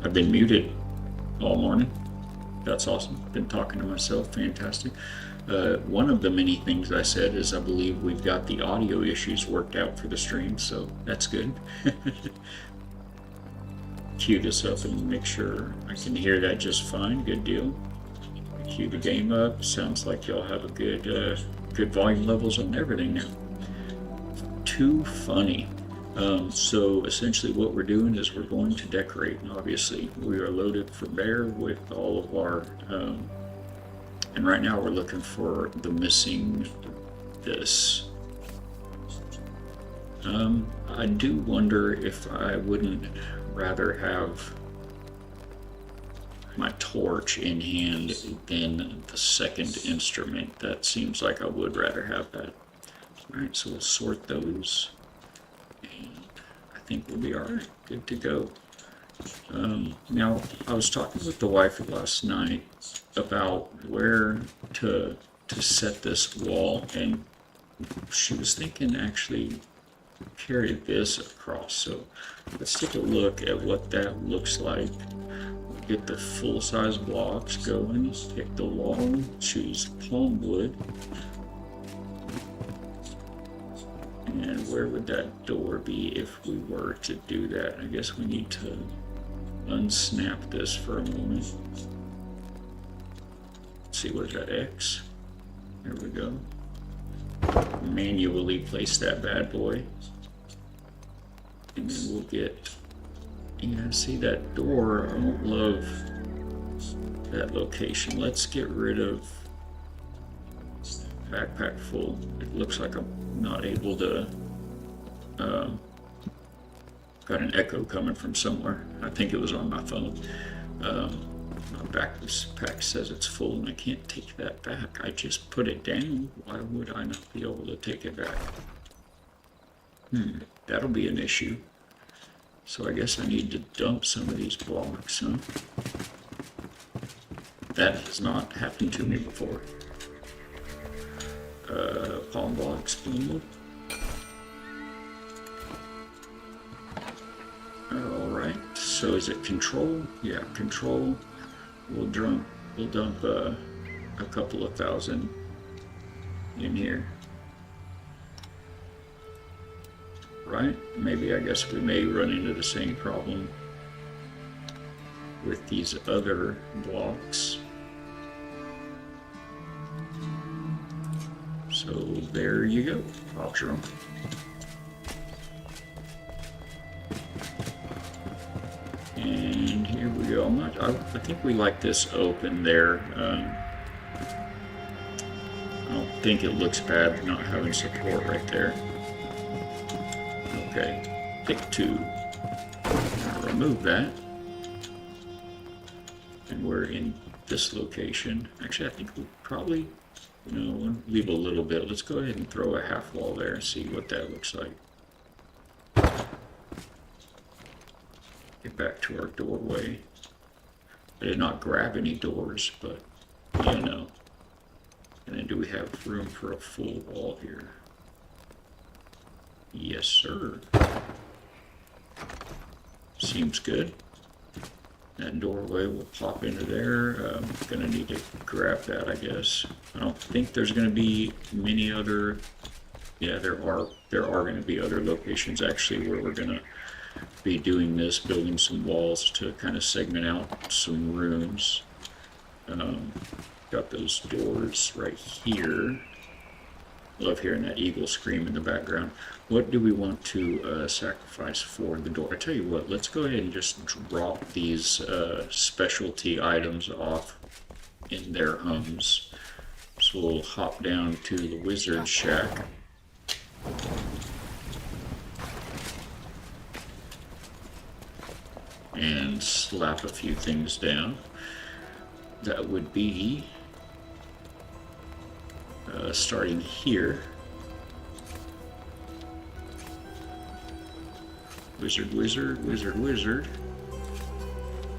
I've been muted all morning. That's awesome. Been talking to myself. Fantastic. One of the many things I said is I believe we've got the audio issues worked out for the stream, so that's good. Cue this up and make sure I can hear that just fine. Good deal. Cue the game up. Sounds like y'all have a good volume levels on everything now. Too funny. So essentially what we're doing is we're going to decorate. And obviously we are loaded for bear with all of our, and right now we're looking for the missing this. I do wonder if I wouldn't rather have my torch in hand than the second instrument. That seems like I would rather have that. Alright, so we'll sort those. I think we'll be alright, good to go. Now, I was talking with the wife last night about where to set this wall, and she was thinking actually carry this across. So let's take a look at what that looks like. Get the full-size blocks going, pick the wall, choose palm wood. And where would that door be if we were to do that? I guess we need to unsnap this for a moment. Let's see, what is that, X? There we go. Manually place that bad boy. And then we'll get, yeah, see that door, I don't love that location. Let's get rid of backpack full. It looks like I'm not able to, got an echo coming from somewhere. I think it was on my phone. My backpack says it's full and I can't take that back. I just put it down. Why would I not be able to take it back? That'll be an issue. So I guess I need to dump some of these blocks, huh? That has not happened to me before. Palm blocks, boom. Alright, so is it control? Yeah, control. We'll dump a couple of thousand in here. Right? Maybe, I guess we may run into the same problem with these other blocks. So there you go, pop drum. And here we go. I think we like this open there. I don't think it looks bad not having support right there. Okay, pick two. I'll remove that. And we're in this location. Actually, I think we'll probably, we'll leave a little bit. Let's go ahead and throw a half wall there and see what that looks like. Get back to our doorway. I did not grab any doors, but you know. And then do we have room for a full wall here? Yes, sir. Seems good. That doorway will pop into there. I'm gonna need to grab that, I guess. I don't think there's gonna be many other. Yeah, there are gonna be other locations actually where we're gonna be doing this, building some walls to kind of segment out some rooms. Got those doors right here. Love hearing that eagle scream in the background. What do we want to sacrifice for the door? I tell you what, let's go ahead and just drop these specialty items off in their homes. So we'll hop down to the wizard shack. And slap a few things down. that would be starting here. Wizard, wizard, wizard, wizard.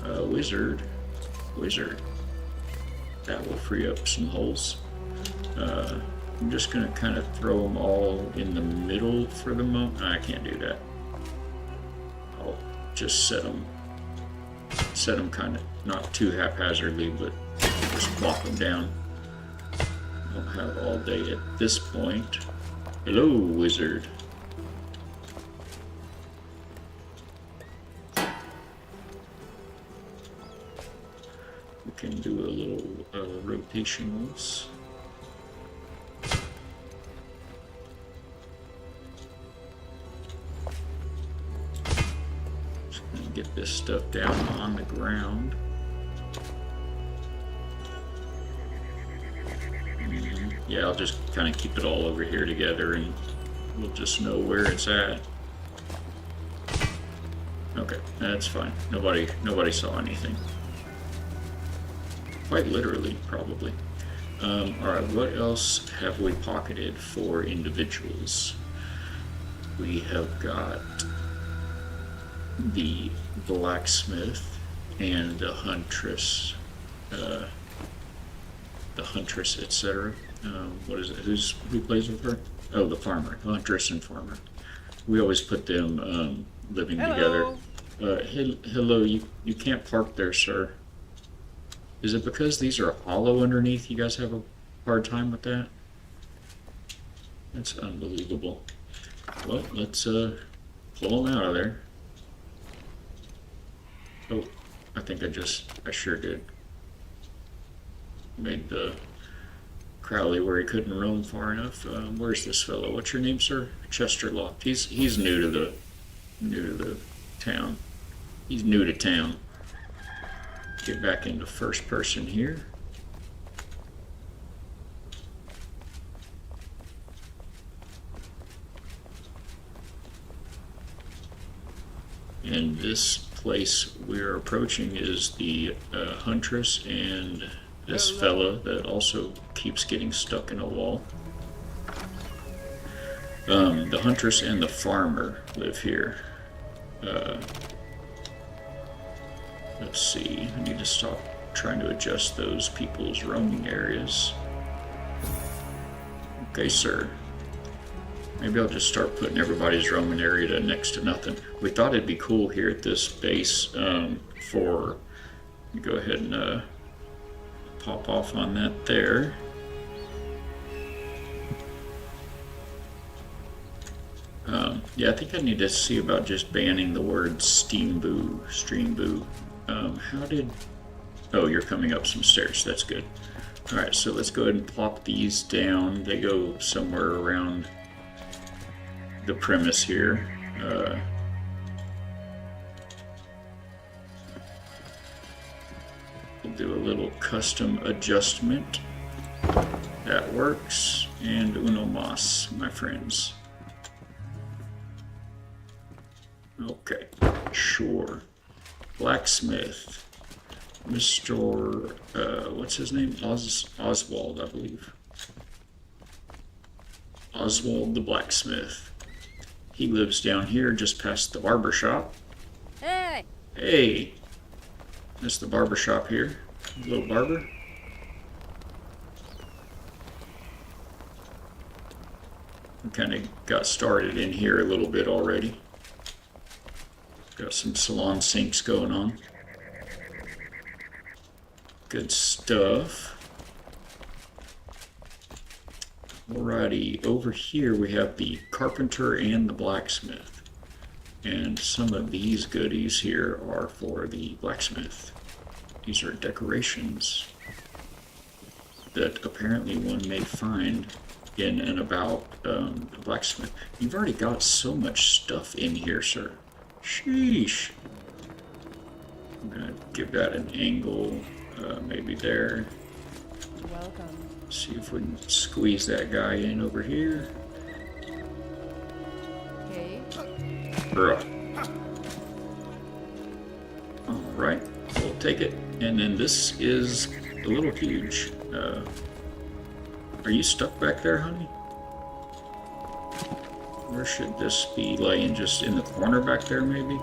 Wizard, wizard. That will free up some holes. I'm just gonna kind of throw them all in the middle for the moment. I can't do that. I'll just set them kind of not too haphazardly, but just plop them down. Don't have all day at this point. Hello, wizard. We can do a little rotationals. Just gonna get this stuff down on the ground. Yeah, I'll just kind of keep it all over here together and we'll just know where it's at. Okay, that's fine. Nobody saw anything. Quite literally, probably. Alright, what else have we pocketed for individuals? We have got the blacksmith and the huntress, etc. What is it? Who plays with her? Oh, the farmer, huntress and farmer. We always put them living together. Hello, you can't park there, sir. Is it because these are hollow underneath? You guys have a hard time with that? That's unbelievable. Well, let's pull them out of there. Oh, I think I sure did. Made the Crowley where he couldn't roam far enough. Where's this fellow? What's your name, sir? Chester Loft. He's new to the town. He's new to town. Get back into first person here. And this place we're approaching is the huntress and this fella that also keeps getting stuck in a wall. The huntress and the farmer live here. Let's see, I need to stop trying to adjust those people's roaming areas. Okay, sir. Maybe I'll just start putting everybody's roaming area to next to nothing. We thought it'd be cool here at this base for, go ahead and pop off on that there. Yeah, I think I need to see about just banning the word stream boo. Oh, you're coming up some stairs, that's good. Alright, so let's go ahead and plop these down. They go somewhere around the premise here. We'll do a little custom adjustment. That works. And uno mas, my friends. Okay, sure. Blacksmith. Mr. What's his name? Oswald, I believe. Oswald the blacksmith. He lives down here just past the barber shop. Hey! Hey! That's the barber shop here. Little barber. We kind of got started in here a little bit already. Got some salon sinks going on. Good stuff. Alrighty, over here we have the carpenter and the blacksmith. And some of these goodies here are for the blacksmith. These are decorations that apparently one may find in and about the blacksmith. You've already got so much stuff in here, sir. Sheesh. I'm gonna give that an angle, maybe there. Welcome. See if we can squeeze that guy in over here. Okay. Alright, we'll take it. And then this is a little huge. Are you stuck back there, honey? Or should this be laying just in the corner back there, maybe?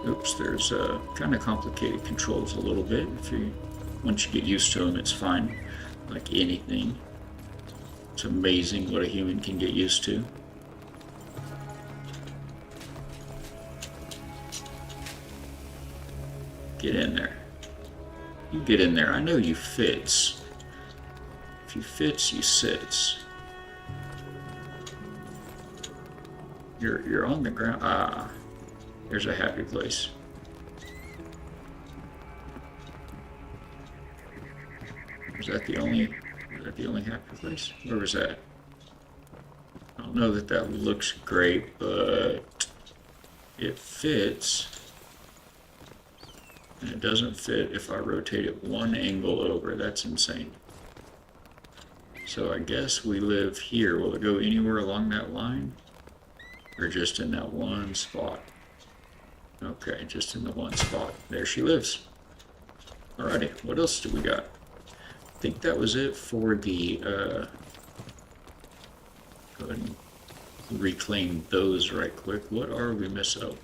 Oops, there's kind of complicated controls a little bit. Once you get used to them, it's fine. Like anything. It's amazing what a human can get used to. Get in there. You get in there. I know you fits. If you fits, you sits. You're on the ground. Ah, there's a happy place. Is that the only happy place? Where was that? I don't know that that looks great, but it fits. And it doesn't fit if I rotate it one angle over. That's insane. So I guess we live here. Will it go anywhere along that line? Or just in that one spot? Okay, just in the one spot. There she lives. Alrighty, what else do we got? I think that was it for the, go ahead and reclaim those right quick. What are we missing? Oh,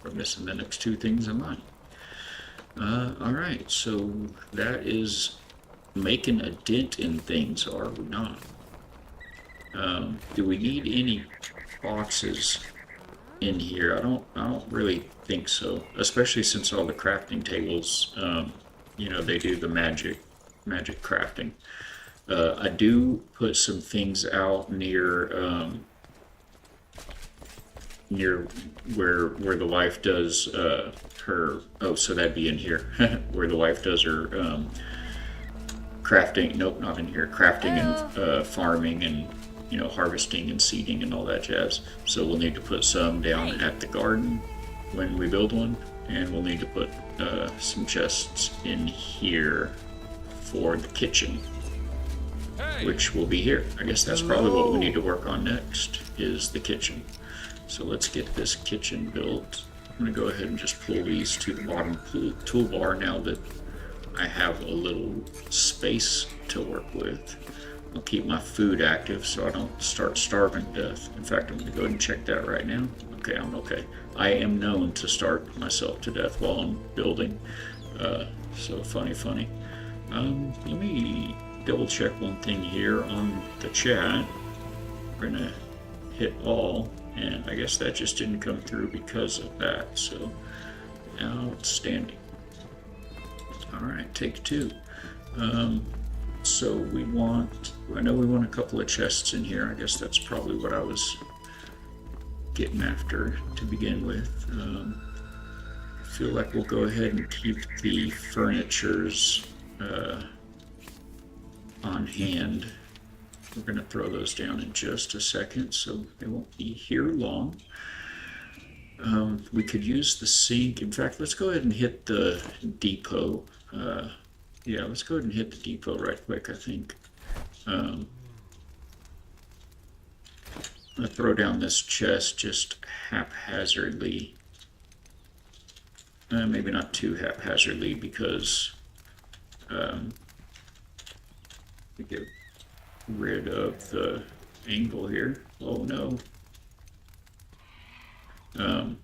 we're missing the next two things in line. Alright, so that is making a dent in things, are we not? Do we need any boxes in here? I don't really think so, especially since all the crafting tables, you know, they do the magic crafting. I do put some things out near where the wife does her, oh, so that'd be in here where the wife does her crafting. Nope, not in here. Crafting and farming and, you know, harvesting and seeding and all that jazz. So we'll need to put some down at the garden when we build one, and we'll need to put some chests in here for the kitchen, which will be here. I guess that's probably what we need to work on next, is the kitchen. So let's get this kitchen built. I'm going to go ahead and just pull these to the bottom toolbar now that I have a little space to work with. I'll keep my food active so I don't start starving to death. In fact, I'm going to go ahead and check that right now. Okay, I'm okay. I am known to starve myself to death while I'm building. So funny. Let me double check one thing here on the chat. We're going to hit all. And I guess that just didn't come through because of that, so outstanding. Alright, take two. So I know we want a couple of chests in here. I guess that's probably what I was getting after to begin with. I feel like we'll go ahead and keep the furnitures on hand. We're going to throw those down in just a second, so they won't be here long. We could use the sink. In fact, let's go ahead and hit the depot. Yeah, let's go ahead and hit the depot right quick, I think. I'm going to throw down this chest just haphazardly. Maybe not too haphazardly, because we get rid of the angle here. Oh no.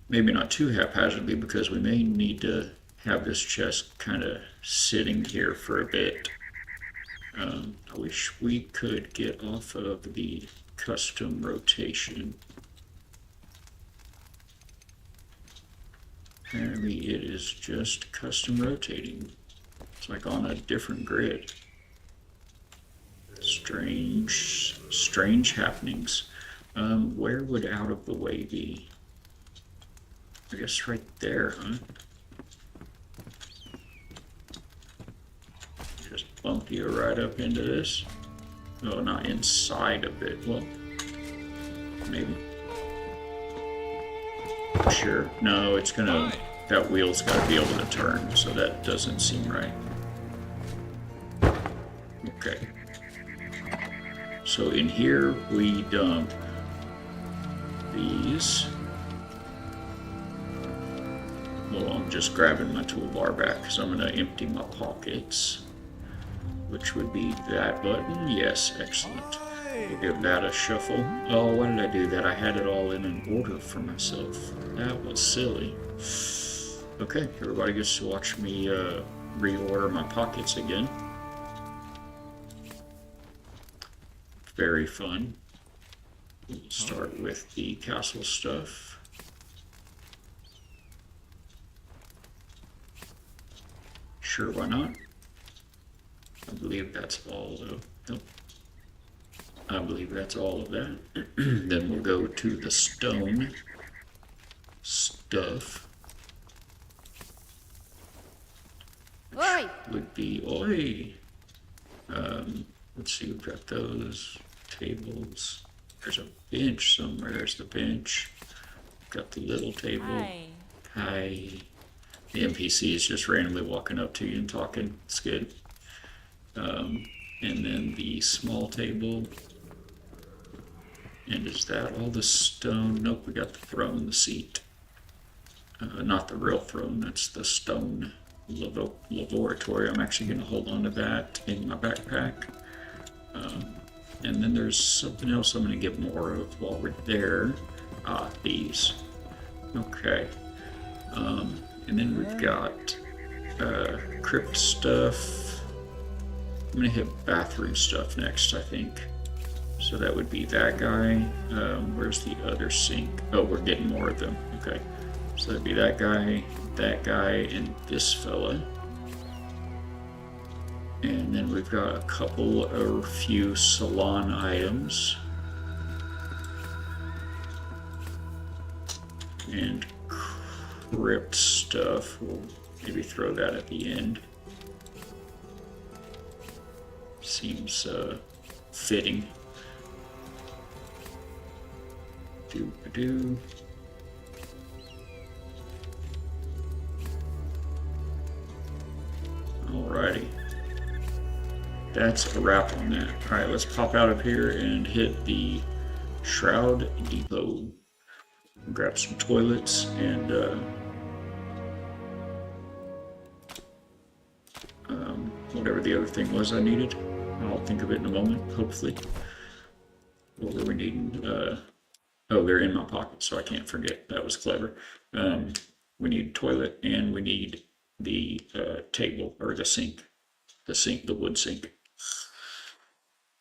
Maybe not too haphazardly, because we may need to have this chest kind of sitting here for a bit. I wish we could get off of the custom rotation. Apparently it is just custom rotating. It's like on a different grid. Strange happenings. Where would out of the way be? I guess right there, huh? Just bump you right up into this. Oh, not inside of it. Well, maybe. Sure. No, it's gonna. That wheel's gotta be able to turn, so that doesn't seem right. Okay. So in here we dump these. Well, I'm just grabbing my toolbar back because I'm going to empty my pockets. which would be that button. Yes, excellent. We'll give that a shuffle. Oh, why did I do that? I had it all in an order for myself. That was silly. Okay, everybody gets to watch me reorder my pockets again. Very fun. We'll start with the castle stuff. Sure, why not? I believe that's all though. Nope. I believe that's all of that. Then we'll go to the stone stuff. Oi! Would be oi. Let's see, we've got those tables. There's a bench somewhere. There's the bench. Got the little table. Hi. The NPC is just randomly walking up to you and talking. It's good. And then the small table. And is that all the stone? Nope, we got the throne, the seat. Not the real throne, that's the stone laboratory. I'm actually going to hold on to that in my backpack. And then there's something else I'm going to get more of while we're there. Ah, these. Okay. And then we've got crypt stuff. I'm going to hit bathroom stuff next, I think. So that would be that guy. Where's the other sink? Oh, we're getting more of them. Okay. So that'd be that guy, and this fella. And then we've got a couple or few salon items. And crypt stuff. We'll maybe throw that at the end. Seems fitting. Do. Alrighty. That's a wrap on that. Alright, let's pop out of here and hit the Shroud Depot. Grab some toilets and whatever the other thing was I needed. I'll think of it in a moment, hopefully. What were we needing? Oh, they're in my pocket, so I can't forget. That was clever. We need toilet, and we need the table, or the sink. The wood sink.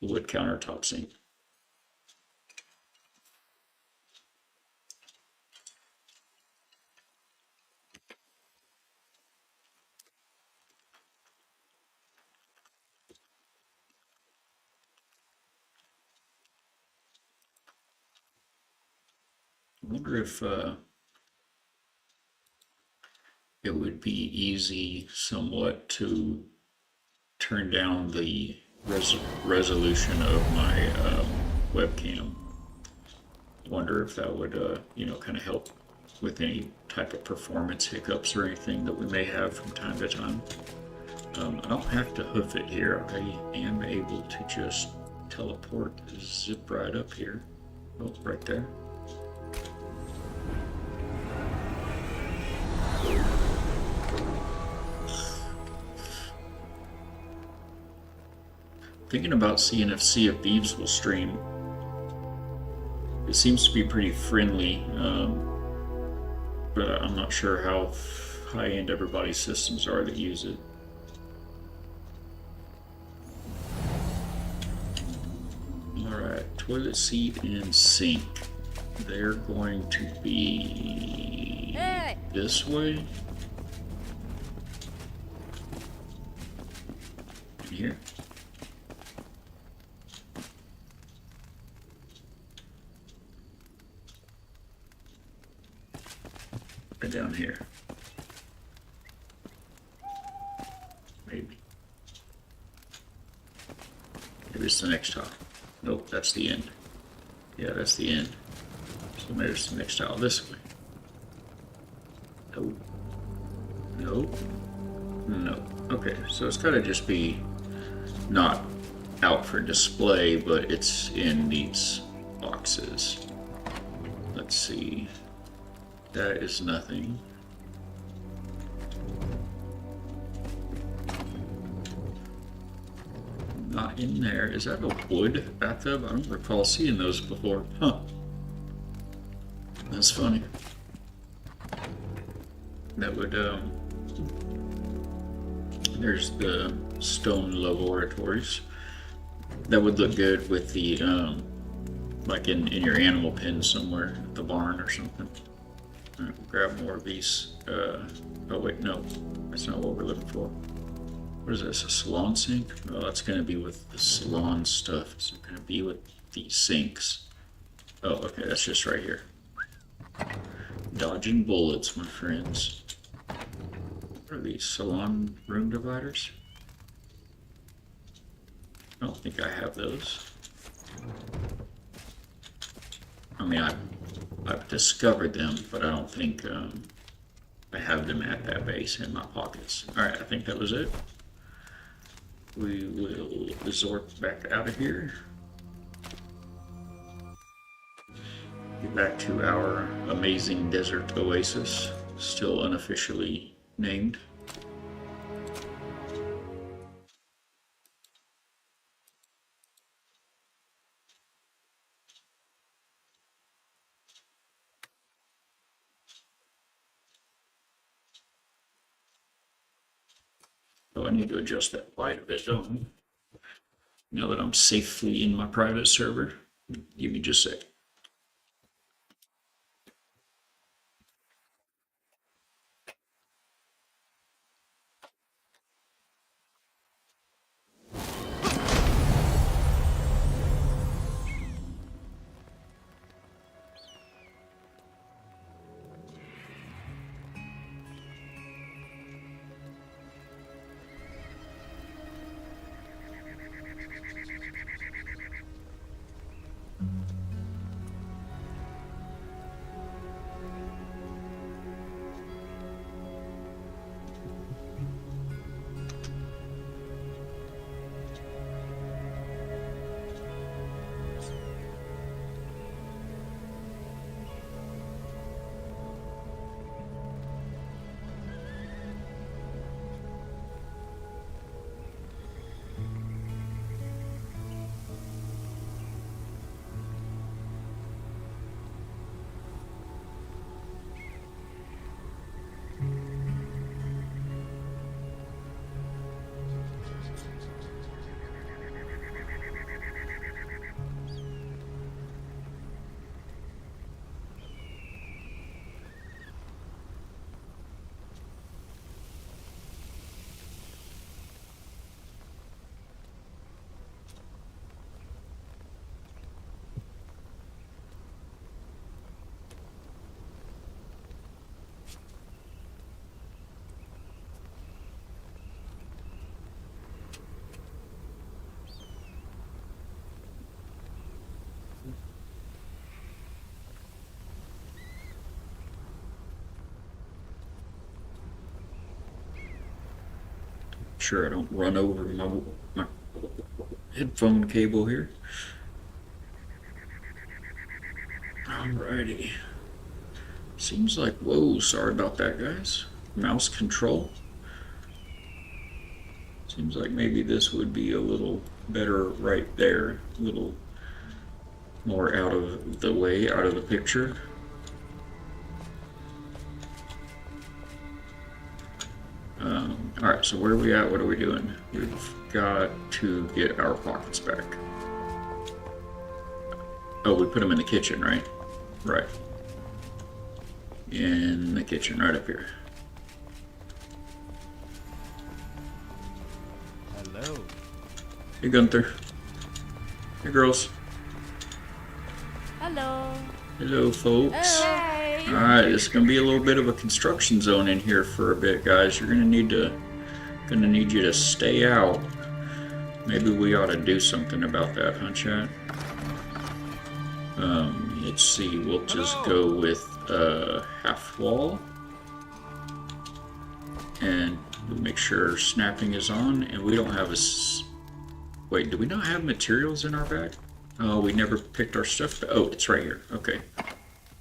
The wood countertop sink. I wonder if it would be easy somewhat to turn down the resolution of my webcam. I wonder if that would, kind of help with any type of performance hiccups or anything that we may have from time to time. I don't have to hoof it here. I am able to just teleport, zip right up here. Oh, right there. Thinking about seeing if Sea of Thieves will stream. It seems to be pretty friendly, but I'm not sure how high-end everybody's systems are that use it. Alright, toilet seat and sink. They're going to be this way. In here. Right down here. Maybe. Maybe it's the next tile. Nope, that's the end. Yeah, that's the end. So maybe it's the next tile this way. Nope. Nope. No. Okay, so it's gotta just be not out for display, but it's in these boxes. Let's see. That is nothing. Not in there. Is that a wood bathtub? I don't recall seeing those before. Huh. That's funny. That would, there's the stone laboratories. That would look good with the, like in your animal pen somewhere, at the barn or something. Alright, we'll grab more of these. Oh wait, no. That's not what we're looking for. What is this, a salon sink? Oh, that's gonna be with the salon stuff. It's not gonna be with these sinks. Oh, okay, that's just right here. Dodging bullets, my friends. What are these, salon room dividers? I don't think I have those. I mean, I've discovered them, but I don't think I have them at that base in my pockets. Alright, I think that was it. We will resort back out of here. Get back to our amazing desert oasis, still unofficially named. Oh, I need to adjust that light a bit, don't I? Now that I'm safely in my private server. Give me just a sec. Sure, I don't run over my headphone cable here. Alrighty. Seems like, whoa, sorry about that, guys. Mouse control. Seems like maybe this would be a little better right there. A little more out of the way, out of the picture. Alright, so where are we at? What are we doing? We've got to get our pockets back. Oh, we put them in the kitchen, right? Right. In the kitchen, right up here. Hello. Hey, Gunther. Hey, girls. Hello. Hello, folks. Hey. Alright, this is gonna be a little bit of a construction zone in here for a bit, guys. You're gonna need you to stay out. Maybe we ought to do something about that, huh, chat? Let's see, we'll just go with half wall. And we'll make sure snapping is on, and we don't have a... Wait, do we not have materials in our bag? Oh, we never picked our stuff. Oh, it's right here. Okay.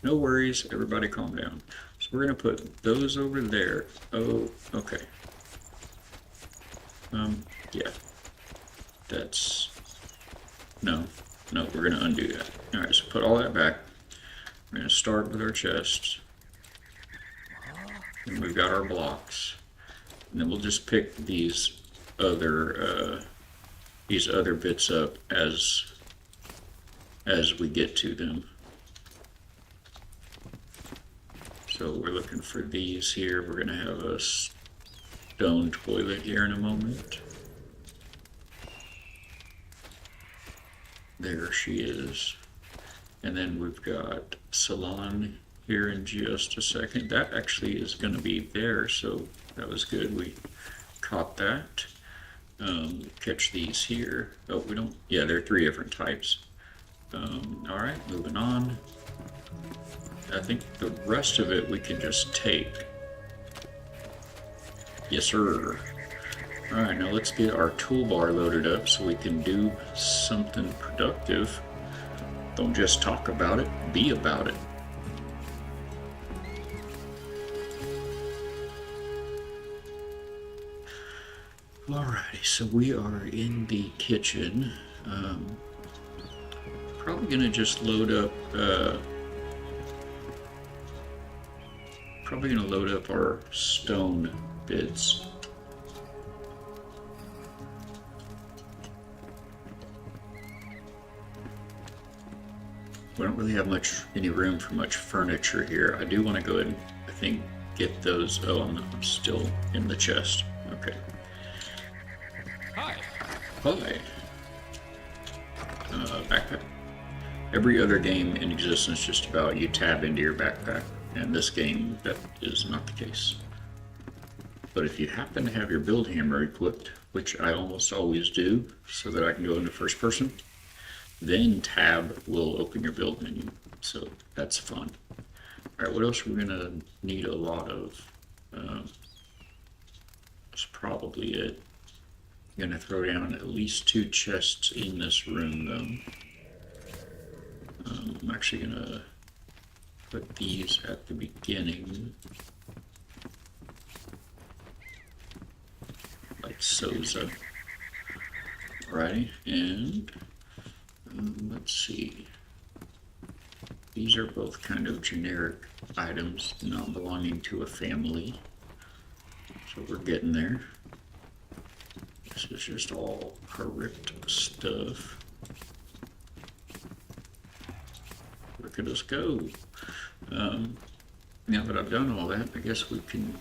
No worries. Everybody calm down. So we're going to put those over there. Oh, okay. Yeah. That's put all that back. We're going to start with our chests. And we've got our blocks. And then we'll just pick these other bits up as we get to them. So we're looking for these here. We're going to have a stone toilet here in a moment. There she is. And then we've got salon here in just a second. That actually is going to be there, so that was good. We caught that. Catch these here. Oh, we don't. Yeah, there are 3 different types. All right, moving on. I think the rest of it we can just take. Yes, sir. All right, now let's get our toolbar loaded up so we can do something productive. Don't just talk about it, be about it. Alrighty, so we are in the kitchen. Probably gonna just load up. Probably gonna load up our stone bits. We don't really have any room for much furniture here. I do want to go ahead and, I think, get those. Oh, I'm still in the chest. Okay. Hi. Hi. Backpack. Every other game in existence, just about, you tab into your backpack. And this game, that is not the case. But if you happen to have your build hammer equipped, which I almost always do, so that I can go into first person, then tab will open your build menu. So that's fun. Alright, what else are we gonna need a lot of? That's probably it. I'm gonna throw down at least 2 chests in this room though. I'm actually gonna put these at the beginning. Like so. Alrighty, and let's see. These are both kind of generic items, not belonging to a family. So we're getting there. This is just all correct stuff. Look at us go. Now that I've done all that, I guess we can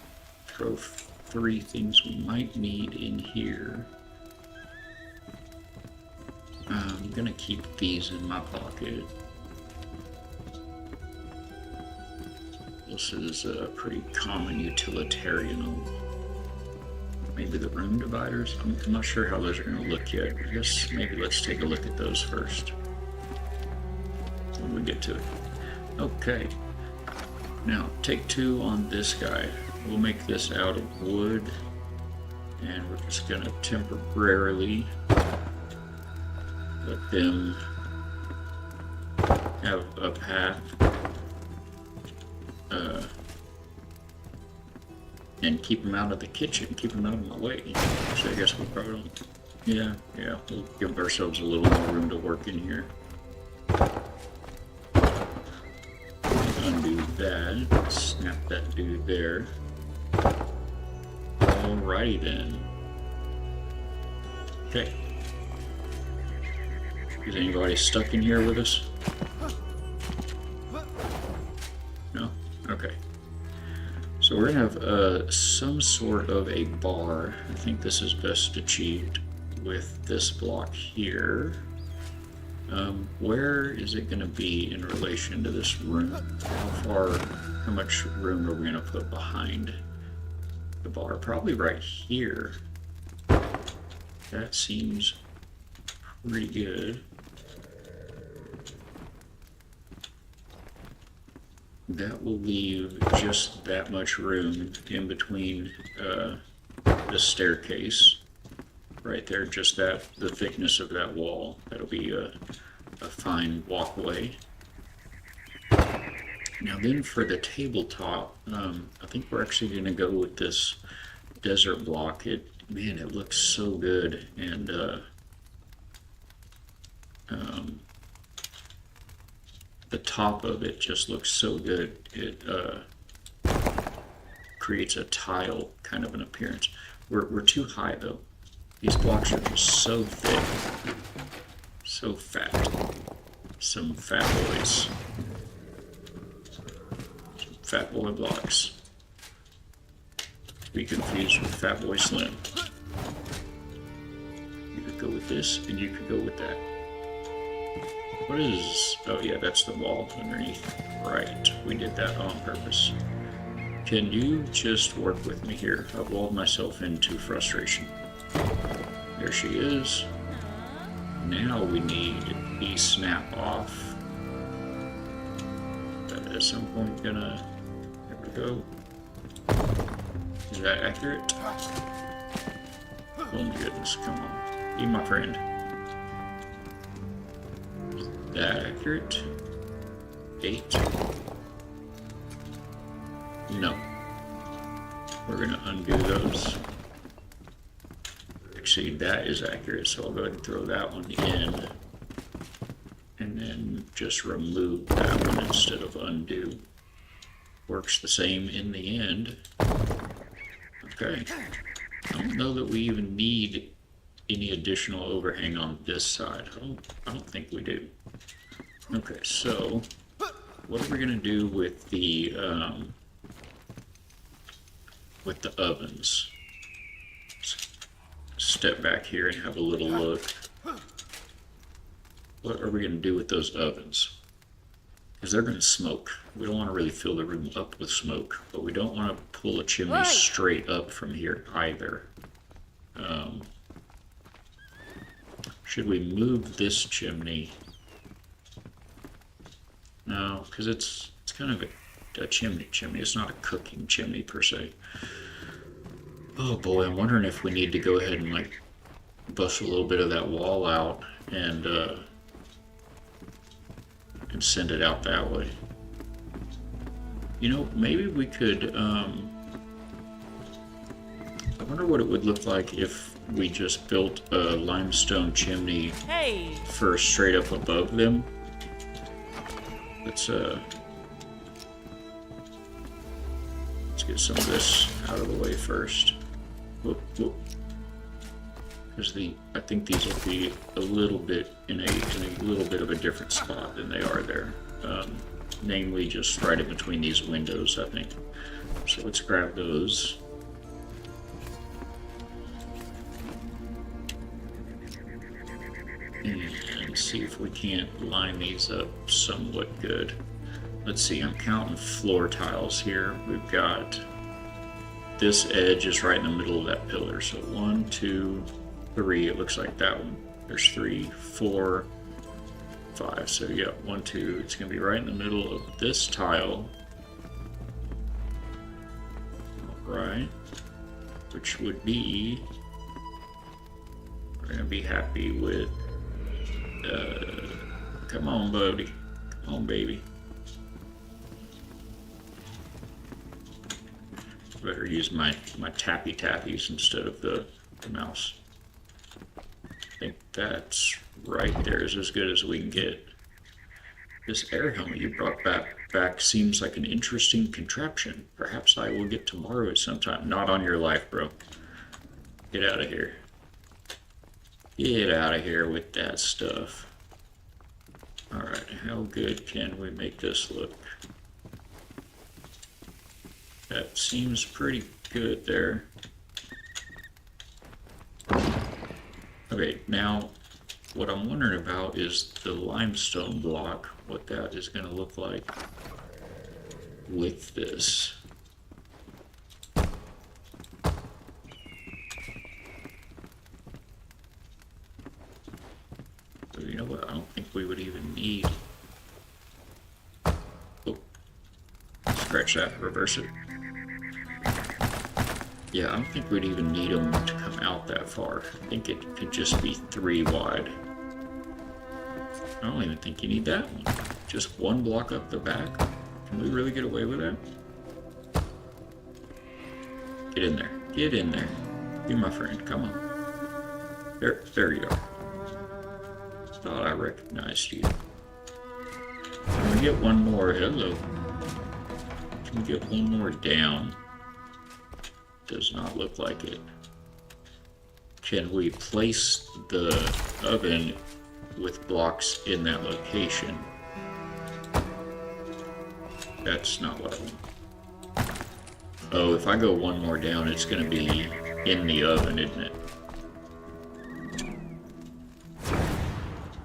throw 3 things we might need in here. I'm gonna keep these in my pocket. This is a pretty common utilitarian. Maybe the room dividers? I'm not sure how those are gonna look yet. I guess maybe let's take a look at those first when we get to it. Okay. Now, take 2 on this guy. We'll make this out of wood, and we're just gonna temporarily let them have a path, and keep them out of the kitchen, keep them out of my way. So I guess we'll probably, yeah, we'll give ourselves a little more room to work in here. Undo that, snap that dude there. Alrighty then. Okay. Is anybody stuck in here with us? No? Okay. So we're gonna have some sort of a bar. I think this is best achieved with this block here. Where is it gonna be in relation to this room? How much room are we gonna put behind the bar? Probably right here. That seems pretty good. That will leave just that much room in between the staircase right there, just the thickness of that wall. That'll be a fine walkway. Now then for the tabletop, I think we're actually going to go with this desert block. Man, it looks so good, and the top of it just looks so good. It creates a tile kind of an appearance. We're too high though. These blocks are just so thick, so fat. Some fat boys. Some fat boy blocks. To be confused with Fat Boy Slim. You could go with this, and you could go with that. What is... oh yeah, that's the wall underneath. Right, we did that on purpose. Can you just work with me here? I've walled myself into frustration. There she is. Now we need the snap off. That at some point gonna... there we go. Is that accurate? Oh my goodness, come on. Be my friend. Is that accurate? 8. No. We're gonna undo those. Actually, that is accurate, so I'll go ahead and throw that one in. And then just remove that one instead of undo. Works the same in the end. Okay. I don't know that we even need any additional overhang on this side. I don't think we do. Okay, so what are we gonna do with the ovens? Step back here and have a little look. What are we gonna do with those ovens? Because they're gonna smoke. We don't want to really fill the room up with smoke, but we don't want to pull a chimney straight up from here either. Should we move this chimney? No, because it's kind of a chimney. It's not a cooking chimney per se. Oh boy, I'm wondering if we need to go ahead and like bust a little bit of that wall out and send it out that way. You know, maybe we could, I wonder what it would look like if we just built a limestone chimney first straight up above them. Let's get some of this out of the way first. Whoop, whoop. Because I think these will be a little bit in a little bit of a different spot than they are there. Namely, just right in between these windows, I think. So let's grab those. And see if we can't line these up somewhat good. Let's see, I'm counting floor tiles here. We've got this edge is right in the middle of that pillar. So 1, 2, 3, it looks like that one. There's 3, 4, 5. So yeah, 1, 2, it's gonna be right in the middle of this tile. Alright. Which would be, we're gonna be happy with, come on buddy, come on baby. Better use my tappy tappies instead of the mouse. I think that's right there is as good as we can get. This air helmet you brought back seems like an interesting contraption. Perhaps I will get to borrow it sometime. Not on your life, bro. Get out of here. Get out of here with that stuff. Alright, how good can we make this look? That seems pretty good there. Okay, now what I'm wondering about is the limestone block, what that is going to look like with this. So you know what, I don't think we would even need... Oh, scratch that, reverse it. Yeah, I don't think we'd even need them to come out that far. I think it could just be 3 wide. I don't even think you need that one. Just 1 block up the back. Can we really get away with that? Get in there. Get in there. Be my friend. Come on. There you are. Thought I recognized you. Can we get one more? Hello. Can we get one more down? Does not look like it. Can we place the oven with blocks in that location? That's not what I want. Oh, if I go one more down, it's going to be in the oven, isn't it?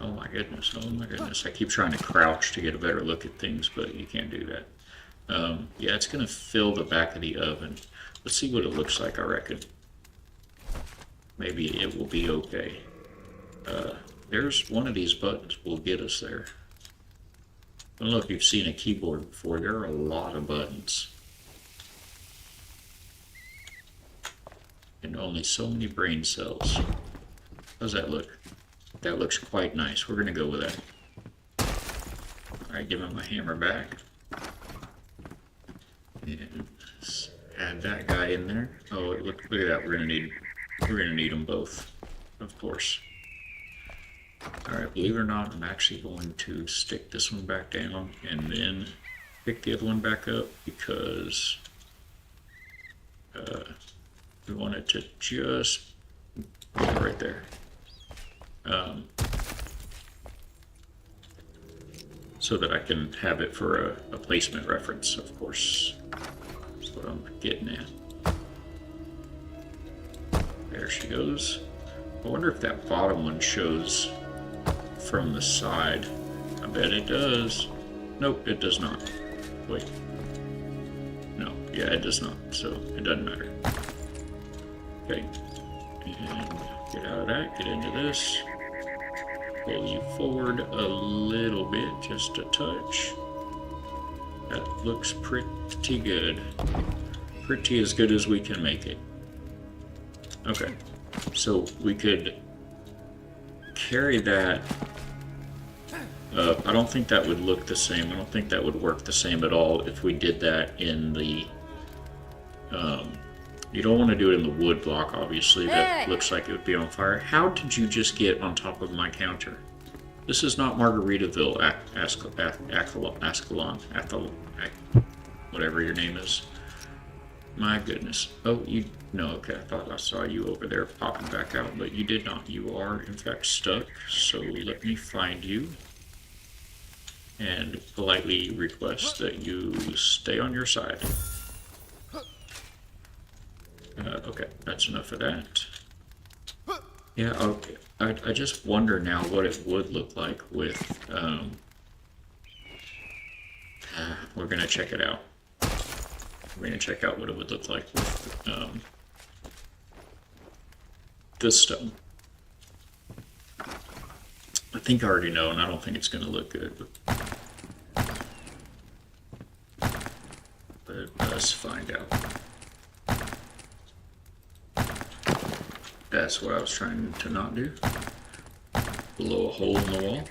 Oh my goodness, oh my goodness. I keep trying to crouch to get a better look at things, but you can't do that. Yeah, it's going to fill the back of the oven. Let's see what it looks like, I reckon. Maybe it will be okay. There's one of these buttons will get us there. I don't know if you've seen a keyboard before. There are a lot of buttons. And only so many brain cells. How's that look? That looks quite nice. We're going to go with that. Alright, give him my hammer back. And add that guy in there. Oh, look at that. We're gonna need them both, of course. Alright, believe it or not, I'm actually going to stick this one back down and then pick the other one back up because we want it to just right there. So that I can have it for a placement reference, of course. That's what I'm getting at. There she goes. I wonder if that bottom one shows from the side. I bet it does. Nope, it does not. Wait. No, yeah, it does not, so it doesn't matter. Okay. And get out of that, get into this. Pull you forward a little bit, just a touch. That looks pretty good. Pretty as good as we can make it. Okay, so we could carry that up. I don't think that would look the same. I don't think that would work the same at all if we did that in the... you don't want to do it in the wood block, obviously. That looks like it would be on fire. How did you just get on top of my counter? This is not Margaritaville, Ascalon, whatever your name is. My goodness. Oh, you... No, okay, I thought I saw you over there popping back out, but you did not. You are, in fact, stuck, so let me find you and politely request that you stay on your side. Okay, that's enough of that. Yeah, okay. I just wonder now what it would look like with... we're going to check it out. We're going to check out what it would look like with this stone. I think I already know, and I don't think it's going to look good. But let's find out. That's what I was trying to not do. Blow a hole in the wall.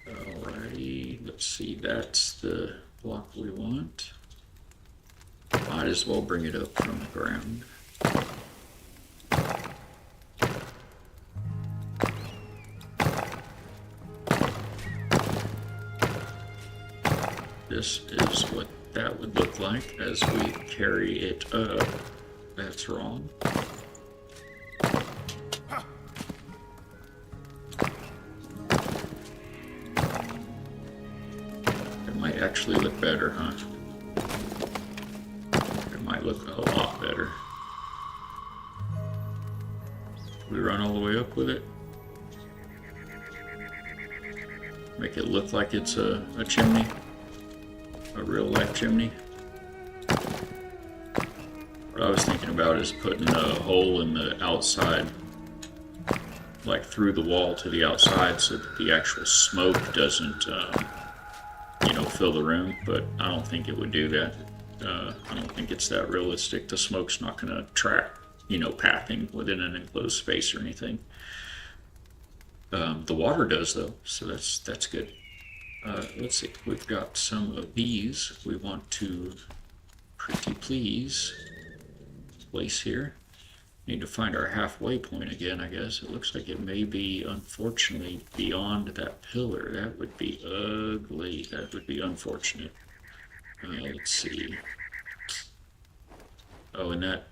Alrighty, let's see, that's the block we want. Might as well bring it up from the ground. This is what that would look like as we carry it up. That's wrong. It might actually look better, huh? It might look a lot better. We run all the way up with it. Make it look like it's a chimney. A real life chimney. What I was thinking about is putting a hole in the outside, like through the wall to the outside, so that the actual smoke doesn't, you know, fill the room. But I don't think it would do that. I don't think it's that realistic. The smoke's not going to trap, you know, pathing within an enclosed space or anything. The water does, though, so that's good. Let's see, we've got some of these we want to, pretty please, place here. Need to find our halfway point again, I guess. It looks like it may be, unfortunately, beyond that pillar. That would be ugly. That would be unfortunate. Let's see. Oh, and that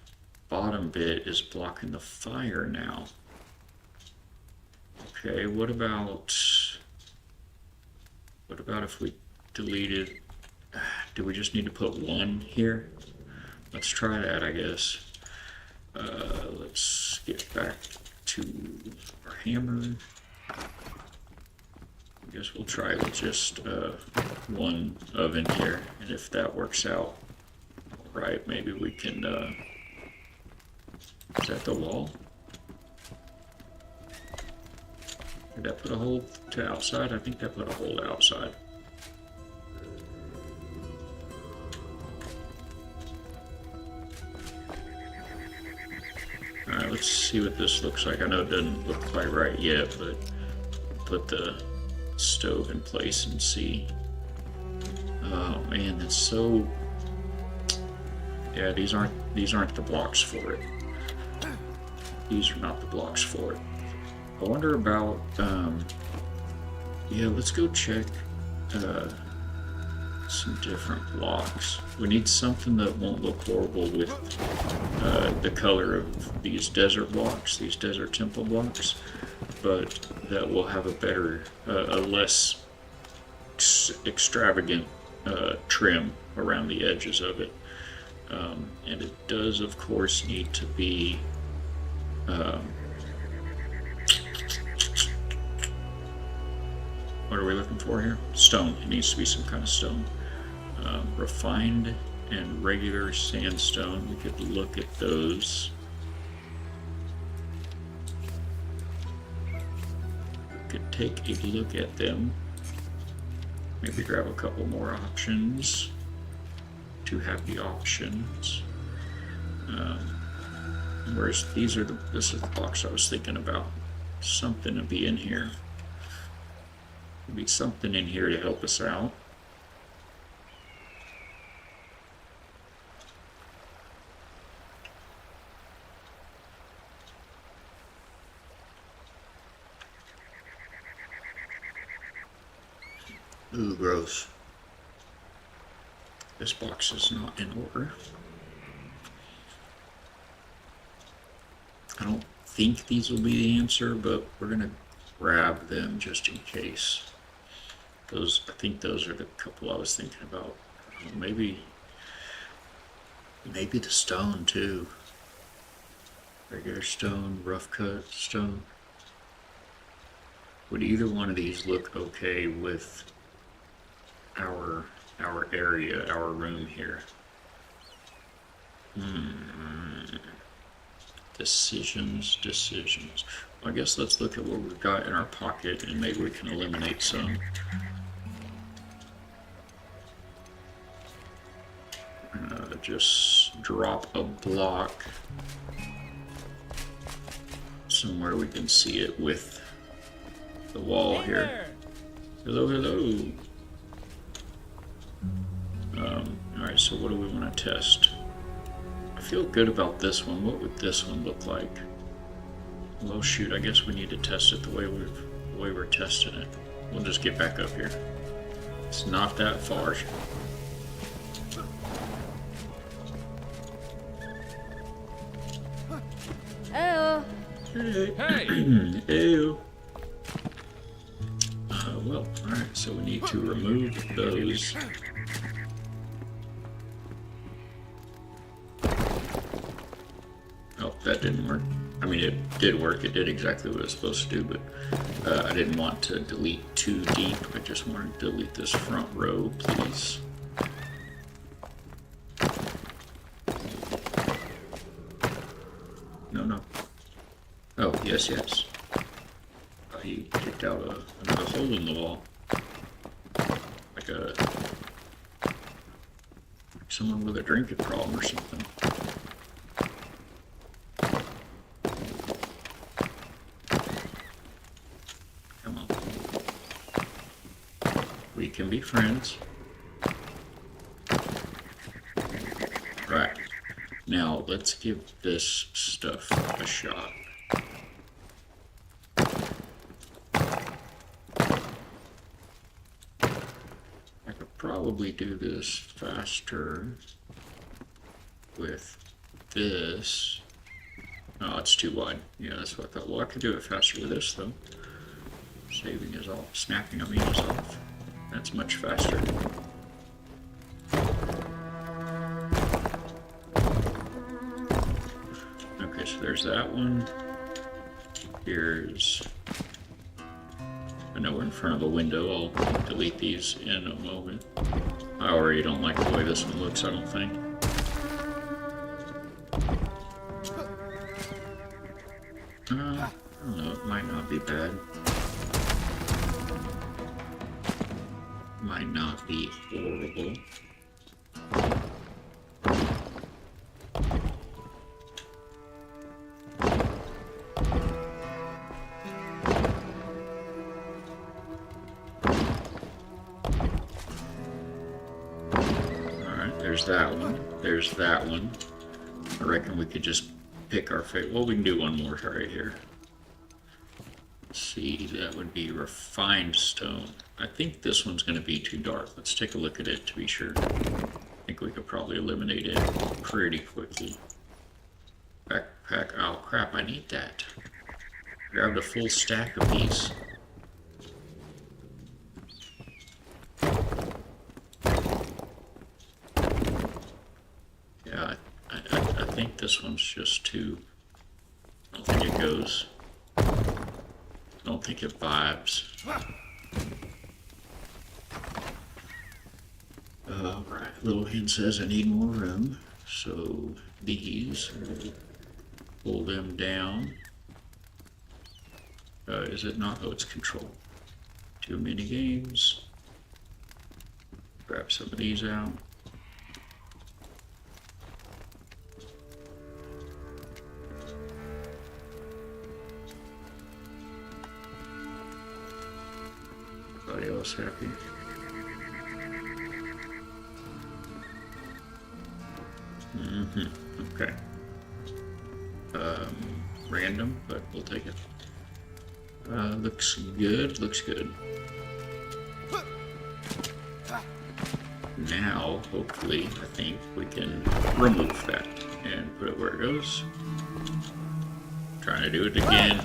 bottom bit is blocking the fire now. Okay, what about if we deleted... Do we just need to put 1 here? Let's try that, I guess. Let's get back to our hammer. I guess we'll try with just 1 oven here, and if that works out right, maybe we can... is that the wall? Did that put a hole to outside? I think that put a hole to outside. Alright, let's see what this looks like. I know it doesn't look quite right yet, but put the stove in place and see. Oh man, that's so... Yeah, these aren't the blocks for it. These are not the blocks for it. I wonder about, yeah, let's go check some different blocks. We need something that won't look horrible with the color of these desert blocks, these desert temple blocks, but that will have a better, a less extravagant trim around the edges of it. And it does, of course, need to be what are we looking for here? Stone. It needs to be some kind of stone. Refined and regular sandstone. We could look at those. We could take a look at them. Maybe grab a couple more options. 2 happy options. Whereas this is the box I was thinking about. Something to be in here. There'll be something in here to help us out. Ooh, gross. This box is not in order. I don't think these will be the answer, but we're gonna grab them just in case. I think those are the couple I was thinking about. Maybe the stone too. Regular stone, rough cut stone. Would either one of these look okay with our area, our room here? Decisions. Well, I guess let's look at what we've got in our pocket and maybe we can eliminate some. Just drop a block somewhere we can see it with the wall here. Hello. Alright, so what do we want to test? I feel good about this one. What would this one look like? Well, shoot, I guess we need to test it the way we're testing it. We'll just get back up here. It's not that far. Hello. Hey. Ew. Well, alright, so we need to remove those. Oh, that didn't work. I mean, it did work. It did exactly what it was supposed to do, but I didn't want to delete too deep. I just wanted to delete this front row, please. No. Oh, yes. He kicked out another hole in the wall. Like someone with a drinking problem or something. Come on. We can be friends. Right. Now, let's give this stuff a shot. I could probably do this faster with this. Oh, it's too wide. Yeah, that's what I thought. Well, I could do it faster with this, though. Saving is off. Snapping, I mean, is off. That's much faster. Okay, so there's that one. Here's... I know we're in front of a window. I'll delete these in a moment. I already don't like the way this one looks, I don't think. I don't know, it might not be bad. Might not be horrible. Alright, there's that one. There's that one. I reckon we could just pick our favorite. Well, we can do one more right here. Let's see, that would be refined stone. I think this one's going to be too dark. Let's take a look at it to be sure. I think we could probably eliminate it pretty quickly. Backpack. Oh crap, I need that. Grabbed a full stack of these. Yeah, I think this one's just too... I don't think it goes. I don't think it vibes. Alright, little hint says I need more room. So these, pull them down. Is it not? Oh, it's control. Too many games. Grab some of these out. Everybody else happy? Okay. Random, but we'll take it. Looks good, looks good. Now, hopefully, I think we can remove that and put it where it goes. Trying to do it again.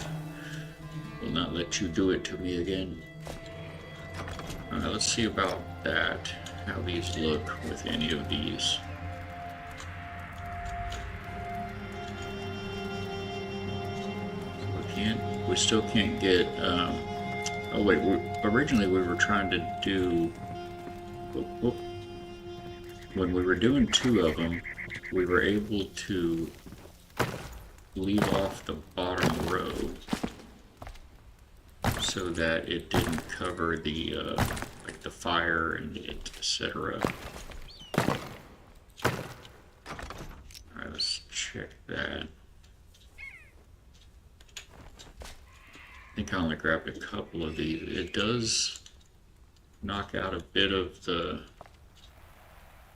Will not let you do it to me again. Let's see about that, how these look with any of these. We still can't get, oh wait, originally we were trying to do, when we were doing two of them, we were able to leave off the bottom row so that it didn't cover the, like the fire and etc. Alright, let's check that. I think I only grabbed a couple of these. It does knock out a bit of the...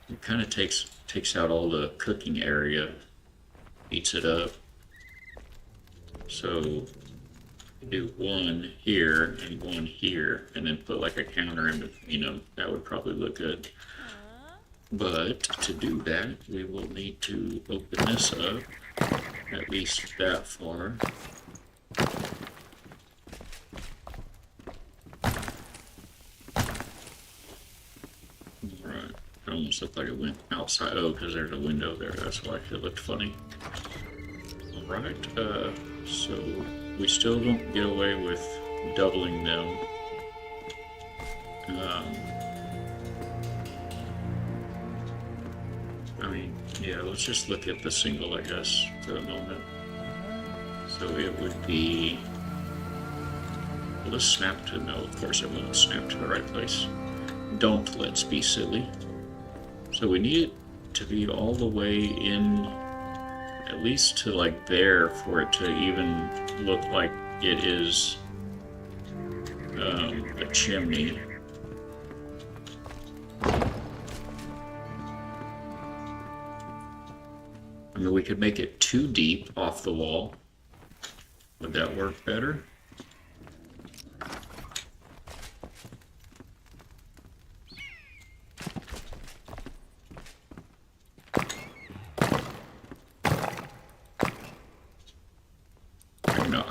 It kind of takes out all the cooking area, heats it up. So do one here and one here, and then put like a counter in, you know, that would probably look good. But to do that, we will need to open this up, at least that far. Right, it almost looked like it went outside. Oh, because there's a window there, that's why it looked funny. Alright, so we still don't get away with doubling them. I mean, yeah, let's just look at the single, I guess, for the moment. So it would be... Will this snap to... No, of course it won't snap to the right place. Don't let's be silly. So we need it to be all the way in, at least to like there, for it to even look like it is a chimney. mean, we could make it too deep off the wall. Would that work better?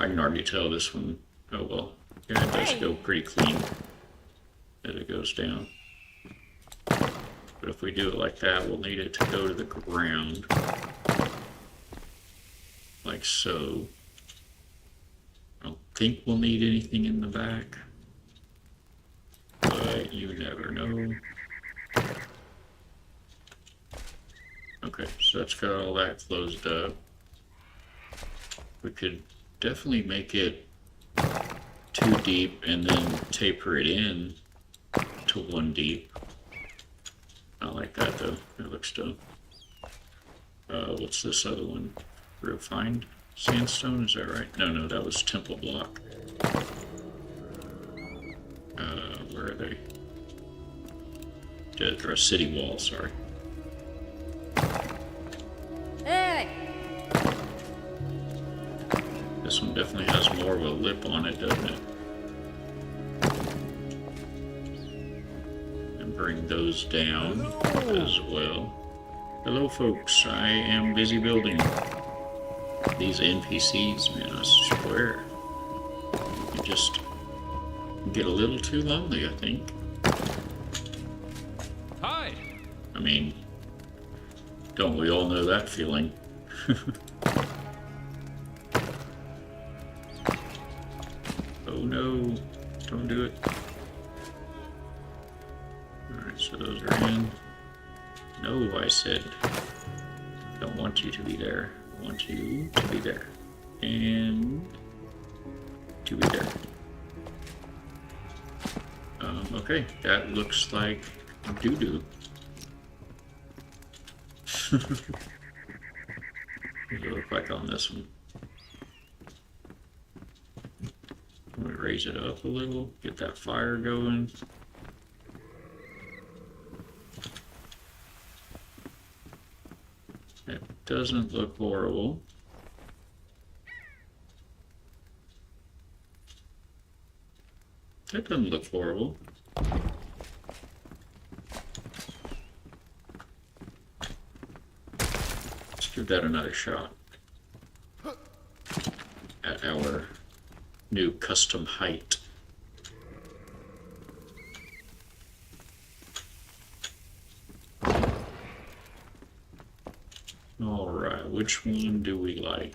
I can already tell this one. Oh well, yeah, it does go pretty clean as it goes down. But if we do it like that, we'll need it to go to the ground. Like so. I don't think we'll need anything in the back. But you never know. Okay, so that's got all that closed up. We could definitely make it too deep and then taper it in to 1 deep. I like that though. That looks dope. What's this other one? Refined sandstone, is that right? No, that was temple block. Where are they? Or city wall, sorry. Hey! This one definitely has more of a lip on it, doesn't it? And bring those down as well. Hello folks, I am busy building. These NPCs, man, I swear. You just get a little too lonely, I think. Hi! I mean, don't we all know that feeling? Oh no, don't do it. Alright, so those are in. No, I said, don't want you to be there. I want you to be there. And to be there. Okay, that looks like doo-doo. What does it look like on this one? Let me raise it up a little, get that fire going. It doesn't look horrible. That doesn't look horrible. Let's give that another shot. At our new custom height. Alright, which one do we like?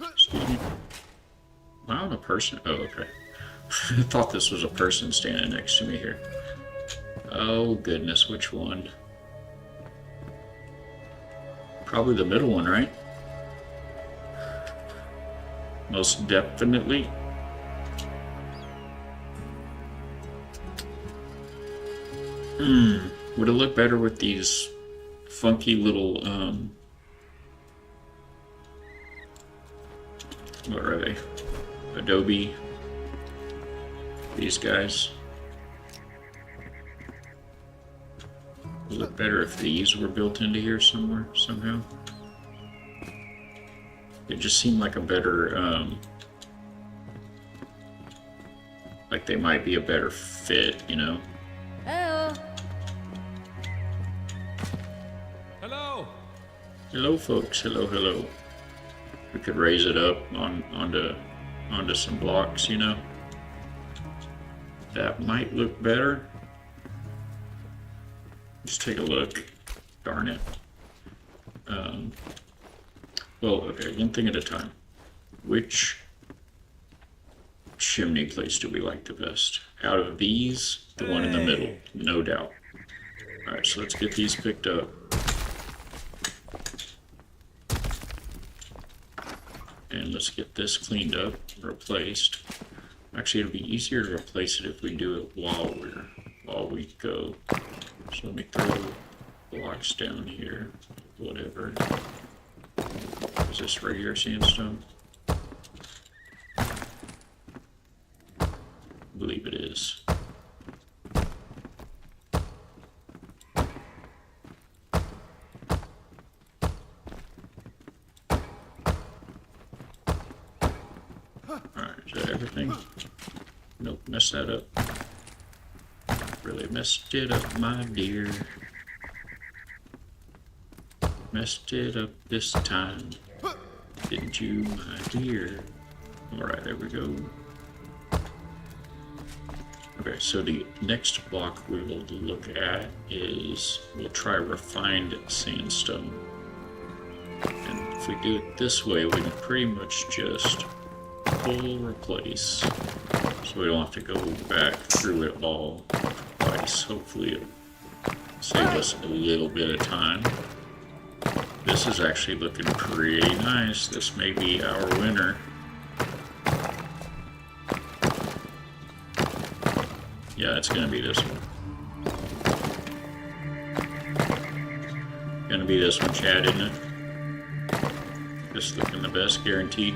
Excuse me. Wow, a person. Oh, okay. I thought this was a person standing next to me here. Oh, goodness, which one? Probably the middle one, right? Most definitely. Would it look better with these funky little, what are they? Adobe. These guys. Would it look better if these were built into here somewhere, somehow? It just seemed like a better, like they might be a better fit, you know? Hello. Hello! Hello, folks. Hello, hello. We could raise it up onto some blocks, you know? That might look better. Let's take a look. Darn it. Well, okay, one thing at a time. Which chimney place do we like the best? Out of these, the one in the middle, no doubt. Alright, so let's get these picked up. And let's get this cleaned up, replaced. Actually, it'll be easier to replace it if we do it while we go. So let me throw blocks down here, whatever. Is this regular sandstone? I believe it is. Alright, is that everything? Nope, messed that up. Really messed it up, my dear. Messed it up this time. Didn't you, my dear? Alright, there we go. Okay, so the next block we will look at is, we'll try refined sandstone. And if we do it this way, we can pretty much just pull replace. So we don't have to go back through it all twice. Hopefully it'll save us a little bit of time. This is actually looking pretty nice. This may be our winner. Yeah, it's gonna be this one. Gonna be this one, Chad, isn't it? This looking the best, guaranteed.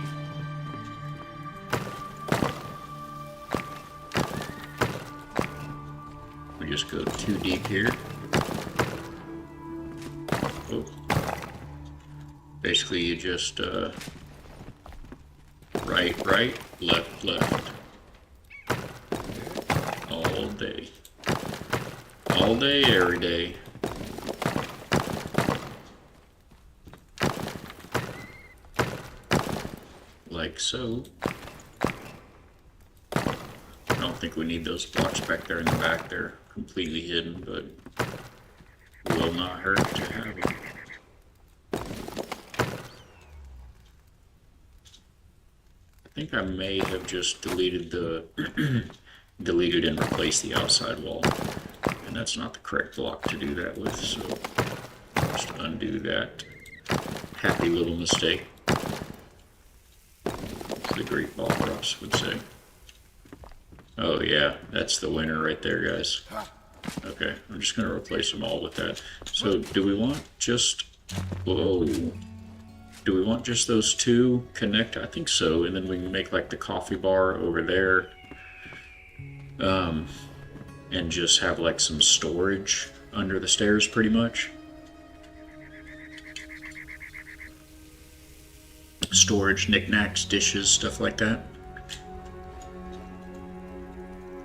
We just go too deep here. Oh. Basically, you just right, left, left. All day. All day, every day. Like so. I don't think we need those blocks back there in the back. They're completely hidden, but will not hurt to have them. I think I may have just deleted the deleted and replaced the outside wall, and that's not the correct block to do that with, so just undo that happy little mistake, the great ball props would say. Oh yeah, that's the winner right there, guys. Okay, I'm just gonna replace them all with that. So do we want just, whoa, do we want just those two connect? I think so, and then we can make like the coffee bar over there. And just have like some storage under the stairs pretty much. Storage, knickknacks, dishes, stuff like that.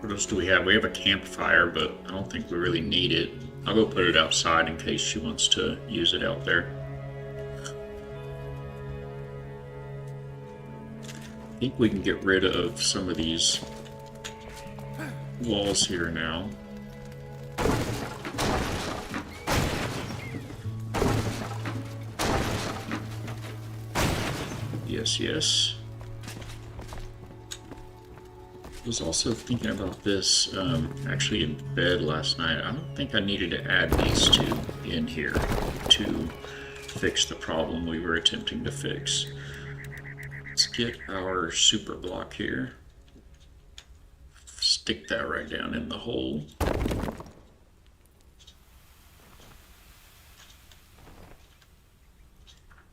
What else do we have? We have a campfire, but I don't think we really need it. I'll go put it outside in case she wants to use it out there. I think we can get rid of some of these walls here now. Yes, yes. I was also thinking about this actually in bed last night. I don't think I needed to add these two in here to fix the problem we were attempting to fix. Let's get our super block here. Stick that right down in the hole.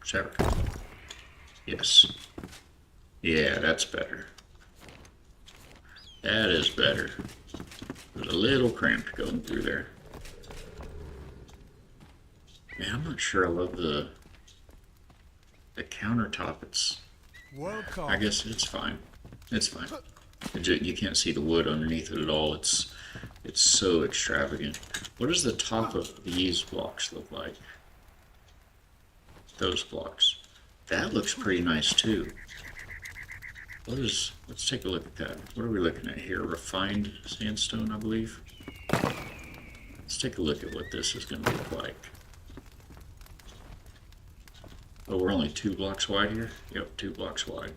Is that right? Yes. Yeah, that's better. That is better. It was a little cramped going through there. Man, I'm not sure I love the countertop. It's, I guess it's fine. It's fine. You can't see the wood underneath it at all. It's so extravagant. What does the top of these blocks look like? Those blocks. That looks pretty nice too. Let's take a look at that. What are we looking at here? Refined sandstone, I believe. Let's take a look at what this is going to look like. Oh, we're only 2 blocks wide here? Yep, 2 blocks wide.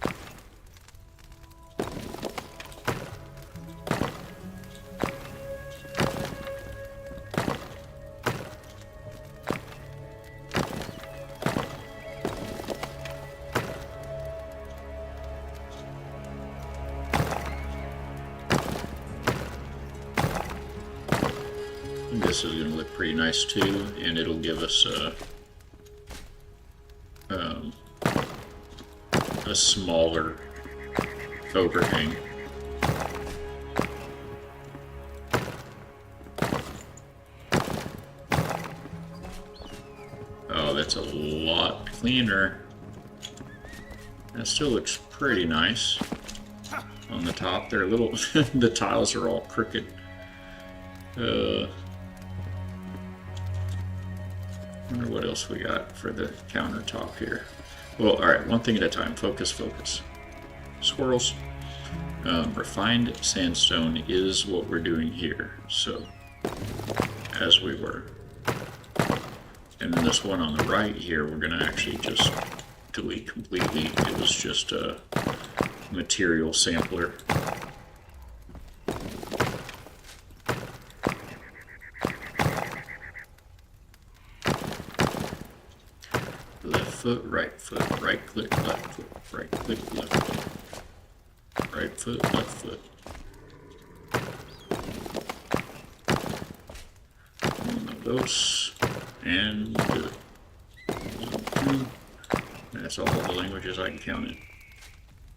This is going to look pretty nice too, and it'll give us a smaller overhang. Oh, that's a lot cleaner. That still looks pretty nice on the top. They're a little, the tiles are all crooked. Wonder what else we got for the countertop here. Well, alright, one thing at a time. Focus, focus. Squirrels. Refined sandstone is what we're doing here. So, as we were. And then this one on the right here, we're going to actually just delete completely. It was just a material sampler. Left foot, right click, left foot, right click, left foot, right foot, left foot. One of those, and do it. 1, 2. That's all the languages I can count in.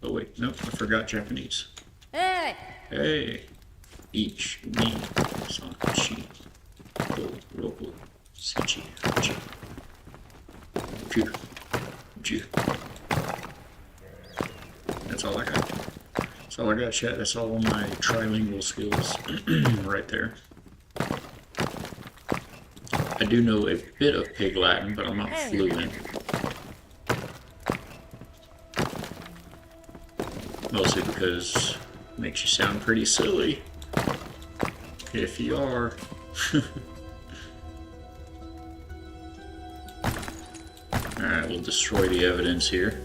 Oh wait, nope, I forgot Japanese. Hey! Hey, each, ni, san, chi, go, roku, shichi, hachi, kyu, ju. That's all I got. That's all I got, chat. That's all my trilingual skills right there. I do know a bit of Pig Latin, but I'm not fluent. Mostly because it makes you sound pretty silly. If you are. Alright, we'll destroy the evidence here.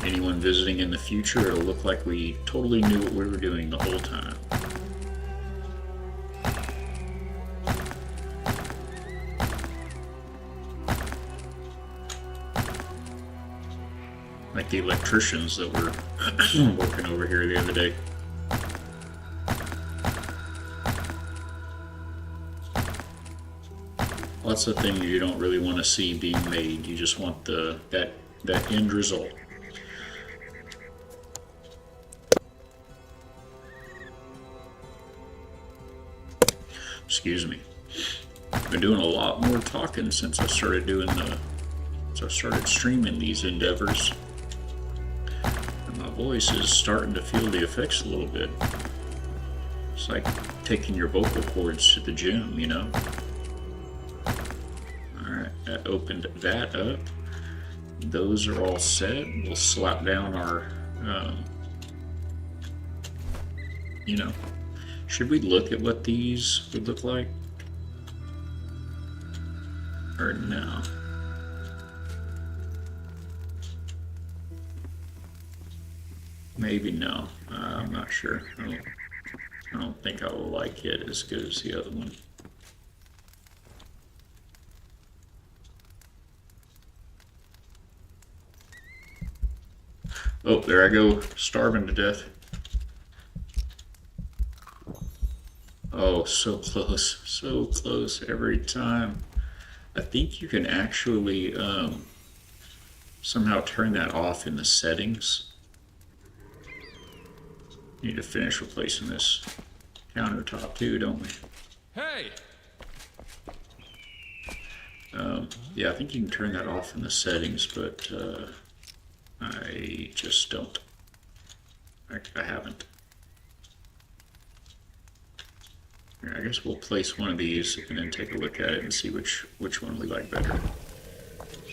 Anyone visiting in the future, it'll look like we totally knew what we were doing the whole time. Like the electricians that were working over here the other day. Lots of things you don't really want to see being made. You just want that end result. Excuse me. I've been doing a lot more talking since I started streaming these endeavors. And my voice is starting to feel the effects a little bit. It's like taking your vocal cords to the gym, you know? Alright, that opened that up. Those are all set. We'll slap down our, you know, should we look at what these would look like? Or no? Maybe no. I'm not sure. I don't think I will like it as good as the other one. Oh, there I go, starving to death. Oh, so close every time. I think you can actually somehow turn that off in the settings. Need to finish replacing this countertop too, don't we? Hey! Yeah, I think you can turn that off in the settings, but I just don't. I haven't. I guess we'll place one of these and then take a look at it and see which one we like better.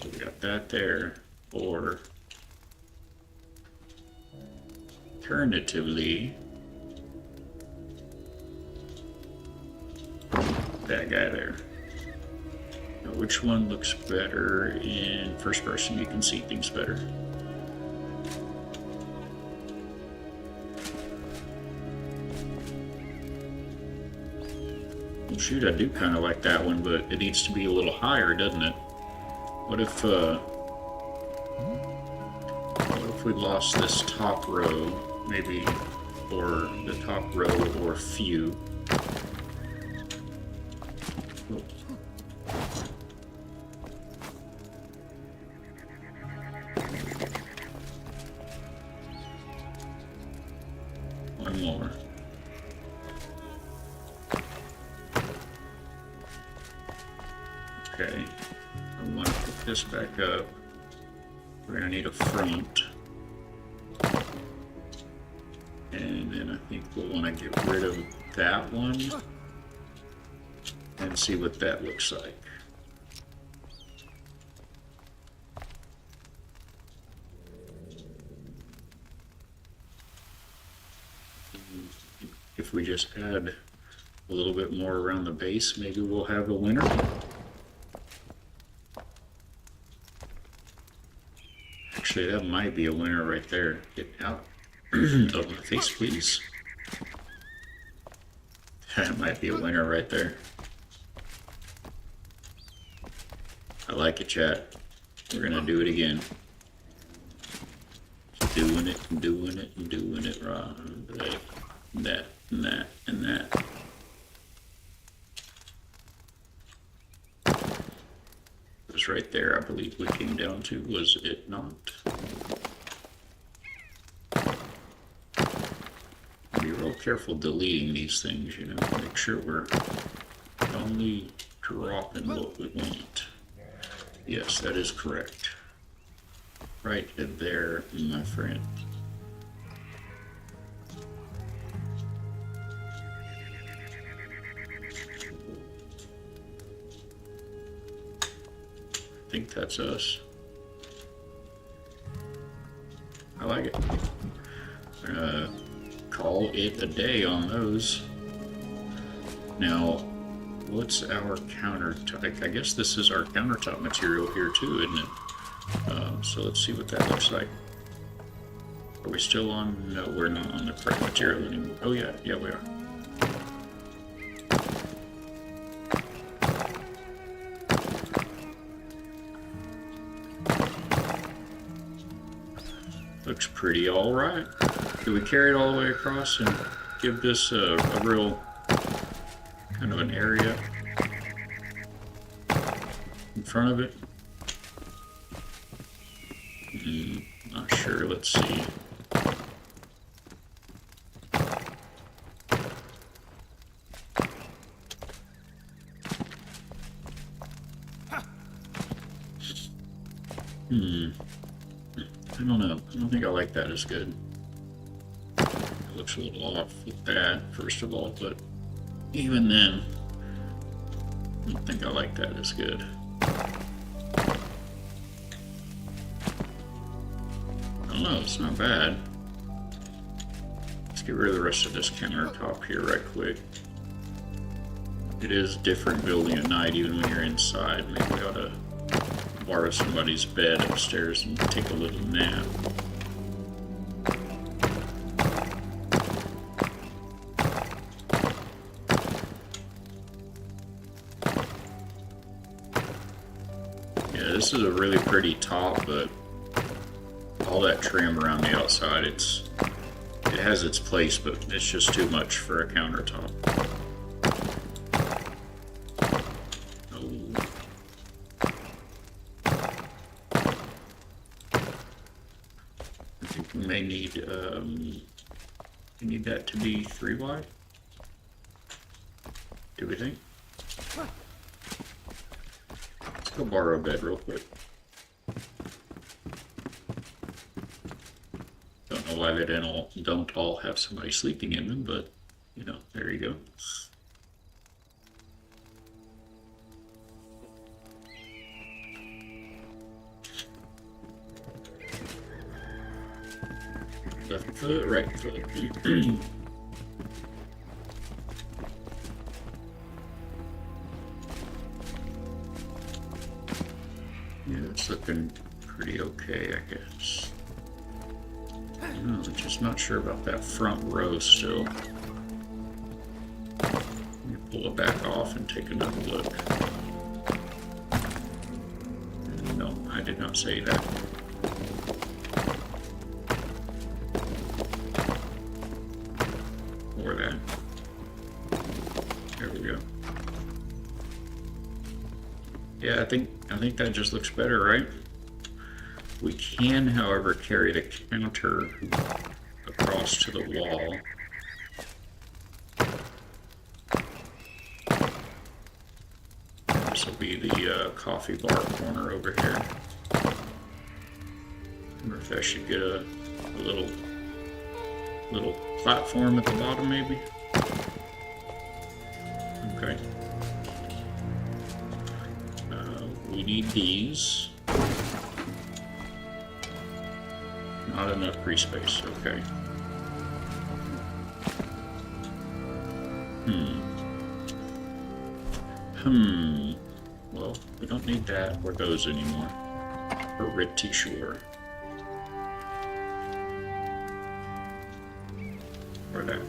So we got that there, or alternatively, that guy there. Now, which one looks better in first person? You can see things better. Well, shoot, I do kind of like that one, but it needs to be a little higher, doesn't it? What if we lost this top row, maybe, or the top row or few? One more. Okay, I want to put this back up. We're gonna need a front. And then I think we'll want to get rid of that one and see what that looks like. If we just add a little bit more around the base, maybe we'll have a winner. Actually, that might be a winner right there. Get out of my face, please. That might be a winner right there. I like it, chat. We're gonna do it again. Doing it and doing it and doing it right. That and that and that. It was right there, I believe we came down to, was it not? Be real careful deleting these things, you know, make sure we're only dropping what we want. Yes, that is correct. Right there, my friend. I think that's us. I like it. Call it a day on those. Now, what's our countertop? I guess this is our countertop material here too, isn't it? So let's see what that looks like. Are we still on? No, we're not on the correct material anymore. Oh yeah, yeah we are. Looks pretty all right. Do we carry it all the way across and give this a real kind of an area in front of it? Not sure. Let's see. I don't know. I don't think I like that as good. It looks a little off with that, first of all, but even then, I don't think I like that as good. I don't know, it's not bad. Let's get rid of the rest of this countertop here right quick. It is different building at night, even when you're inside. Maybe we ought to borrow somebody's bed upstairs and take a little nap. Yeah, this is a really pretty top, but all that trim around the outside, it has its place, but it's just too much for a countertop. May need we need that to be 3 wide. Do we think? Let's go borrow a bed real quick. Don't know why they don't all have somebody sleeping in them, but you know, there you go. Left foot, right foot. Yeah, it's looking pretty okay, I guess. I'm just not sure about that front row still. Let me pull it back off and take another look. No, I did not say that. Or that. There we go. Yeah, I think that just looks better, right? We can, however, carry the counter across to the wall. coffee bar corner over here. I wonder if I should get a little platform at the bottom, maybe. Okay. We need these. Not enough grease space. Okay. Well, we don't need that or those anymore. Pretty sure. Or that.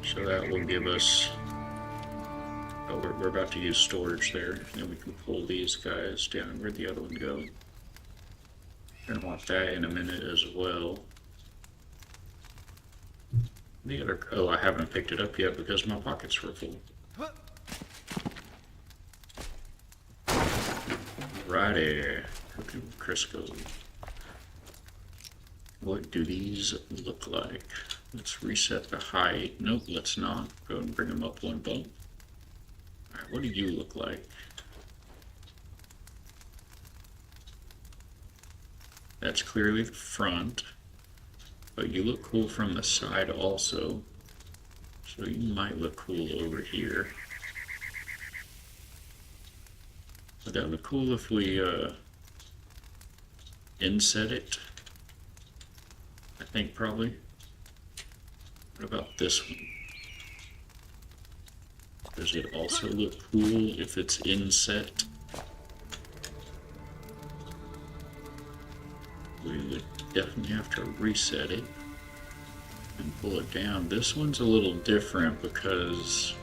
So that will give us. Oh, we're about to use storage there. Then we can pull these guys down. Where'd the other one go? Gonna want that in a minute as well. The other, oh, I haven't picked it up yet because my pockets were full. Righty, Crisco. What do these look like? Let's reset the height. Nope, let's not. Go and bring them up one bump. Alright, what do you look like? That's clearly the front. But you look cool from the side also. So you might look cool over here. Would that look cool if we inset it? I think probably. What about this one? Does it also look cool if it's inset? We would definitely have to reset it and pull it down. This one's a little different because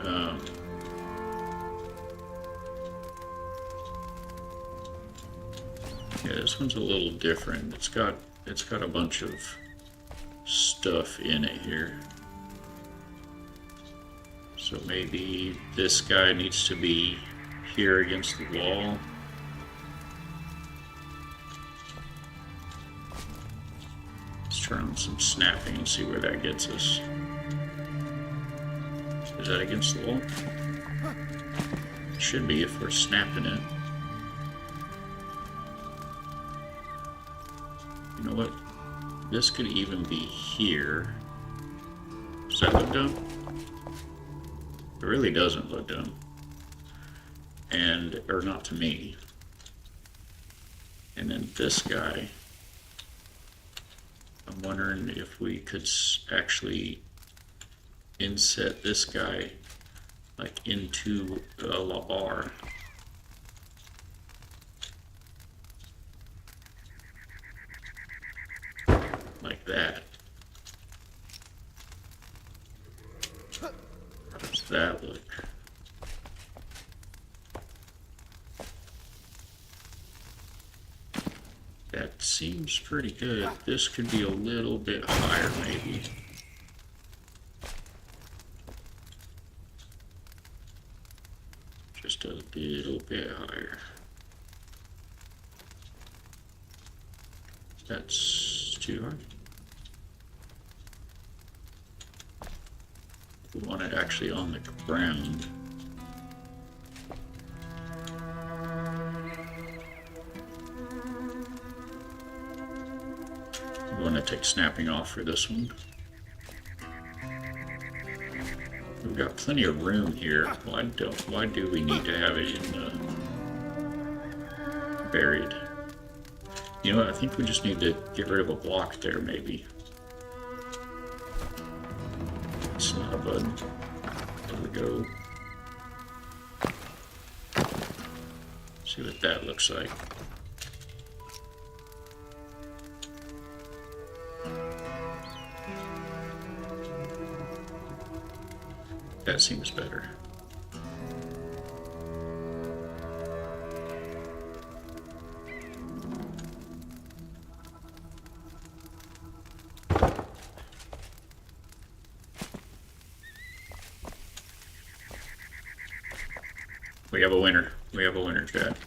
yeah, this one's a little different. It's got a bunch of stuff in it here. So maybe this guy needs to be here against the wall. Let's turn on some snapping and see where that gets us. Is that against the wall? It should be if we're snapping it. You know what? This could even be here. Does that look dumb? It really doesn't look dumb. And, or not to me. And then this guy, I'm wondering if we could actually inset this guy like into a bar. Like that. How does that look? That seems pretty good. This could be a little bit higher, maybe. Just a little bit higher. That's too hard. We want it actually on the ground. We want to take snapping off for this one. We've got plenty of room here. Why do we need to have it in buried? You know what, I think we just need to get rid of a block there, maybe. It's not a button. There we go. See what that looks like. That seems better. We have a winner. We have a winner, chat.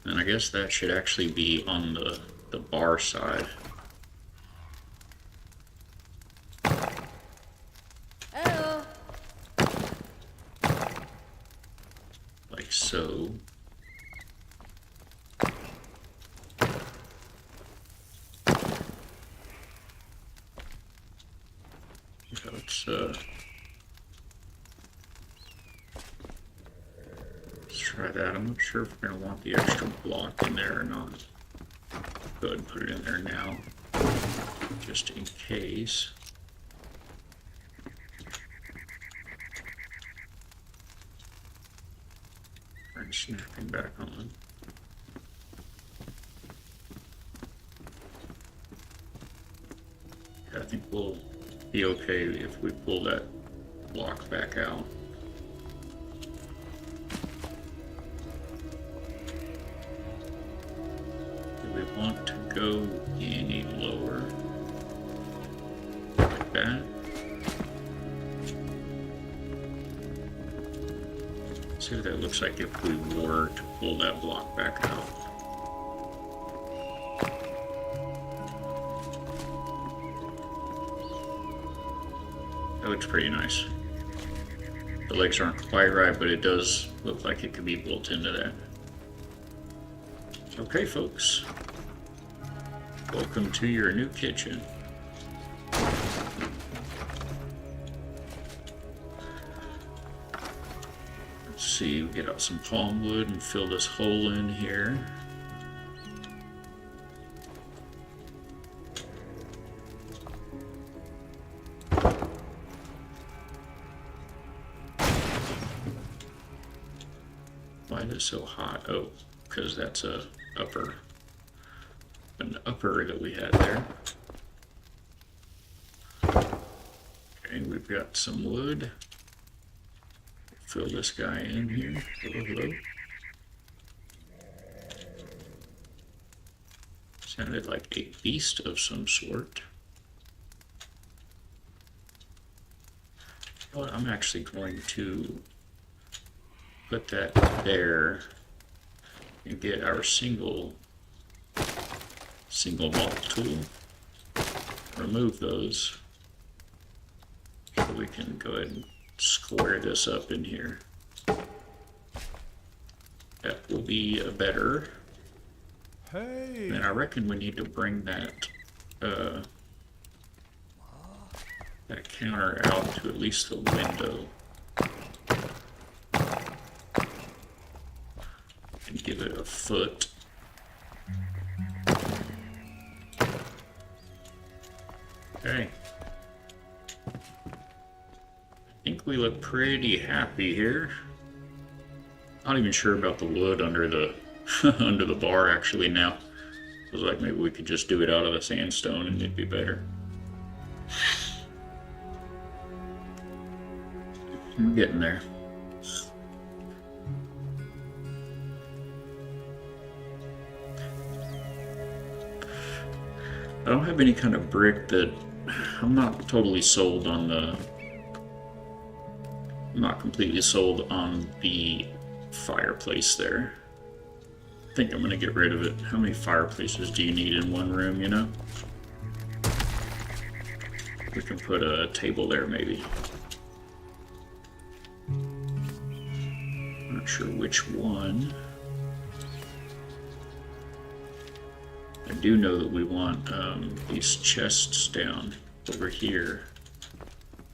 And I guess that should actually be on the bar side. let's try that. I'm not sure if we're gonna want the extra block in there or not. Go ahead and put it in there now, just in case. And snapping back on. Yeah, I think we'll be okay if we pull that block back out. Do we want to go any lower? Like that? See what that looks like if we were to pull that block back out. That looks pretty nice. The legs aren't quite right, but it does look like it could be built into that. Okay, folks. Welcome to your new kitchen. Let's see, we get out some palm wood and fill this hole in here. Why is it so hot? Oh, because that's an upper that we had there. Okay, we've got some wood. Fill this guy in here. Hello. Sounded like a beast of some sort. Well, I'm actually going to put that there and get our single bolt tool. Remove those so we can go ahead and square this up in here. That will be better. Hey. And I reckon we need to bring that that counter out to at least the window and give it a foot. Okay. I think we look pretty happy here. Not even sure about the wood under the under the bar actually now. I was like, maybe we could just do it out of the sandstone and it'd be better. I'm getting there. I don't have any kind of brick that I'm not totally sold on the. I'm not completely sold on the fireplace there. I think I'm gonna get rid of it. How many fireplaces do you need in one room, you know? We can put a table there maybe. Not sure which one. I do know that we want these chests down over here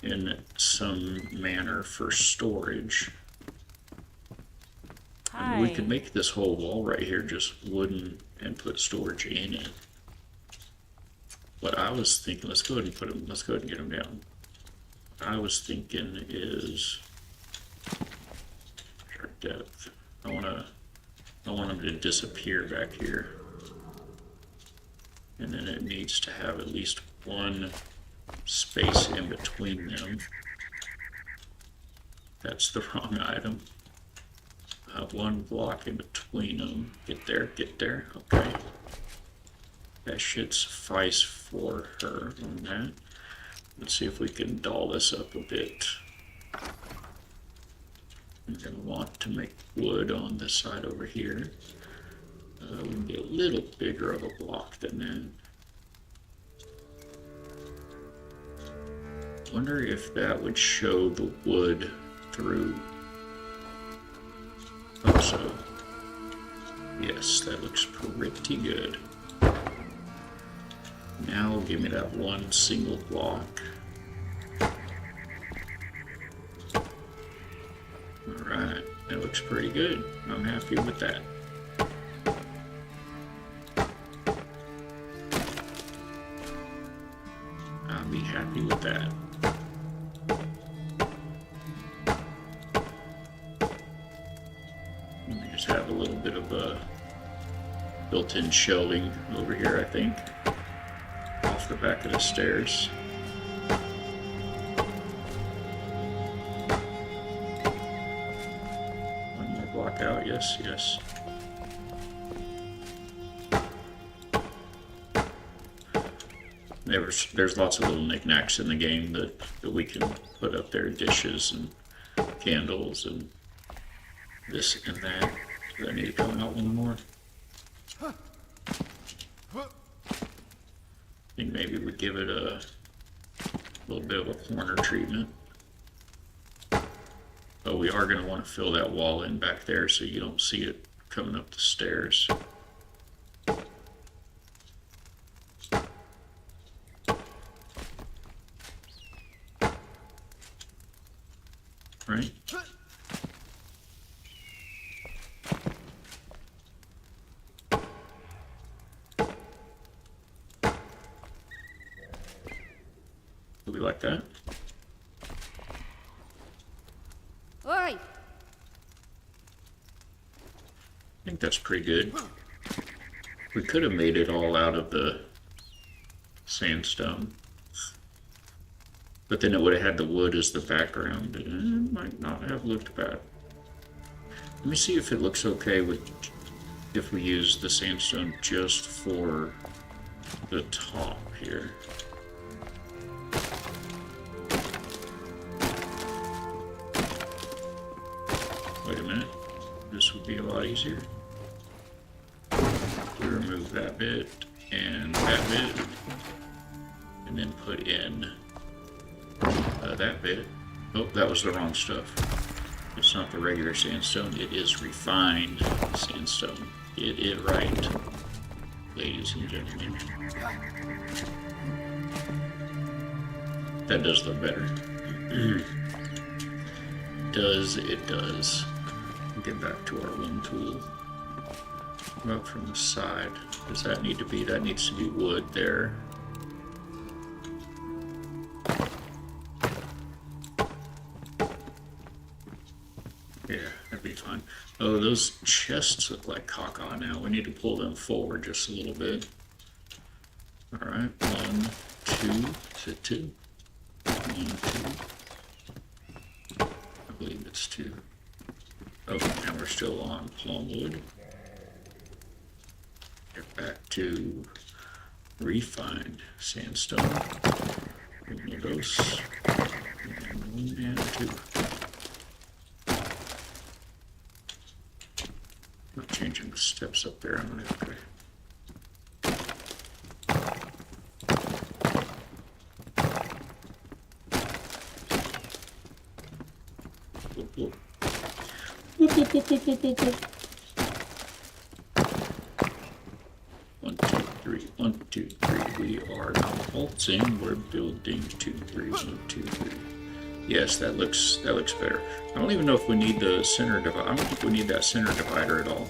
in some manner for storage. And we could make this whole wall right here just wooden and put storage in it. What I was thinking, let's go ahead and put them, let's go ahead and get them down. What I was thinking is our depth. I want them to disappear back here. And then it needs to have at least one space in between them. That's the wrong item. One block in between them. Get there, okay. That should suffice for her on that. Let's see if we can doll this up a bit. I'm gonna want to make wood on this side over here. We can get a little bigger of a block than that. Wonder if that would show the wood through. Hope so. Yes, that looks pretty good. Now give me that one single block. looks pretty good. I'm happy with that. I'll be happy with that. We just have a little bit of a built-in shelving over here, I think, off the back of the stairs. One more block out, yes, yes. There's lots of little knickknacks in the game that we can put up there, dishes and candles and this and that. Do I need to come out one more? I think maybe we give it a little bit of a corner treatment. But we are going to want to fill that wall in back there so you don't see it coming up the stairs. Right? Do we like that? Oi! I think that's pretty good. We could have made it all out of the sandstone. But then it would have had the wood as the background, and it might not have looked bad. Let me see if it looks okay with if we use the sandstone just for the top here. Wait a minute, this would be a lot easier. We remove that bit and that bit, and then put in that bit. Oh, that was the wrong stuff. It's not the regular sandstone, it is refined sandstone. Get it right, ladies and gentlemen. That does look better. It does. Get back to our one tool. Up from the side. Does that need to be? That needs to be wood there. Yeah, that'd be fine. Oh, those chests look like caca now. We need to pull them forward just a little bit. All right, 1, 2. Is it 2? 1, 2. I believe it's 2. Oh, and we're still on palm wood. Get back to refined sandstone. One of those. And 1 and 2. Not changing the steps up there. I'm gonna okay. Whoop, whoop. Whoop, whoop, whoop, whoop, whoop, whoop, whoop. 1, 2, 3. 1, 2, 3. We are not waltzing. We're building 2, 3. 1, 2, 3. Yes, that looks better. I don't even know if we need the center divider. I don't think we need that center divider at all.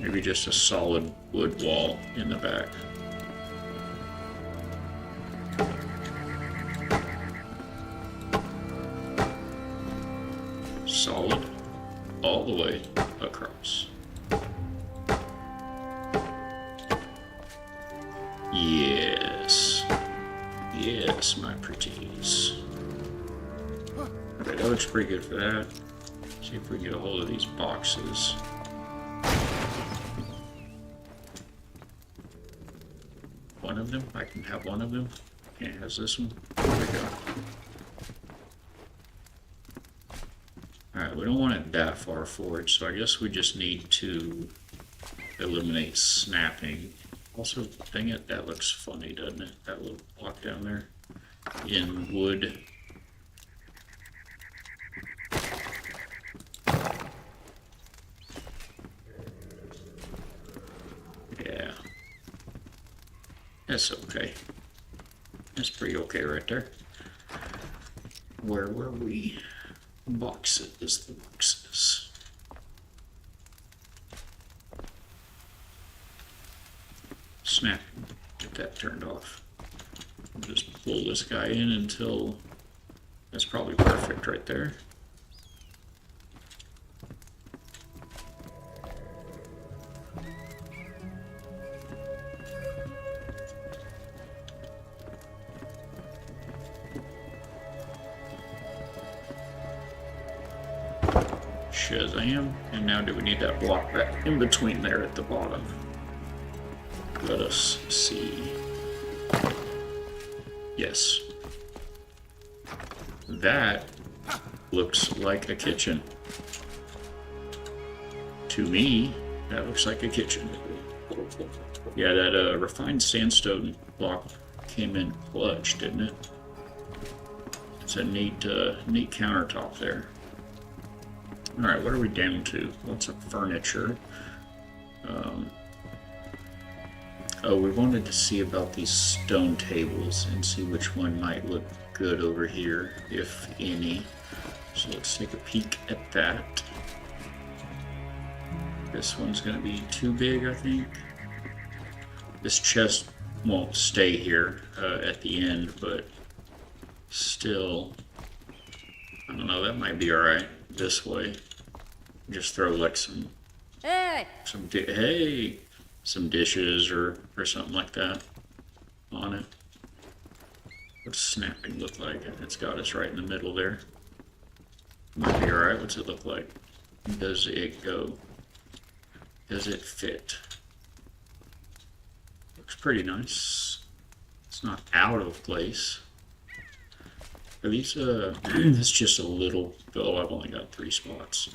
Maybe just a solid wood wall in the back. Solid all the way across. Yes. Yes, my pretties. Okay, that looks pretty good for that. See if we can get a hold of these boxes. One of them? I can have one of them. Can't have this one. There we go. Alright, we don't want it that far forward, so I guess we just need to eliminate snapping. Also, dang it, that looks funny, doesn't it? That little block down there in wood. Yeah. That's okay. That's pretty okay right there. Where were we? Boxes, the boxes. Snap. Get that turned off. Just pull this guy in until that's probably perfect right there. Shazam. And now do we need that block back in between there at the bottom? Let us see. Yes. That looks like a kitchen. To me, that looks like a kitchen. Yeah, that refined sandstone block came in clutch, didn't it? It's a neat countertop there. Alright, what are we down to? Lots of furniture. Oh, we wanted to see about these stone tables and see which one might look good over here, if any. So let's take a peek at that. This one's going to be too big, I think. This chest won't stay here at the end, but still, I don't know, that might be alright this way. Just throw like some dishes or something like that on it. What's snapping look like? It's got us right in the middle there. Might be alright. What's it look like? Does it go? Does it fit? Looks pretty nice. It's not out of place. Are these, it's just a little, oh, I've only got 3 spots.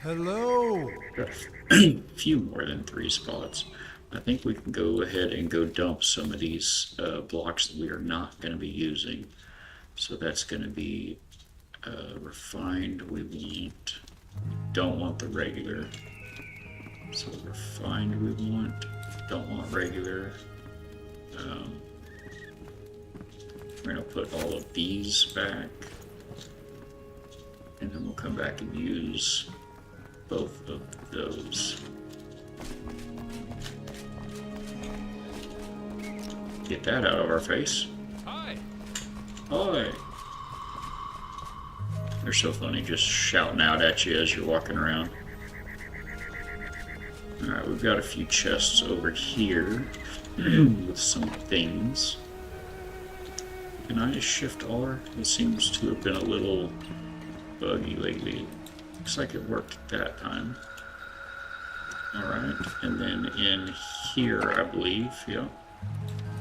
Hello. Got a few more than 3 spots. I think we can go ahead and go dump some of these blocks that we are not going to be using. So that's going to be refined. Don't want the regular. So refined we want, don't want regular. We're going to put all of these back. And then we'll come back and use both of those. Get that out of our face. Hi. Hi. They're so funny, just shouting out at you as you're walking around. Alright, we've got a few chests over here with some things. Can I just shift R? It seems to have been a little buggy lately. Looks like it worked that time. Alright, and then in here, I believe, yeah.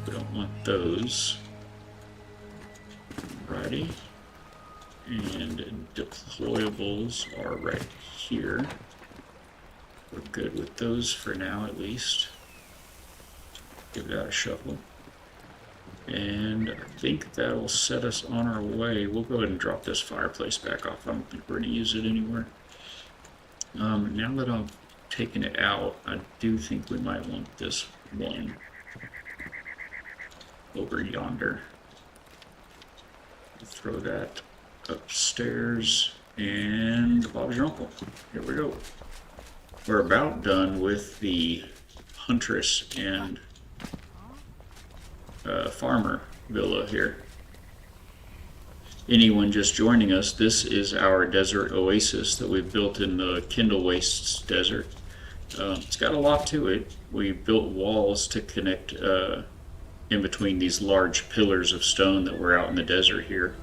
We don't want those. Alrighty. And deployables are right here. We're good with those for now, at least. Give that a shuffle. And I think that'll set us on our way. We'll go ahead and drop this fireplace back off. I don't think we're going to use it anywhere. Now that I've taken it out, I do think we might want this one over yonder. Throw that upstairs, and Bob's your uncle. Here we go. We're about done with the Huntress and farmer villa here. Anyone just joining us, this is our Desert Oasis that we've built in the Kindle Wastes Desert. It's got a lot to it. We built walls to connect in between these large pillars of stone that were out in the desert here.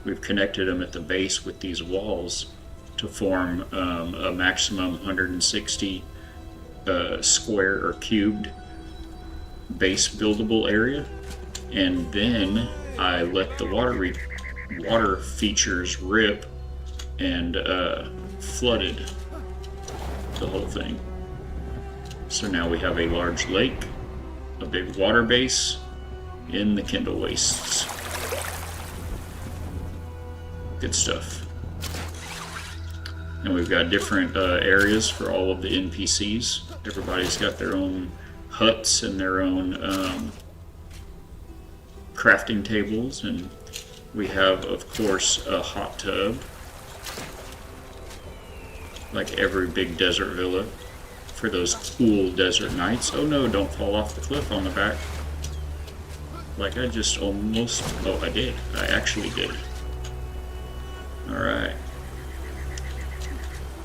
We've connected them at the base with these walls to form a maximum 160 square or cubed base buildable area. And then I let the water features rip and flooded the whole thing. So now we have a large lake, a big water base in the Kindle Wastes. Good stuff. And we've got different areas for all of the NPCs. Everybody's got their own huts and their own crafting tables, and we have, of course, a hot tub, like every big desert villa, for those cool desert nights. Oh no, don't fall off the cliff on the back. Like I just almost, oh I did, I actually did. Alright.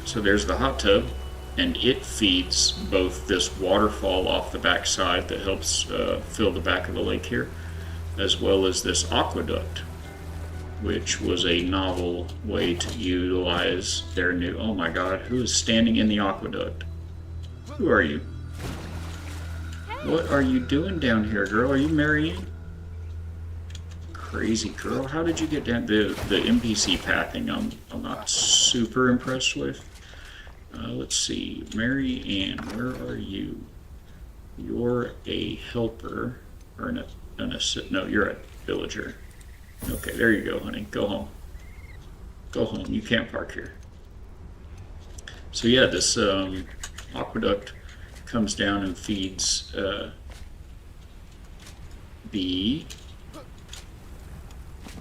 So there's the hot tub, and it feeds both this waterfall off the back side that helps fill the back of the lake here, as well as this aqueduct, which was a novel way to utilize their new, oh my god, who is standing in the aqueduct? Who are you? What are you doing down here, girl? Are you Marianne? Crazy girl. How did you get down? The NPC pathing I'm not super impressed with. Let's see. Mary Ann, where are you? You're a helper. Or an no, you're a villager. Okay, there you go, honey. Go home. Go home. You can't park here. So yeah, this aqueduct comes down and feeds the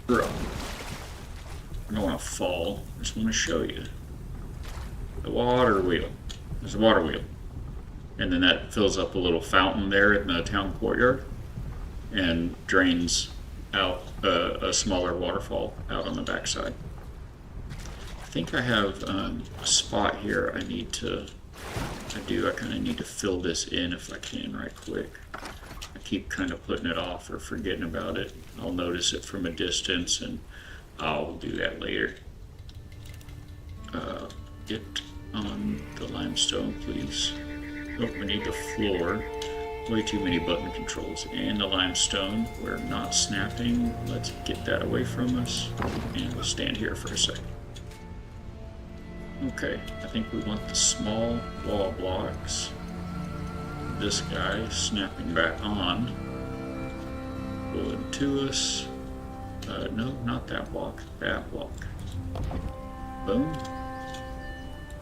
girl. I don't want to fall. I just want to show you the water wheel. There's a water wheel, and then that fills up a little fountain there in the town courtyard and drains out a smaller waterfall out on the backside. I think I have a spot here I need to, I kind of need to fill this in if I can right quick. I keep kind of putting it off or forgetting about it. I'll notice it from a distance and I'll do that later. Get on the limestone, please. Oh, we need the floor. Way too many button controls. And the limestone, we're not snapping. Let's get that away from us. And we'll stand here for a second. Okay, I think we want the small wall blocks. This guy snapping back on. Going to us. No, not that block. That block. Boom.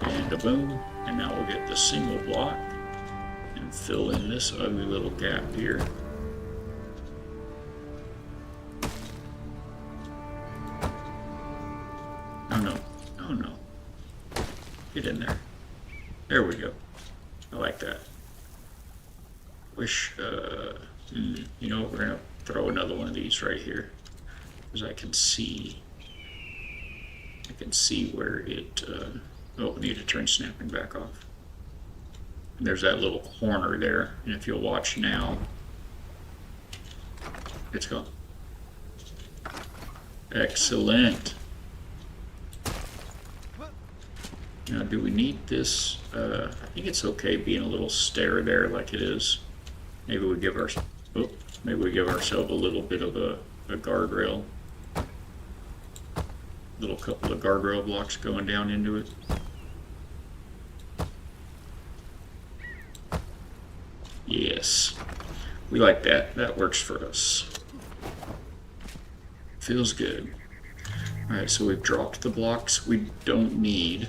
And a boom. And now we'll get the single block and fill in this ugly little gap here. Oh no. Oh no. Get in there. There we go. I like that. Wish, you know what, we're gonna throw another one of these right here. Because I can see where it, oh, we need to turn snapping back off. And there's that little corner there, and if you'll watch now, it's gone. Excellent. Now, do we need this? I think it's okay being a little stair there like it is. Maybe we give ourselves a little bit of a guardrail. Little couple of guardrail blocks going down into it. Yes, we like that. That works for us. Feels good. Alright, so we've dropped the blocks we don't need.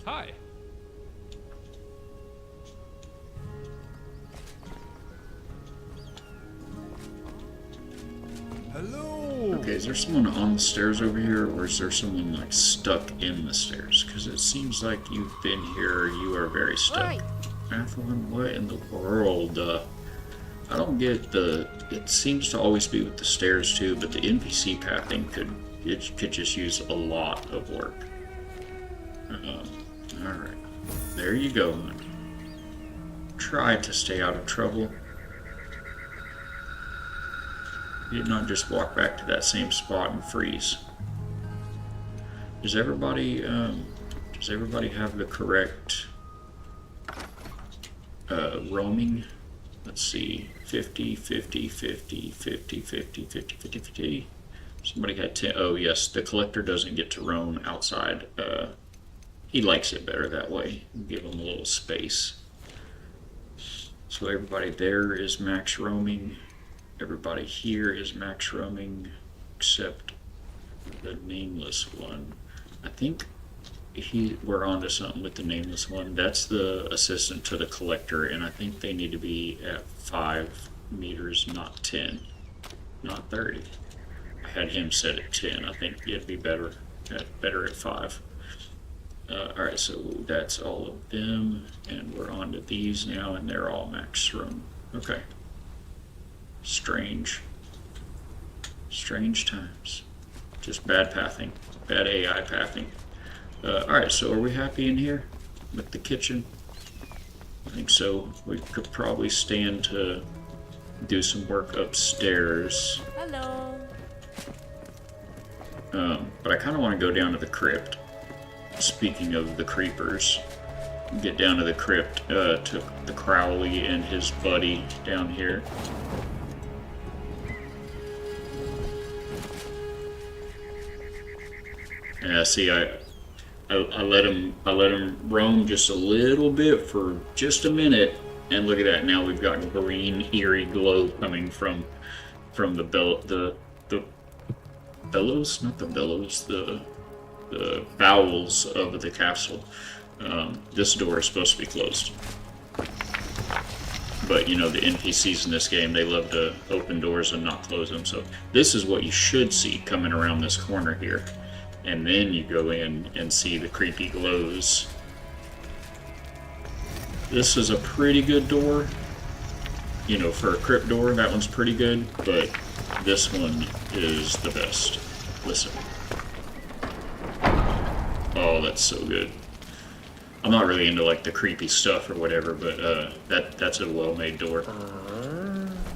Hi. Hello. Okay, is there someone on the stairs over here, or is there someone like stuck in the stairs? Because it seems like you've been here, you are very stuck. Oi. Athlon, what in the world? I don't get the, it seems to always be with the stairs too, but the NPC pathing could just use a lot of work. Alright, there you go, honey. Try to stay out of trouble. You did not just walk back to that same spot and freeze. Does everybody have the correct roaming? Let's see, 50, 50, 50, 50, 50, 50, 50, 50. Somebody had 10. Oh yes, the collector doesn't get to roam outside. He likes it better that way. Give him a little space. So everybody there is max roaming. Everybody here is max roaming, except the nameless one. I think we're on to something with the nameless one. That's the assistant to the collector, and I think they need to be at 5 meters, not 10, not 30. I had him set at 10. I think it'd be better at 5. Alright, so that's all of them, and we're on to these now, and they're all max room. Okay. Strange times. Just bad pathing, bad AI pathing. Alright, so are we happy in here with the kitchen? I think so. We could probably stand to do some work upstairs. Hello. But I kind of want to go down to the crypt. Speaking of the creepers, get down to the crypt. Took the Crowley and his buddy down here. Yeah, see, I let him roam just a little bit for just a minute, and look at that. Now we've got green, eerie glow coming from the bellows, not the bellows, the bowels of the castle. This door is supposed to be closed, but you know the NPCs in this game, they love to open doors and not close them. So this is what you should see coming around this corner here. And then you go in and see the creepy glows. This is a pretty good door. You know, for a crypt door, that one's pretty good, but this one is the best. Listen. Oh, that's so good. I'm not really into like the creepy stuff or whatever, but that's a well-made door.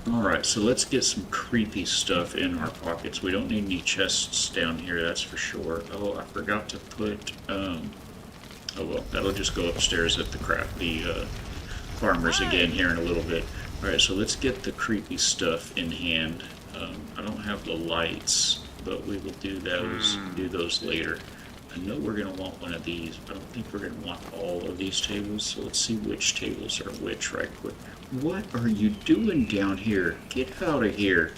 Alright, so let's get some creepy stuff in our pockets. We don't need any chests down here, that's for sure. Oh, I forgot to put, oh well, that'll just go upstairs at the farmers again here in a little bit. Alright, so let's get the creepy stuff in hand. I don't have the lights, but we will do those later. I know we're going to want one of these, but I don't think we're going to want all of these tables, so let's see which tables are which right quick. What are you doing down here? Get out of here.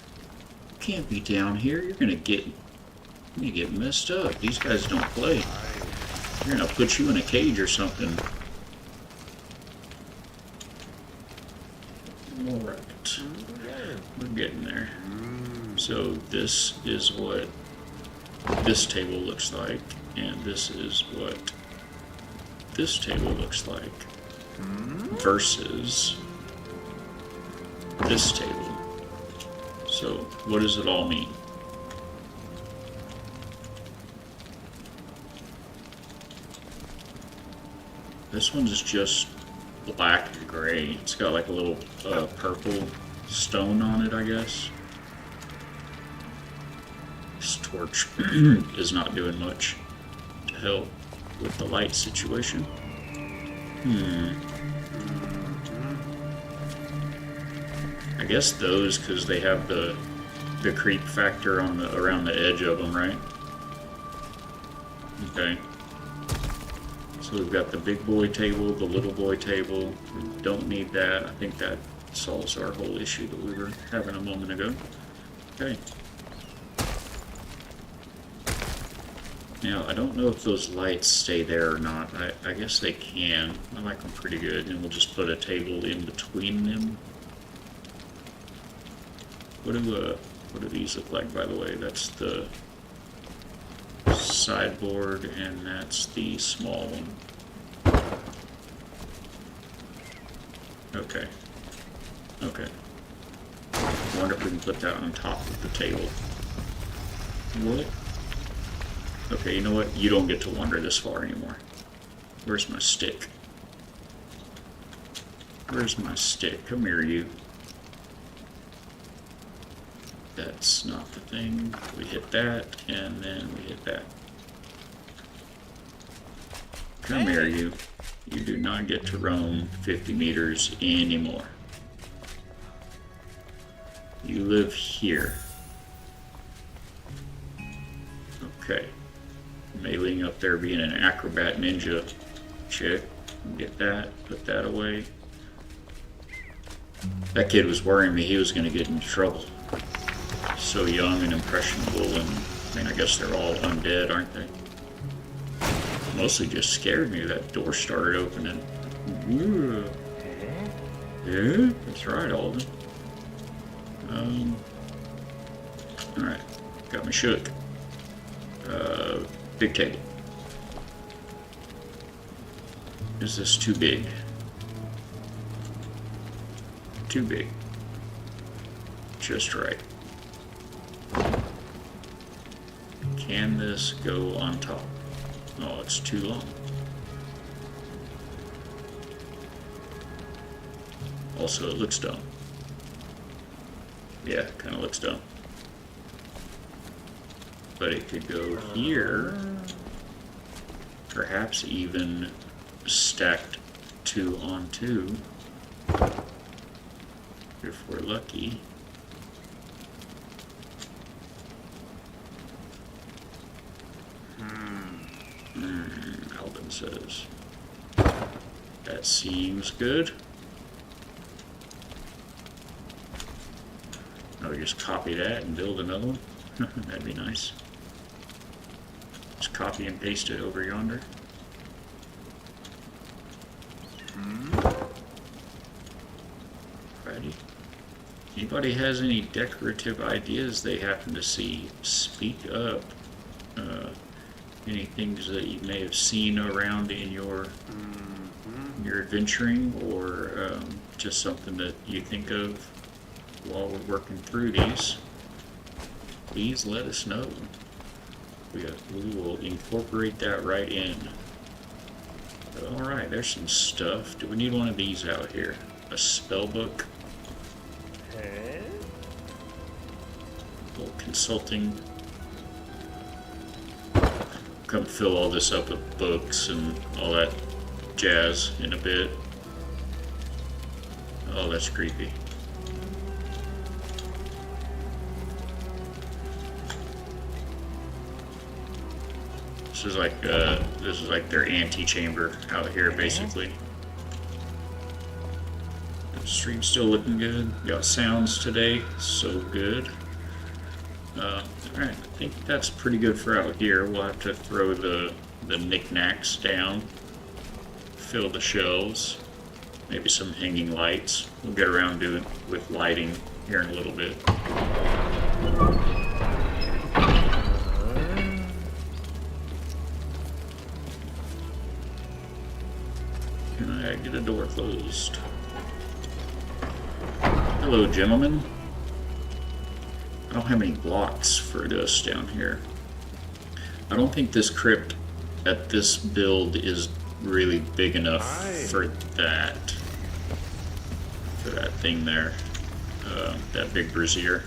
You can't be down here. You're going to get messed up. These guys don't play. They're going to put you in a cage or something. Alright. We're getting there. So this is what this table looks like. And this is what this table looks like versus this table. So what does it all mean? This one's just black and gray. It's got like a little purple stone on it, I guess. This torch is not doing much to help with the light situation. I guess those, because they have the creep factor on around the edge of them, right? Okay. So we've got the big boy table, the little boy table. We don't need that. I think that solves our whole issue that we were having a moment ago. Okay. Now, I don't know if those lights stay there or not. I guess they can. I like them pretty good, and we'll just put a table in between them. What do these look like, by the way? That's the sideboard, and that's the small one. Okay. Okay. I wonder if we can put that on top of the table. What? Okay, you know what? You don't get to wander this far anymore. Where's my stick? Where's my stick? Come here, you. That's not the thing. We hit that, and then we hit that. Come here, you. You do not get to roam 50 meters anymore. You live here. Okay. Mailing up there being an acrobat ninja chick. Get that, put that away. That kid was worrying me he was going to get in trouble. So young and impressionable, and I mean, I guess they're all undead, aren't they? Mostly just scared me. That door started opening. Ooh. Yeah, that's right, Alden. Alright. Got me shook. Big table. Is this too big? Too big. Just right. Can this go on top? Oh, it's too long. Also, it looks dumb. Yeah, kind of looks dumb. But it could go here. Perhaps even stacked 2 on 2. If we're lucky. Alvin says. That seems good. Oh, just copy that and build another one? That'd be nice. Just copy and paste it over yonder. Righty. Anybody has any decorative ideas they happen to see, speak up. Any things that you may have seen around in your adventuring, or just something that you think of while we're working through these, please let us know. We will incorporate that right in. Alright, there's some stuff. Do we need one of these out here? A spell book? A little consulting. Come fill all this up with books and all that jazz in a bit. Oh, that's creepy. This is like their antechamber out here, basically. The stream's still looking good. Got sounds today, so good. Alright, I think that's pretty good for out here. We'll have to throw the knickknacks down, fill the shelves, maybe some hanging lights. We'll get around to it with lighting here in a little bit. Can I get a door closed? Hello, gentlemen. I don't have any blocks for this down here. I don't think this crypt at this build is really big enough for that thing there, that big brazier.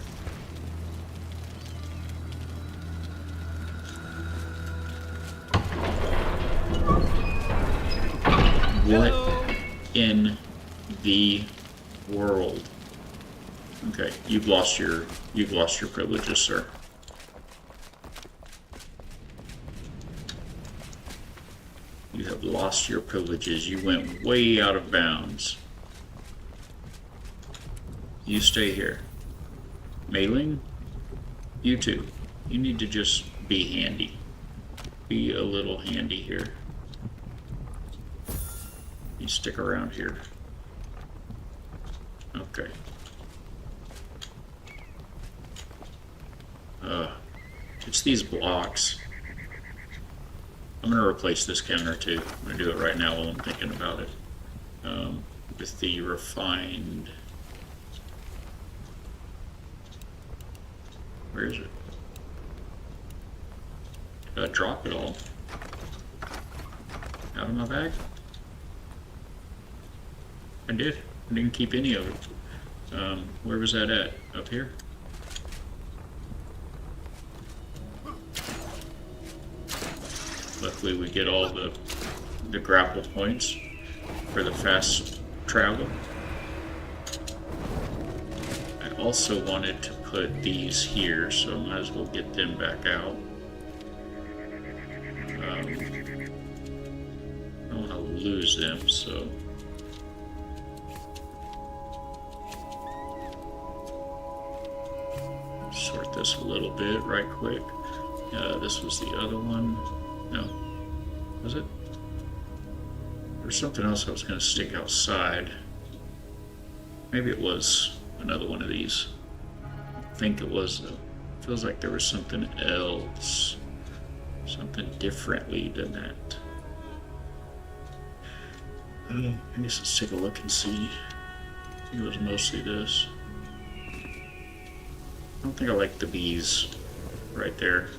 What in the world? Okay, you've lost your privileges, sir. You have lost your privileges. You went way out of bounds. You stay here. Mailing, you too. You need to just be handy. Be a little handy here. You stick around here. Okay. It's these blocks. I'm going to replace this counter too. I'm going to do it right now while I'm thinking about it. With the refined... Where is it? Did I drop it all? Out of my bag? I did. I didn't keep any of it. Where was that at? Up here? Luckily we get all the grapple points for the fast travel. I also wanted to put these here, so I might as well get them back out. I don't want to lose them, so... Sort this a little bit right quick. This was the other one. No. Was it? There's something else I was going to stick outside. Maybe it was another one of these. I think it was, though. Feels like there was something else. Something differently than that. I guess let's take a look and see. I think it was mostly this. I don't think I like the bees right there.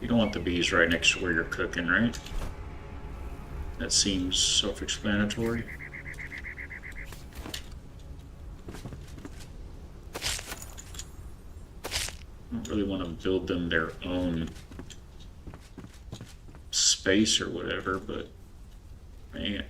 You don't want the bees right next to where you're cooking, right? That seems self-explanatory. I don't really want to build them their own space or whatever, but man.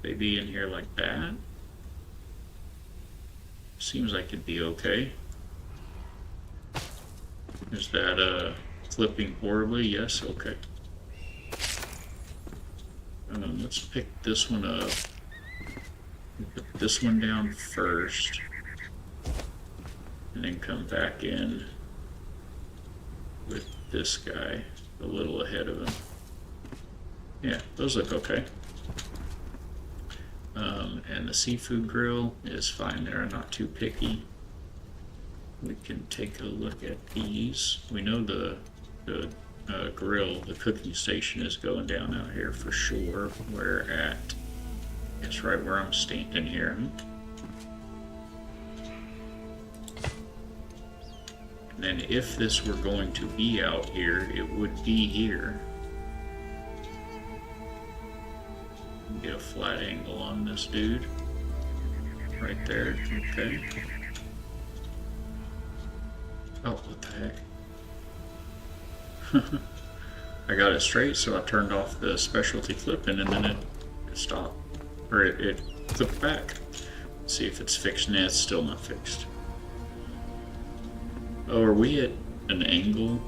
Maybe in here like that. Seems like it'd be okay. Is that flipping horribly? Yes, okay. Let's pick this one up. Put this one down first. And then come back in with this guy a little ahead of him. Yeah, those look okay. And the seafood grill is fine there, I'm not too picky. We can take a look at these. We know the grill, the cooking station is going down out here for sure. Where at? It's right where I'm standing here. And then if this were going to be out here, it would be here. Get a flat angle on this dude. Right there, okay. Oh, what the heck? I got it straight, so I turned off the specialty clipping and then it stopped. Or it clipped back. Let's see if it's fixed. Nah, it's still not fixed. Oh, are we at an angle?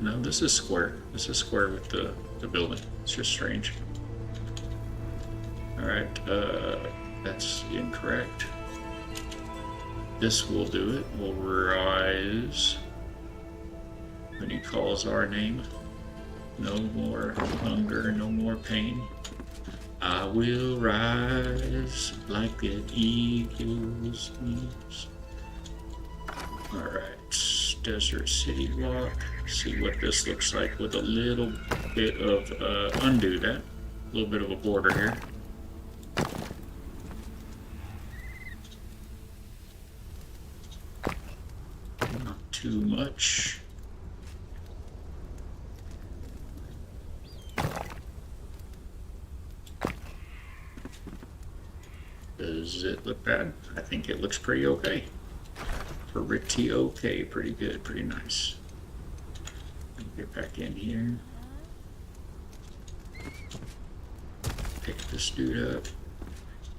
No, this is square. This is square with the building. It's just strange. Alright, that's incorrect. This will do it. We'll rise when he calls our name. No more hunger, no more pain. I will rise like an eagle's wings. Alright, Desert City Walk. See what this looks like with a little bit of, undo that. A little bit of a border here. Not too much. Does it look bad? I think it looks pretty okay. Pretty okay, pretty good, pretty nice. Get back in here. Pick this dude up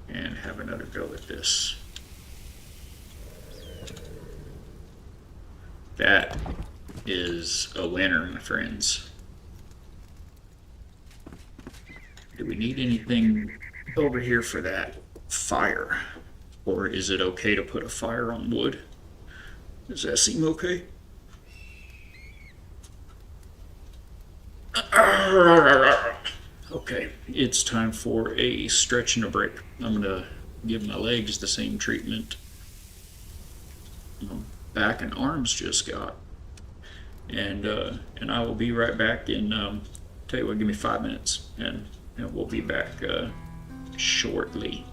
and have another go at this. That is a winner, my friends. Do we need anything over here for that? Fire. Or is it okay to put a fire on wood? Does that seem okay? Okay, it's time for a stretch and a break. I'm gonna give my legs the same treatment back and arms just got. And I will be right back in, tell you what, give me 5 minutes and we'll be back shortly.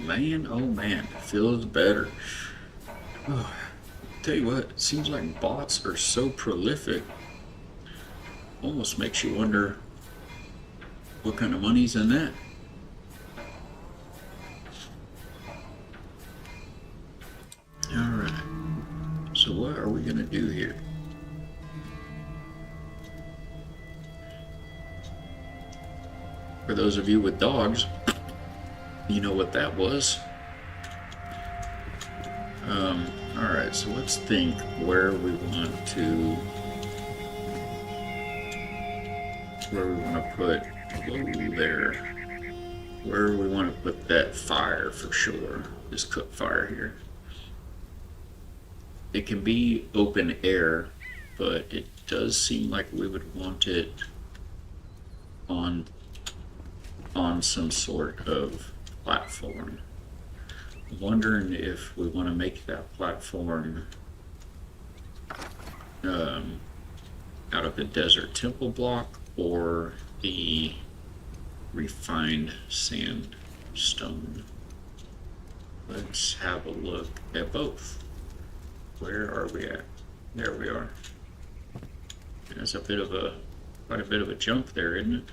oh man, feels better. Oh, tell you what, it seems like bots are so prolific. Almost makes you wonder what kind of money's in that. Alright, so what are we gonna do here? For those of you with dogs, you know what that was. Alright, so let's think where we want to put, whoa there, where we want to put that fire for sure, this cook fire here. It can be open air, but it does seem like we would want it on some sort of platform. I'm wondering if we want to make that platform out of the desert temple block or the refined sandstone. Let's have a look at both. Where are we at? There we are. That's quite a bit of a jump there, isn't it?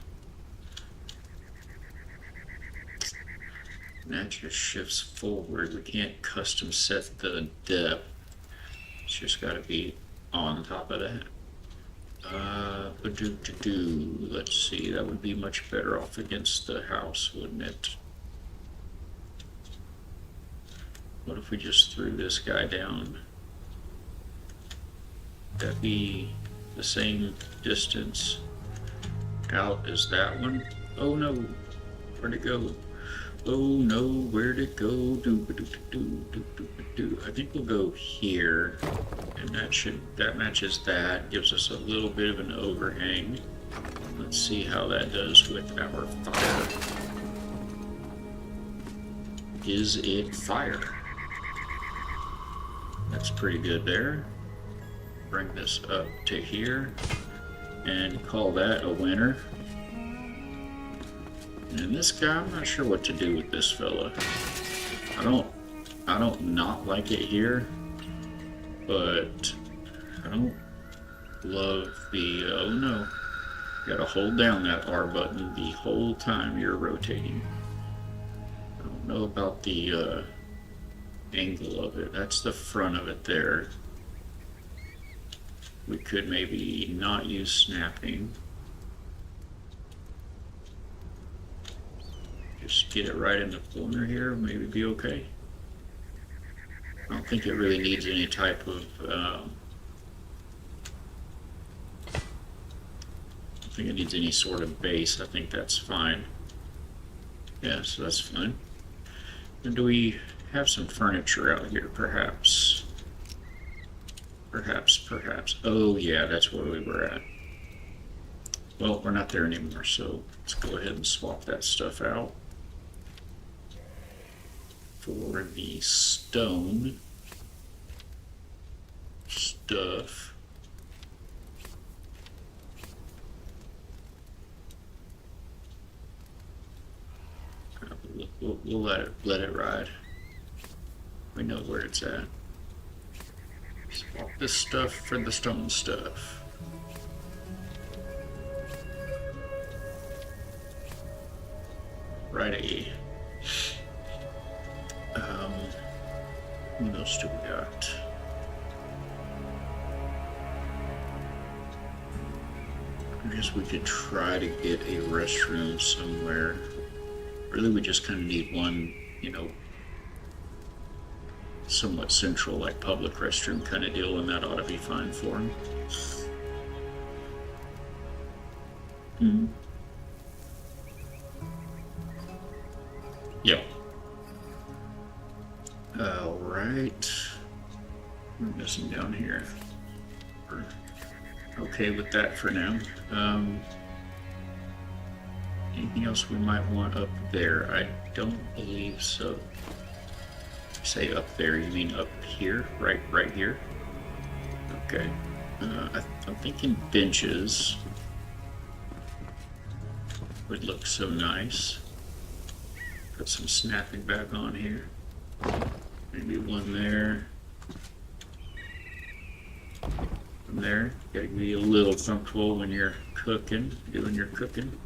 And that just shifts forward. We can't custom set the depth. It's just got to be on top of that. Let's see, that would be much better off against the house, wouldn't it? What if we just threw this guy down? That'd be the same distance out as that one. Oh no, where'd it go? Oh no, where'd it go? I think we'll go here, and that matches that, gives us a little bit of an overhang. Let's see how that does with our fire. Is it fire? That's pretty good there. Bring this up to here and call that a winner. And this guy, I'm not sure what to do with this fella. I don't not like it here, but I don't love the, oh no. You gotta hold down that R button the whole time you're rotating. I don't know about the angle of it. That's the front of it there. We could maybe not use snapping. Just get it right in the corner here, maybe be okay. I don't think it really needs any type of, I don't think it needs any sort of base. I think that's fine. Yeah, so that's fine. And do we have some furniture out here, perhaps? Perhaps. Oh yeah, that's where we were at. Well, we're not there anymore, so let's go ahead and swap that stuff out for the stone stuff. We'll let it ride. We know where it's at. Swap this stuff for the stone stuff. Righty. What else do we got? I guess we could try to get a restroom somewhere. Really, we just kind of need one, somewhat central, like public restroom kind of deal, and that ought to be fine for him. Yep. All right. We're missing down here. We're okay with that for now. Anything else we might want up there? I don't believe so. Say up there, you mean up here? Right here? Okay. I'm thinking benches would look so nice. Put some snapping back on here. Maybe one there. From there. Gotta be a little comfortable when you're cooking, doing your cooking.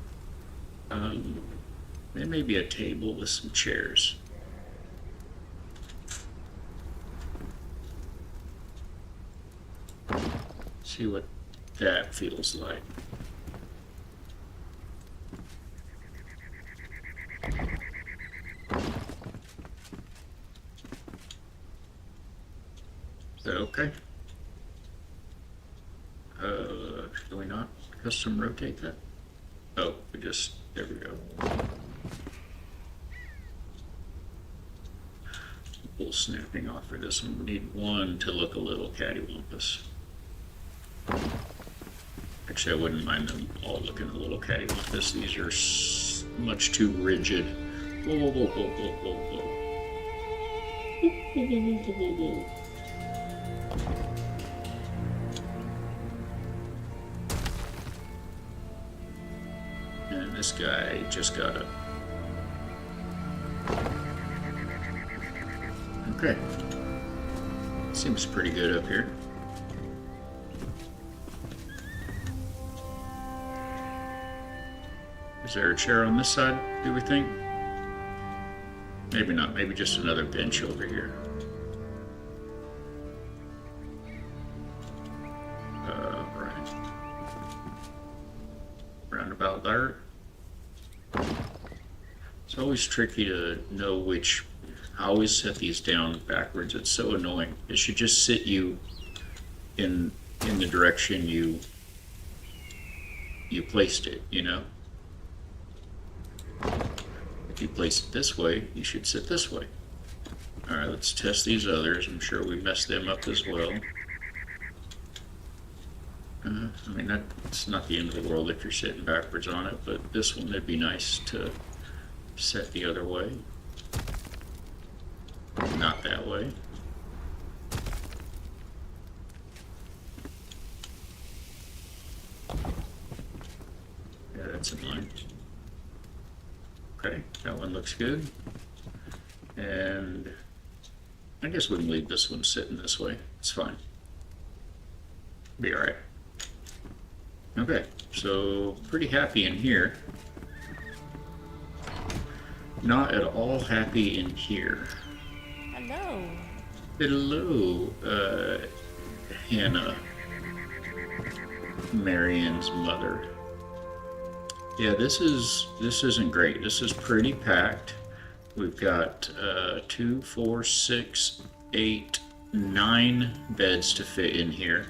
There may be a table with some chairs. See what that feels like. Is that okay? Can we not custom rotate that? Oh, there we go. A little snapping off for this one. We need one to look a little cattywampus. Actually, I wouldn't mind them all looking a little cattywampus. These are much too rigid. Whoa, whoa, whoa, whoa, whoa, whoa, whoa. Whoa, whoa, whoa, whoa, whoa, whoa. And this guy just got up. Okay. Seems pretty good up here. Is there a chair on this side, do we think? Maybe not. Maybe just another bench over here. Right. Round about there. It's always tricky to know which. I always set these down backwards. It's so annoying. It should just sit you in the direction you placed it, you know? If you place it this way, you should sit this way. Alright, let's test these others. I'm sure we messed them up as well. I mean, that's not the end of the world if you're sitting backwards on it, but this one, it'd be nice to set the other way. Not that way. Yeah, that's in line. Okay, that one looks good. And I guess we can leave this one sitting this way. It's fine. Be alright. Okay, so pretty happy in here. Not at all happy in here. Hello. Hello, Hannah, Marion's mother. Yeah, this isn't great. This is pretty packed. We've got 2, 4, 6, 8, 9 beds to fit in here.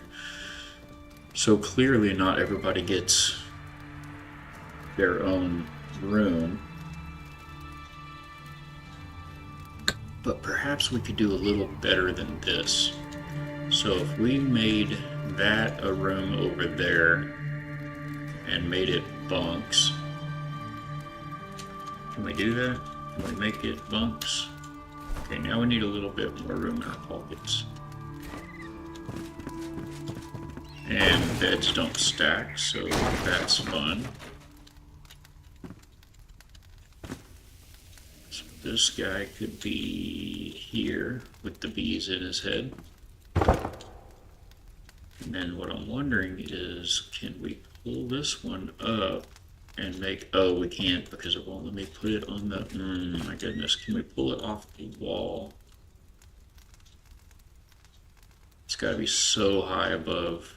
So clearly not everybody gets their own room. But perhaps we could do a little better than this. So if we made that a room over there and made it bunks. Can we do that? Can we make it bunks? Okay, now we need a little bit more room in our pockets. And beds don't stack, so that's fun. So this guy could be here with the bees in his head. And then what I'm wondering is, can we pull this one up and make, oh, we can't because it won't let me put it on the, my goodness, can we pull it off the wall? It's got to be so high above.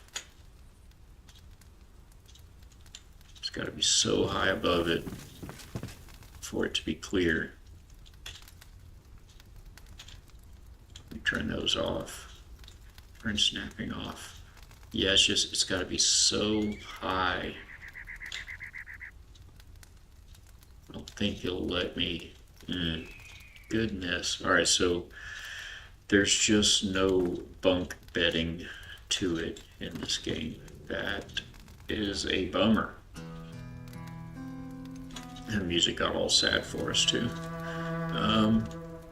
It's got to be so high above it for it to be clear. Let me turn those off. Turn snapping off. Yeah, it's got to be so high. I don't think he'll let me. Goodness. All right, so there's just no bunk bedding to it in this game. That is a bummer. And the music got all sad for us too.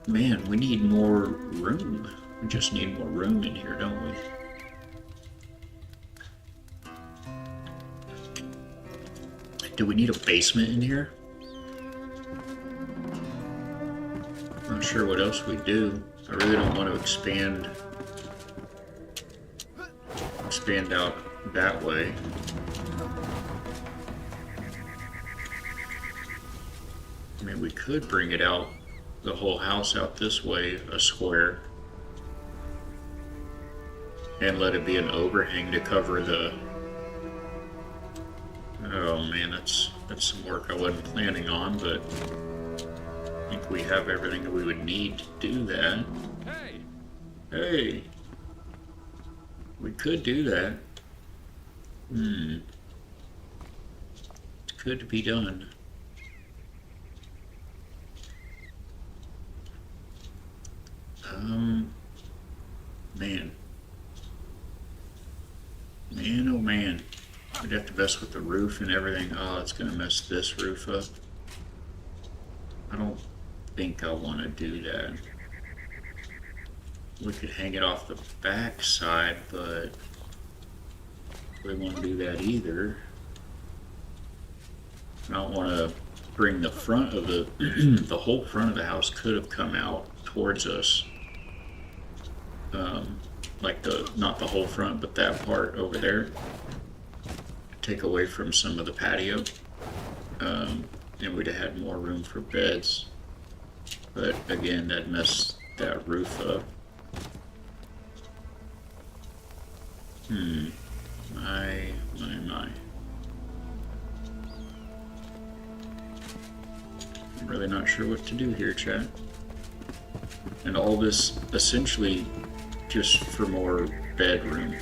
Man, we need more room. We just need more room in here, don't we? Do we need a basement in here? sure what else we do. I really don't want to expand out that way. I mean, we could bring it out, the whole house out this way, a square, and let it be an overhang to cover the... Oh man, that's some work I wasn't planning on, but I think we have everything that we would need to do that. Hey! Hey! We could do that. It could be done. Man. Man, oh man. We'd have to mess with the roof and everything. Oh, it's gonna mess this roof up. I don't think I want to do that. We could hang it off the back side, but we won't do that either. I don't want to bring the front of the the whole front of the house could have come out towards us. Like not the whole front, but that part over there. Take away from some of the patio. And we'd have had more room for beds. But again, that messed that roof up. My. I'm really not sure what to do here, chat. And all this essentially just for more bedroom.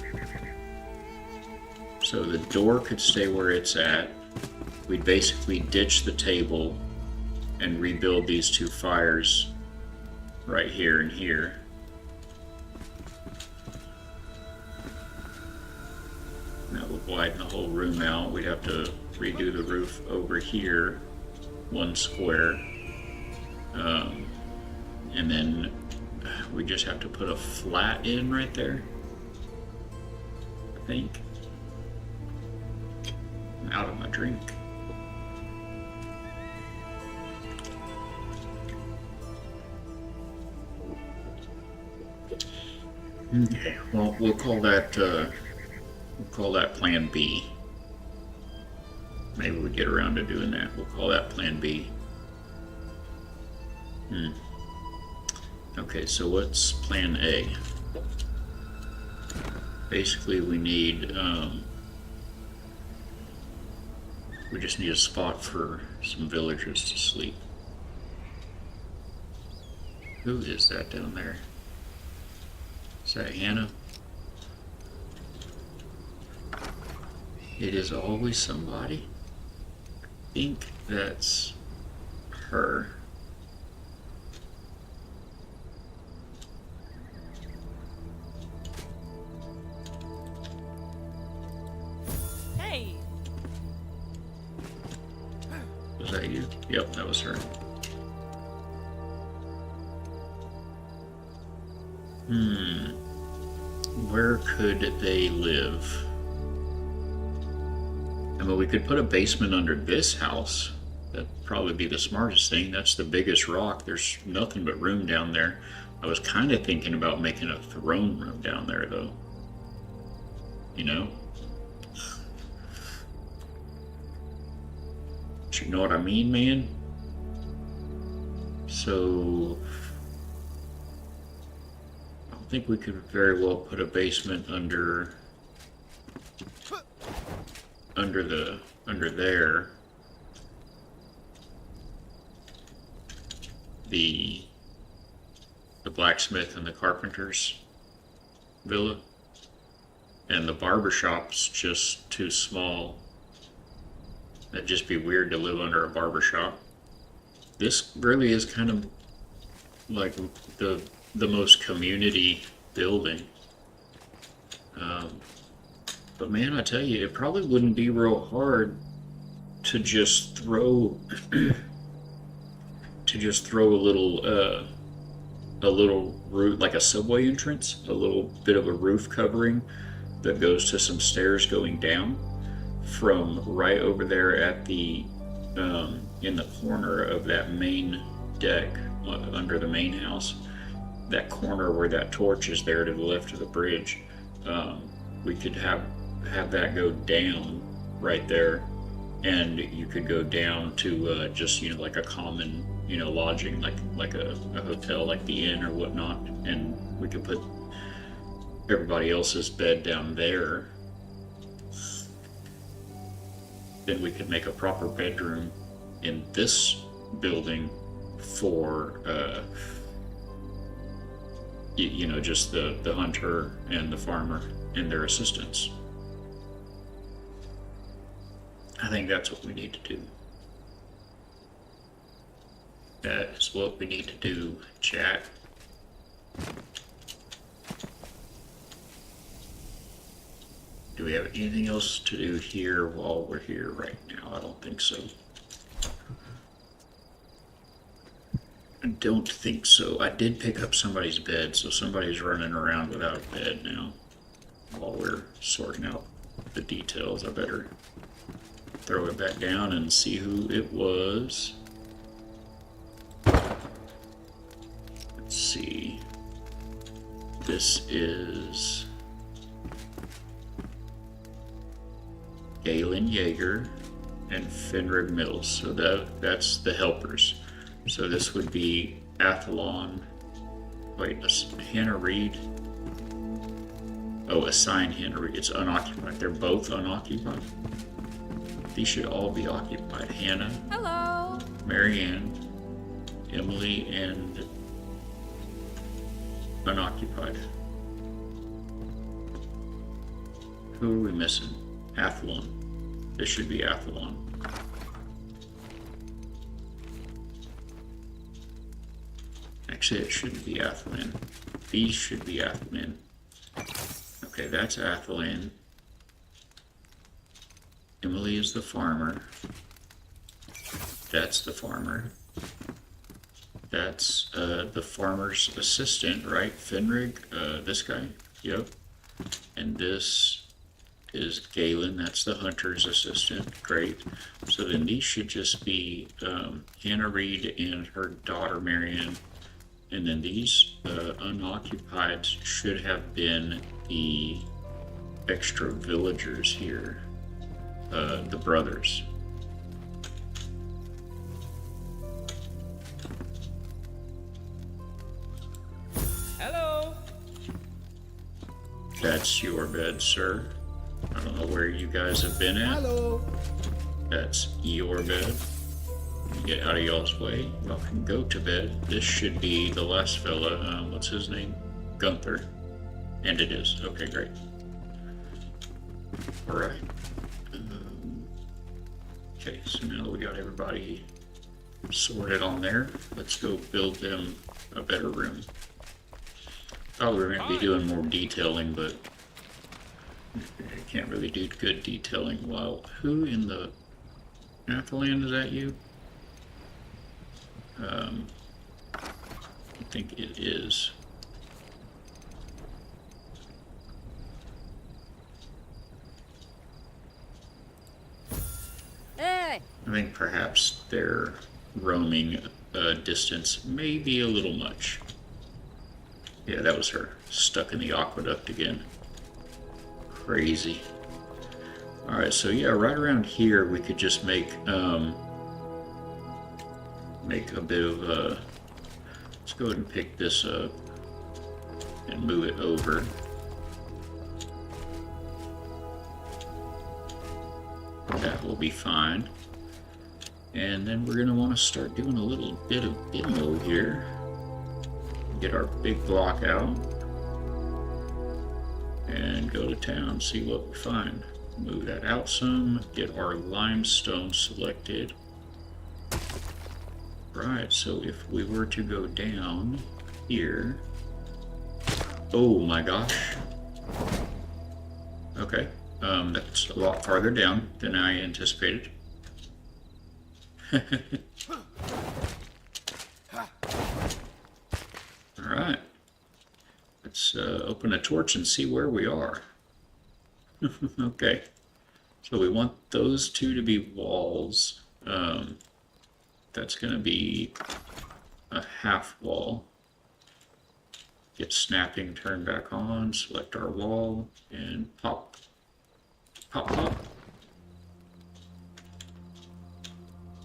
So the door could stay where it's at. We'd basically ditch the table and rebuild these two fires right here and here. And that would widen the whole room out. We'd have to redo the roof over here, one square. And then we just have to put a flat in right there, I think. I'm out of my drink. Okay, well, we'll call that Plan B. Maybe we get around to doing that. We'll call that Plan B. Okay, so what's Plan A? Basically, we need, we just need a spot for some villagers to sleep. Who is that down there? Is that Hannah? It is always somebody. I think that's her. Hey! Was that you? Yep, that was her. Where could they live? I mean, we could put a basement under this house. That'd probably be the smartest thing. That's the biggest rock. There's nothing but room down there. I was kind of thinking about making a throne room down there, though. You know? You know what I mean, man? So I think we could very well put a basement under there. The blacksmith and the carpenter's villa, and the barber shop's just too small. That'd just be weird to live under a barber shop. This really is kind of like the most community building. But man, I tell you, it probably wouldn't be real hard to just throw a little roof, like a subway entrance, a little bit of a roof covering that goes to some stairs going down from right over there at the in the corner of that main deck under the main house. That corner where that torch is there to the left of the bridge, we could have that go down right there, and you could go down to just like a common lodging, like a hotel, like the inn or whatnot, and we could put everybody else's bed down there. Then we could make a proper bedroom in this building for just the hunter and the farmer and their assistants. I think that's what we need to do. That is what we need to do, chat. Do we have anything else to do here while we're here right now? I don't think so. I don't think so. I did pick up somebody's bed, so somebody's running around without a bed now. While we're sorting out the details, I better throw it back down and see who it was. Let's see. This is Galen Yeager and Fenrig Mills. So that's the helpers. So this would be Athlon. Wait, Hannah Reed. Oh, assign Hannah Reed. It's unoccupied. They're both unoccupied. These should all be occupied. Hannah. Hello. Marianne. Emily, and unoccupied. Who are we missing? Athlon. This should be Athlon. Actually, it shouldn't be Athlon. These should be Athlon. Okay, that's Athlon. Emily is the farmer. That's the farmer. That's the farmer's assistant, right? Fenrig, this guy. Yep. And this is Galen. That's the hunter's assistant. Great. So then these should just be Hannah Reed and her daughter Marianne. And then these unoccupied should have been the extra villagers here, the brothers. Hello. That's your bed, sir. I don't know where you guys have been at. Hello. That's your bed. Get out of y'all's way. Y'all can go to bed. This should be the last fella. What's his name? Gunther. And it is. Okay, great. Alright. Okay, so now that we got everybody sorted on there, let's go build them a better room. Oh, we're going to be doing more detailing, but I can't really do good detailing. Well, who in the Athaland, is that you? I think it is. Hey. I think perhaps their roaming distance may be a little much. Yeah, that was her. Stuck in the aqueduct again. Crazy. Alright, so yeah, right around here we could just make a bit of let's go ahead and pick this up and move it over. That will be fine. And then we're going to want to start doing a little bit of demo here. Get our big block out and go to town, see what we find. Move that out some, get our limestone selected. Right, so if we were to go down here, oh my gosh. Okay, that's a lot farther down than I anticipated. Alright, let's open a torch and see where we are. Okay, so we want those two to be walls. That's going to be a half wall. Get snapping turned back on, select our wall, and pop. Pop, pop.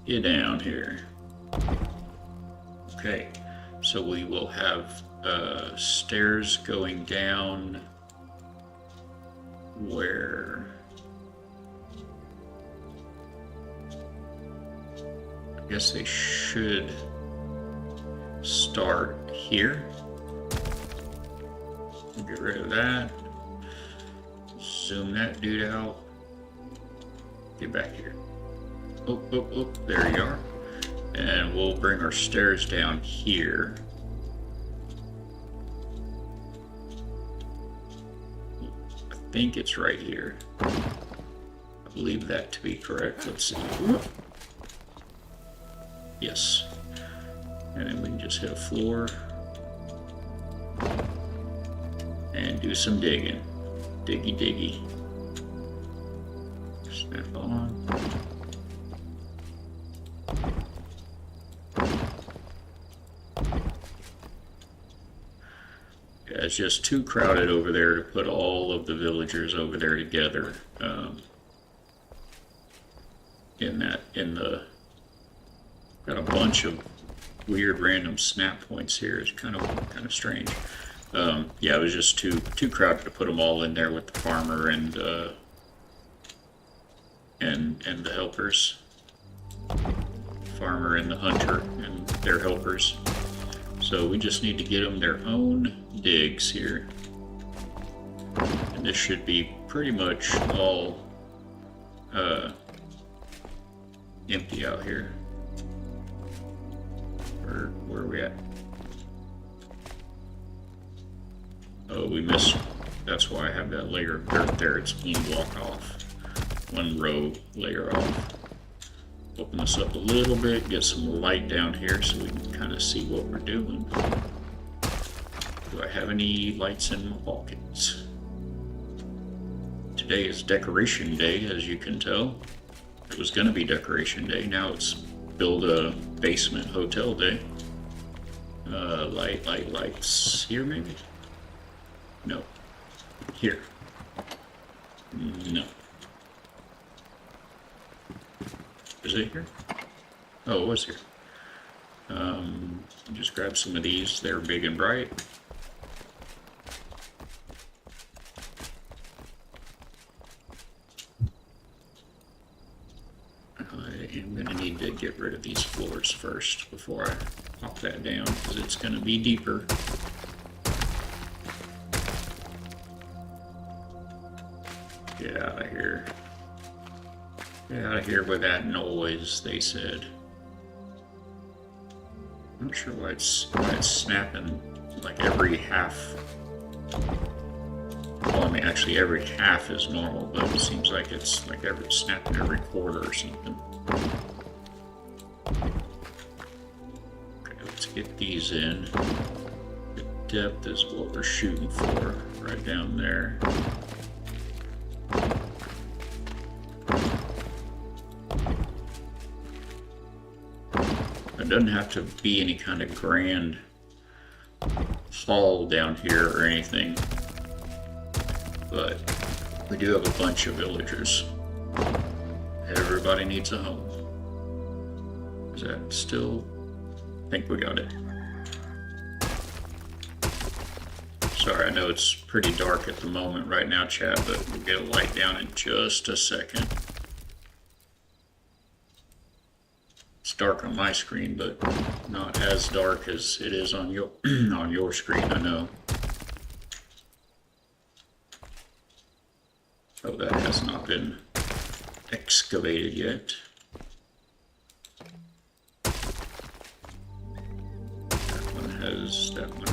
Get down here. Okay, so we will have stairs going down where... I guess they should start here. Get rid of that. Zoom that dude out. Get back here. Oh, oh, oh, there you are. And we'll bring our stairs down here. I think it's right here. I believe that to be correct. Let's see. Yes. And then we can just hit a floor. And do some digging. Diggy diggy. Snap on. Yeah, it's just too crowded over there to put all of the villagers over there together. Got a bunch of weird random snap points here. It's kind of strange. Yeah, it was just too crowded to put them all in there with the farmer and the helpers. Farmer and the hunter and their helpers. So we just need to get them their own digs here. And this should be pretty much all empty out here. Where are we at? Oh, we missed. That's why I have that layer of dirt there. It's one block off. One row layer off. Open this up a little bit, get some light down here so we can kind of see what we're doing. Do I have any lights in my pockets? Today is decoration day, as you can tell. It was going to be decoration day. Now it's build a basement hotel day. Lights here maybe? No. Here. No. Is it here? Oh, it was here. Just grab some of these. They're big and bright. I am going to need to get rid of these floors first before I pop that down, because it's going to be deeper. Get out of here. Get out of here with that noise, they said. I'm not sure why it's snapping like every half. Well, I mean, actually every half is normal, but it seems like it's like snapping every quarter or something. Okay, let's get these in. The depth is what we're shooting for, right down there. It doesn't have to be any kind of grand hall down here or anything, but we do have a bunch of villagers. Everybody needs a home. Is that still? I think we got it. Sorry, I know it's pretty dark at the moment right now, chat, but we'll get a light down in just a second. It's dark on my screen, but not as dark as it is on your on your screen, I know. Oh, that has not been excavated yet. That one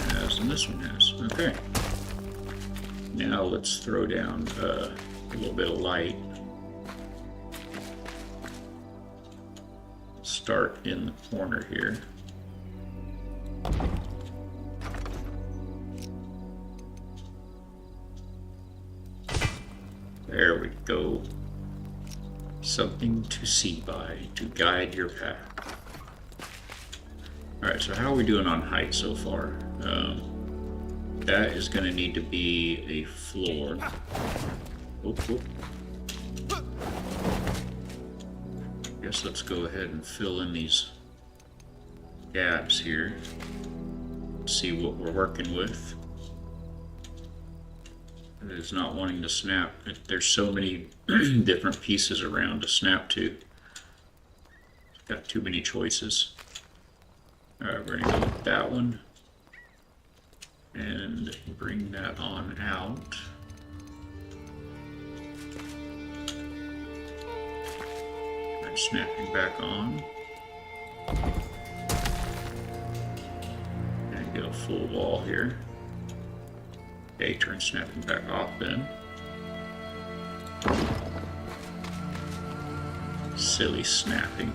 has, and this one has. Okay. Now let's throw down a little bit of light. Start in the corner here. There we go. Something to see by, to guide your path. Alright, so how are we doing on height so far? That is going to need to be a floor. Whoop, whoop. Guess let's go ahead and fill in these gaps here. See what we're working with. It is not wanting to snap. There's so many different pieces around to snap to. Got too many choices. Alright, we're going to go with that one. And bring that on out. And snapping back on. And get a full wall here. Okay, turn snapping back off then. Silly snapping.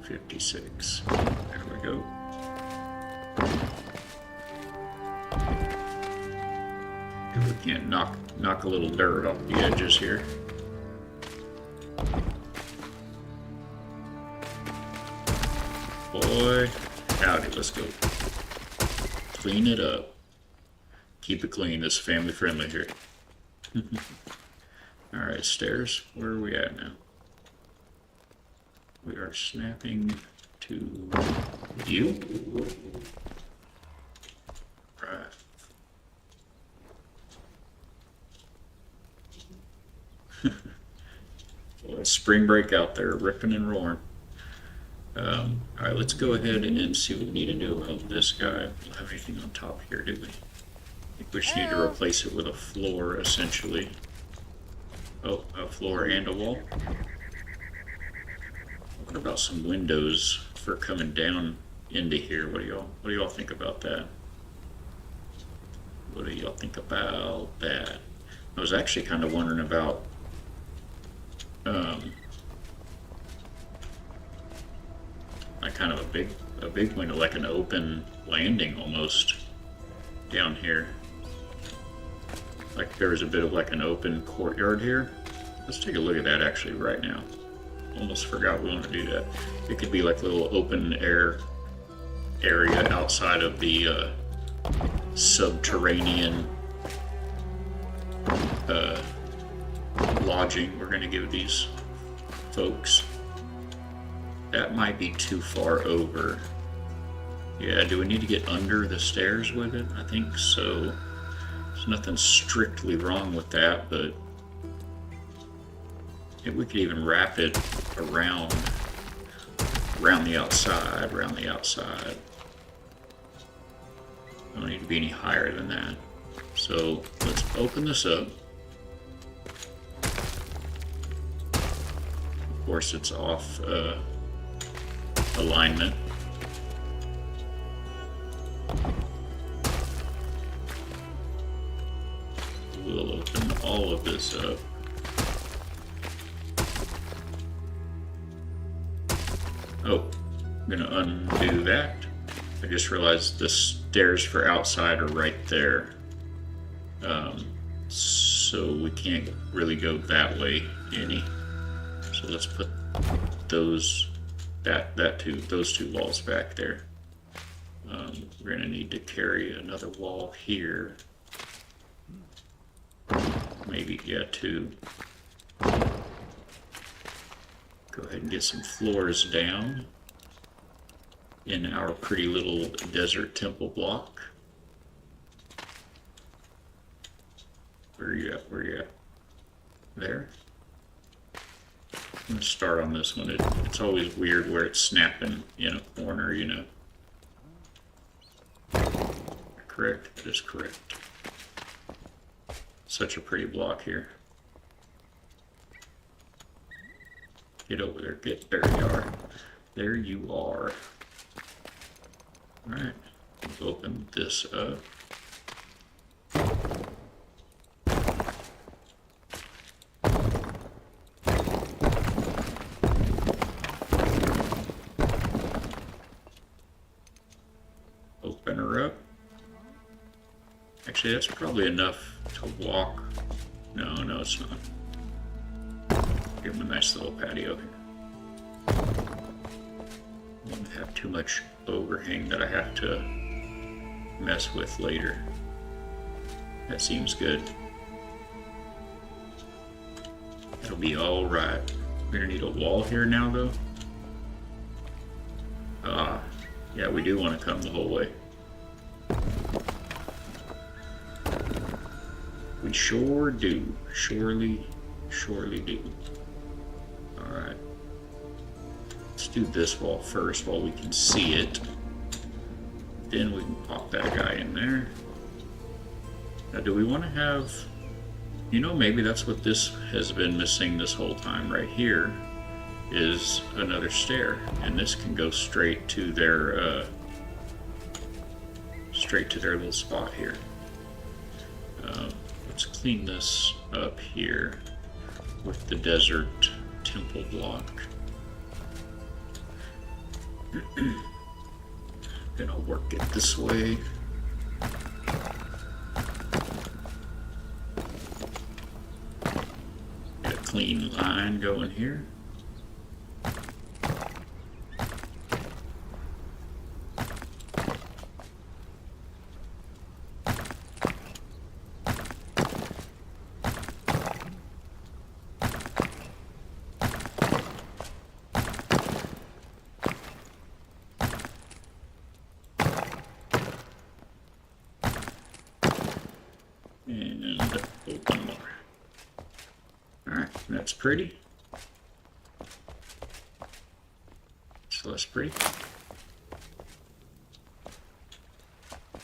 256. There we go. And we can't knock a little dirt off the edges here. Boy, howdy, let's go. Clean it up. Keep it clean, it's family friendly here. Alright, stairs, where are we at now? We are snapping to view. Right. Well, spring break out there, ripping and roaring. Alright, let's go ahead and see what we need to do about this guy. We don't have anything on top here, do we? I think we just need to replace it with a floor, essentially. Oh, a floor and a wall. What about some windows for coming down into here? What do y'all think about that? What do y'all think about that? I was actually kind of wondering about like kind of a big window, like an open landing almost down here. Like there was a bit of like an open courtyard here. Let's take a look at that actually right now. Almost forgot we want to do that. It could be like a little open air area outside of the subterranean lodging we're going to give these folks. That might be too far over. Yeah, do we need to get under the stairs with it? I think so. There's nothing strictly wrong with that, but if we could even wrap it around the outside, Don't need to be any higher than that. So let's open this up. Of course, it's off alignment. We'll open all of this up. Oh, I'm gonna undo that. I just realized the stairs for outside are right there. So we can't really go that way any. So let's put those two walls back there. We're gonna need to carry another wall here. Maybe, yeah, two. Go ahead and get some floors down in our pretty little desert temple block. Where are you at? Where are you at? There. I'm gonna start on this one. It's always weird where it's snapping in a corner, you know. Correct? That is correct. Such a pretty block here. Get over there. There you are. There you are. Alright. Let's open this up. Open her up. Actually, that's probably enough to walk. No, it's not. Give them a nice little patio here. Don't have too much overhang that I have to mess with later. That seems good. It'll be all right. We're gonna need a wall here now, though. Yeah, we do want to come the whole way. We sure do. Surely do. Alright. Let's do this wall first while we can see it. Then we can pop that guy in there. Now, do we want to have... You know, maybe that's what this has been missing this whole time right here. Is another stair, and this can go straight to their little spot here. Let's clean this up here with the desert temple block. Then I'll work it this way. Get a clean line going here. And open more. Alright, that's pretty. It's less pretty.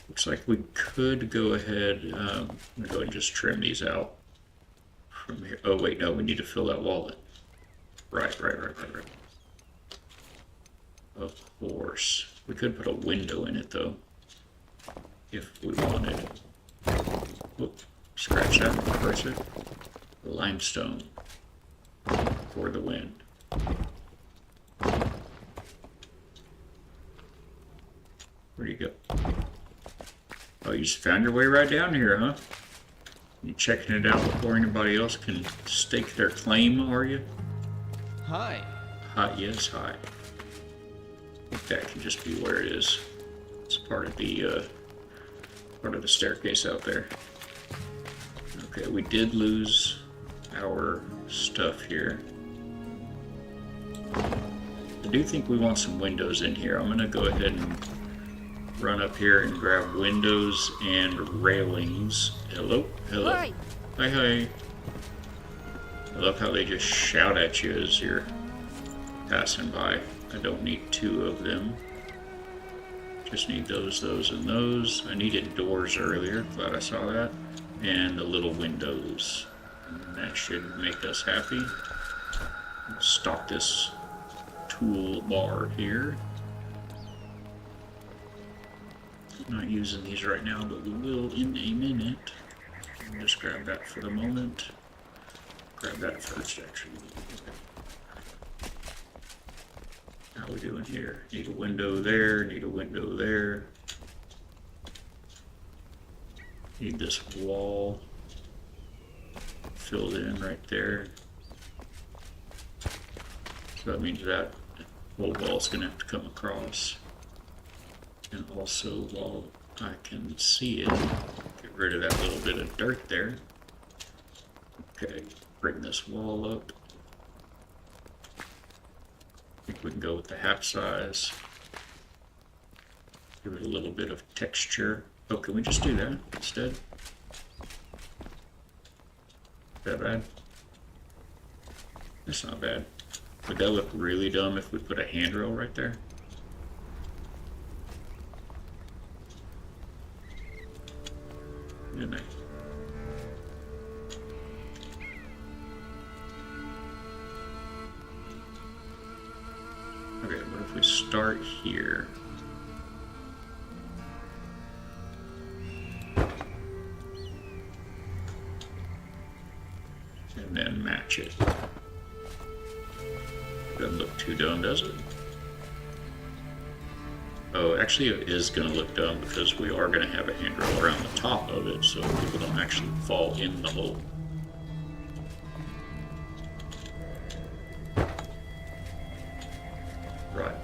Looks like we could go ahead, I'm going to go ahead and just trim these out from here. Oh wait, no, we need to fill that wall in. Right. Of course. We could put a window in it though, if we wanted. Whoop, scratch that, reverse it. Limestone for the wind. Where'd you go? Oh, you just found your way right down here, huh? You checking it out before anybody else can stake their claim, are you? Hi. Hi, yes, hi. I think that can just be where it is. It's part of the staircase out there. Okay, we did lose our stuff here. I do think we want some windows in here. I'm gonna go ahead and run up here and grab windows and railings. Hello? Hi. Hi. I love how they just shout at you as you're passing by. I don't need two of them. Just need those, and those. I needed doors earlier. Glad I saw that. And the little windows. And that should make us happy. Stop this toolbar here. Not using these right now, but we will in a minute. Just grab that for the moment. Grab that first, actually. How are we doing here? Need a window there, need a window there. Need this wall filled in right there. So that means that whole wall's gonna have to come across. And also, while I can see it, get rid of that little bit of dirt there. Okay, bring this wall up. I think we can go with the half size. Give it a little bit of texture. Oh, can we just do that instead? Is that bad? That's not bad. Would that look really dumb if we put a handrail right there? Didn't I? Okay, what if we start here? And then match it. Doesn't look too dumb, does it? Oh, actually it is going to look dumb because we are going to have a handrail around the top of it so people don't actually fall in the hole.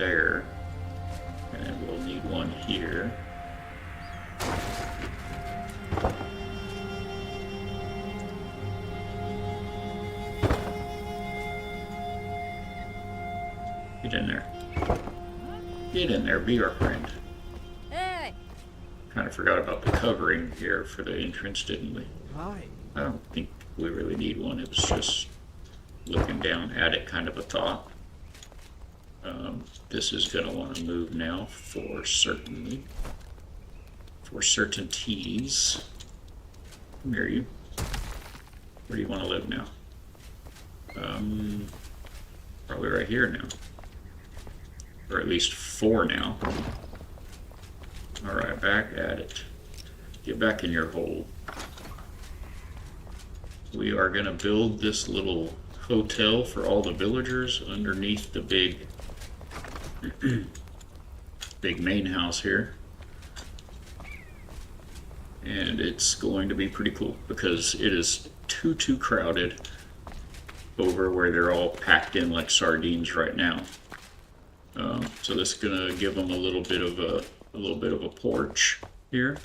there. And we'll need one here. Get in there. Get in there, be our friend. Hey! Kind of forgot about the covering here for the entrance, didn't we? Hi. I don't think we really need one. It was just looking down at it, kind of a thought. This is going to want to move now for certainties. Come here, you. Where do you want to live now? Probably right here now. Or at least 4 now. Alright, back at it. Get back in your hole. We are going to build this little hotel for all the villagers underneath the big big main house here. And it's going to be pretty cool because it is too crowded over where they're all packed in like sardines right now. So this is gonna give them a little bit of a porch here.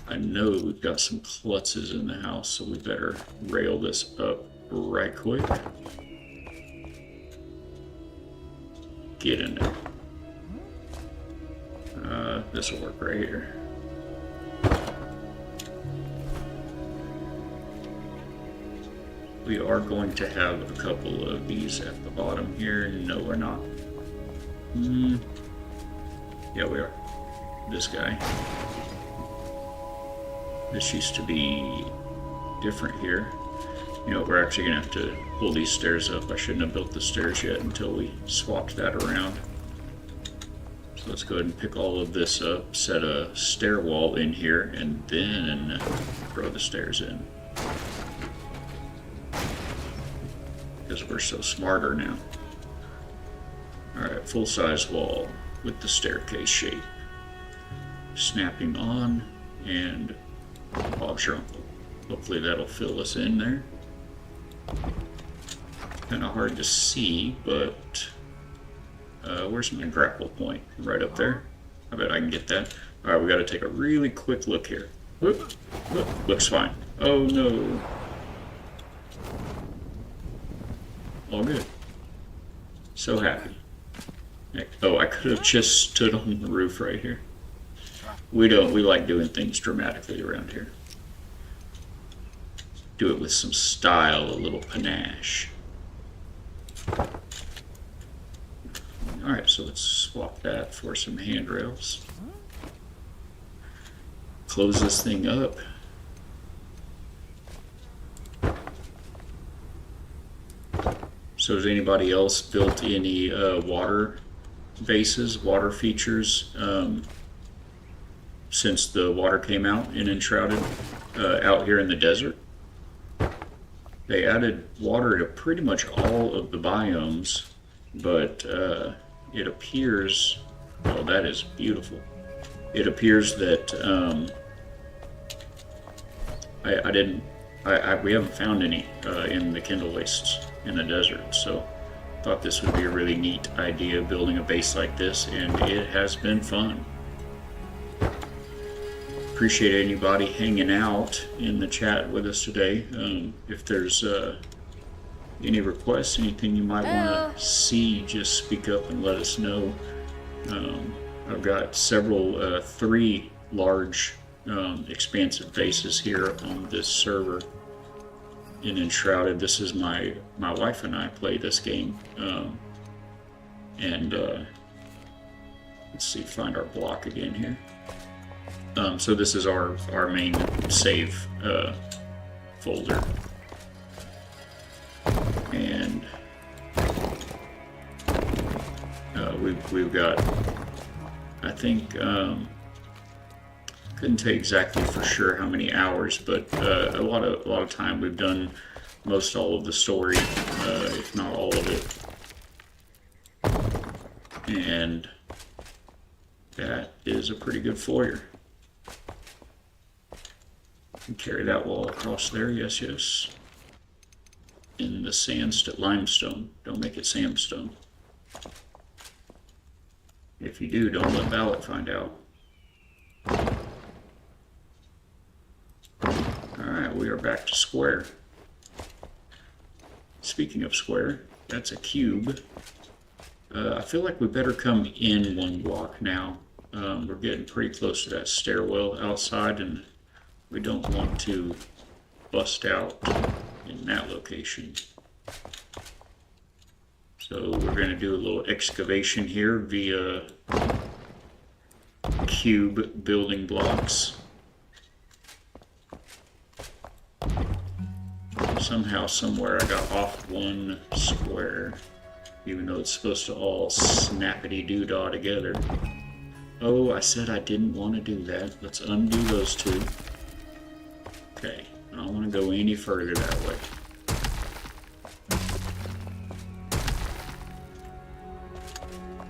I know we've got some klutzes in the house, so we better rail this up right quick. Get in there. This will work right here. We are going to have a couple of these at the bottom here. No, we're not. Yeah, we are. This guy. This used to be different here. You know, we're actually going to have to pull these stairs up. I shouldn't have built the stairs yet until we swapped that around. So let's go ahead and pick all of this up, set a stair wall in here, and then throw the stairs in. Because we're so smarter now. Alright, full-size wall with the staircase shape. Snapping on, and Bob's your uncle. Hopefully that'll fill us in there. Kind of hard to see, but where's my grapple point? Right up there. I bet I can get that. Alright, we got to take a really quick look here. Whoop, whoop, looks fine. Oh no. All good. So happy. Oh, I could have just stood on the roof right here. We like doing things dramatically around here. Do it with some style, a little panache. Alright, so let's swap that for some handrails. Close this thing up. So has anybody else built any water bases, water features since the water came out in Enshrouded out here in the desert? They added water to pretty much all of the biomes, but it appears, oh, that is beautiful. It appears that we haven't found any in the Kindle Wastes in the desert, so thought this would be a really neat idea, building a base like this, and it has been fun. Appreciate anybody hanging out in the chat with us today. If there's any requests, anything you might want to see, just speak up and let us know. I've got several, 3 large expansive bases here on this server in Enshrouded. This is my wife and I play this game, and let's see, find our block again here. So this is our main save folder, and we've got, I think, couldn't tell you exactly for sure how many hours, but a lot of time. We've done most all of the story, if not all of it, and that is a pretty good foyer. And carry that wall across there. Yes, yes. In the limestone. Don't make it sandstone. If you do, don't let Ballot find out. Alright, we are back to square. Speaking of square, that's a cube. I feel like we better come in one block now. We're getting pretty close to that stairwell outside, and we don't want to bust out in that location. So we're going to do a little excavation here via cube building blocks. Somehow, somewhere, I got off one square, even though it's supposed to all snappity-doo-dah together. Oh, I said I didn't want to do that. Let's undo those two. Okay, I don't want to go any further that way.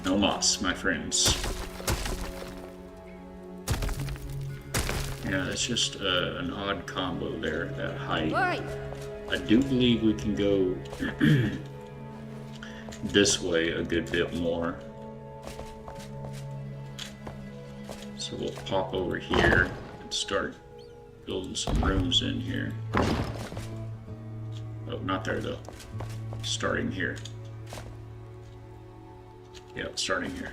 No moss, my friends. Yeah, that's just an odd combo there, that height. Oi! I do believe we can go this way a good bit more. So we'll pop over here and start building some rooms in here. Oh, not there though. Starting here. Yep, starting here.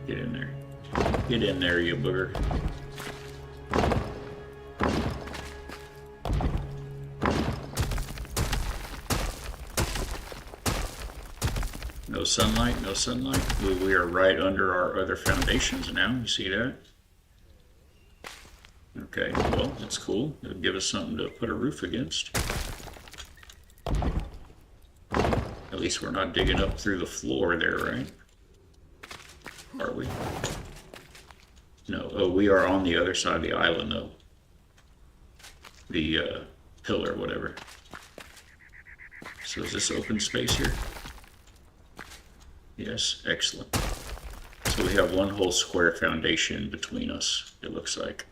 Get in there. Get in there, you booger. No sunlight, no sunlight. We are right under our other foundations now. You see that? Okay, well, that's cool. It'll give us something to put a roof against. At least we're not digging up through the floor there, right? Are we? No. Oh, we are on the other side of the island, though. The pillar, whatever. So is this open space here? Yes, excellent. So we have one whole square foundation between us, it looks like.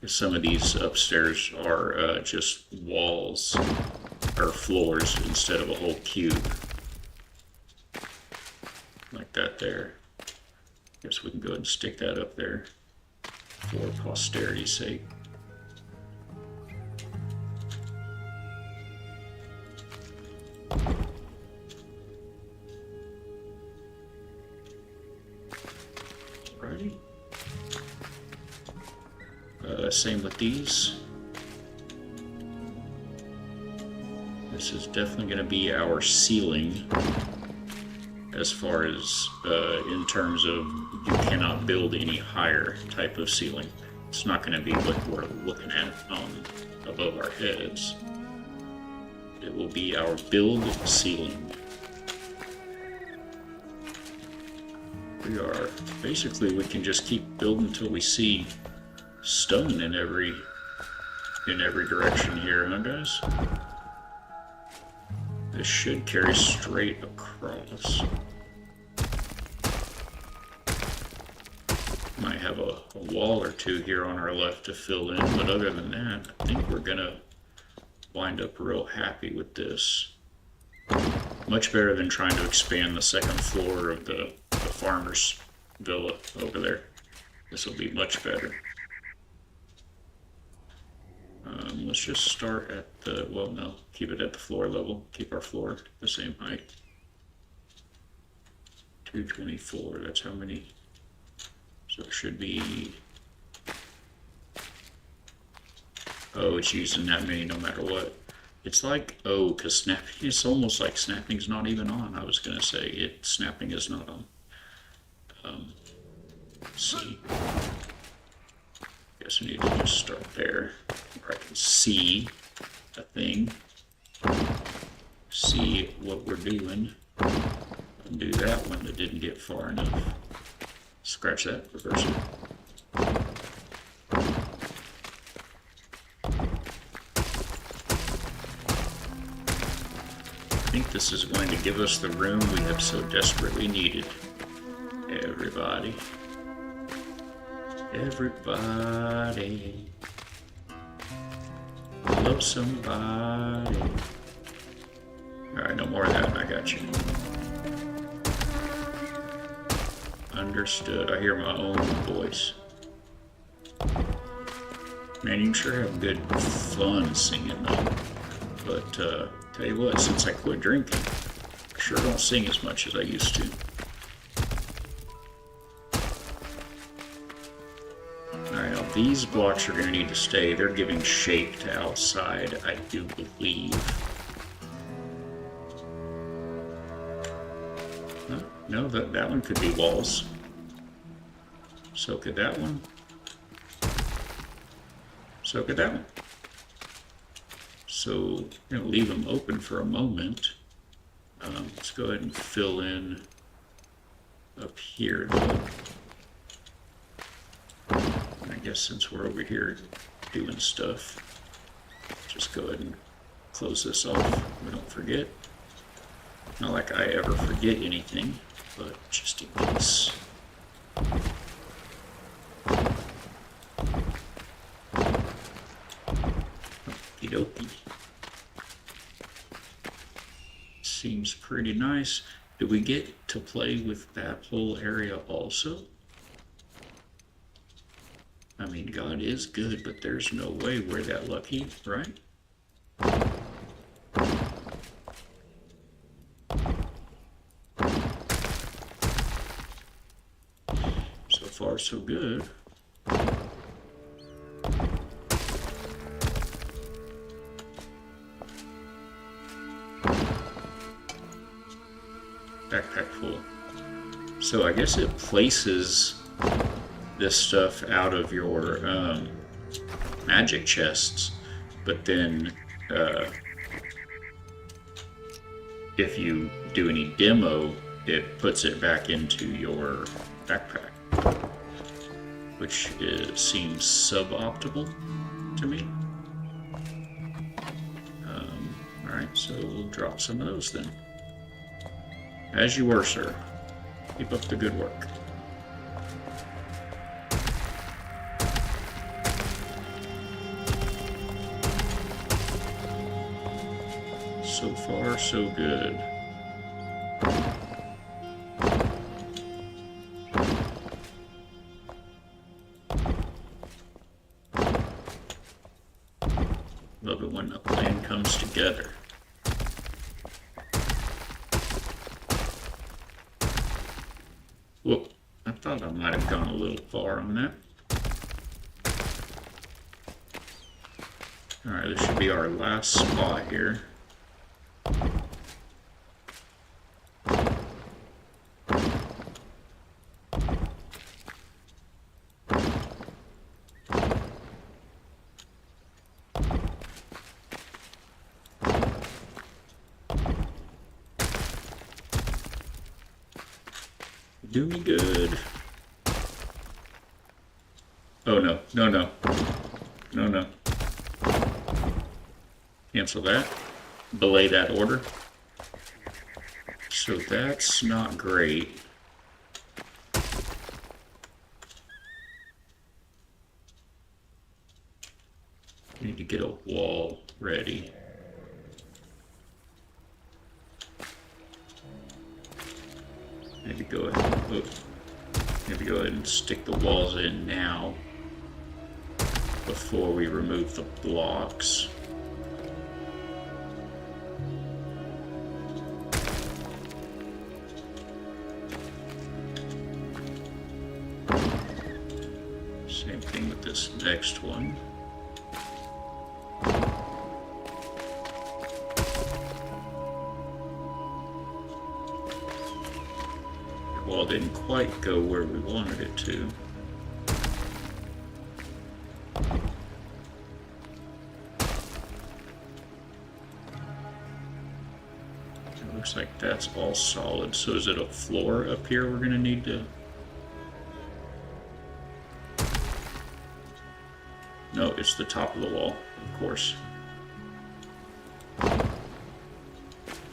Some of these upstairs are just walls or floors instead of a whole cube. Like that there. Guess we can go ahead and stick that up there for posterity's sake. Alrighty. Same with these. This is definitely going to be our ceiling as far as in terms of you cannot build any higher type of ceiling. It's not going to be what we're looking at above our heads. It will be our build ceiling. We are basically, we can just keep building until we see stone in every direction here, huh guys? This should carry straight across. Might have a wall or two here on our left to fill in, but other than that, I think we're gonna wind up real happy with this. Much better than trying to expand the second floor of the farmer's villa over there. This will be much better. Let's just start at the, well no, keep it at the floor level. Keep our floor the same height. 224, that's how many? So it should be, oh, it's using that many no matter what. It's like, oh, because snapping, it's almost like snapping's not even on. I was going to say snapping is not on. Let's see. Guess I need to just start there where I can see a thing. See what we're doing. Undo that one that didn't get far enough. Scratch that, reverse it. I think this is going to give us the room we have so desperately needed. Everybody. Everybody. Love somebody. Alright, no more of that. I got you. Understood. I hear my own voice. Man, you can sure have good fun singing though. But tell you what, since I quit drinking, I sure don't sing as much as I used to. Alright, now these blocks are going to need to stay. They're giving shape to outside, I do believe. Huh? No, that one could be walls. So could that one. So could that one. So we're going to leave them open for a moment. Let's go ahead and fill in up here though. I guess since we're over here doing stuff, just go ahead and close this off. We don't forget. Not like I ever forget anything, but just in case. Okie dokie. Seems pretty nice. Do we get to play with that whole area also? I mean, God is good, but there's no way we're that lucky, right? So far, so good. Backpack full. So I guess it places this stuff out of your magic chests, but then if you do any demo, it puts it back into your backpack, which seems suboptimal to me. Alright, so we'll drop some of those then. As you were, sir. Keep up the good work. So far, so good. Love it when a plan comes together. Whoop, I thought I might have gone a little far on that. Alright, this should be our last spot here. Do me good. Oh no, no, no. No, no. Cancel that. Belay that order. So that's not great. Need to get a wall ready. Maybe go ahead. Maybe go ahead and stick the walls in now before we remove the blocks. Same thing with this next one. Wall didn't quite go where we wanted it to. It looks like that's all solid. So is it a floor up here we're gonna need to? No, it's the top of the wall, of course.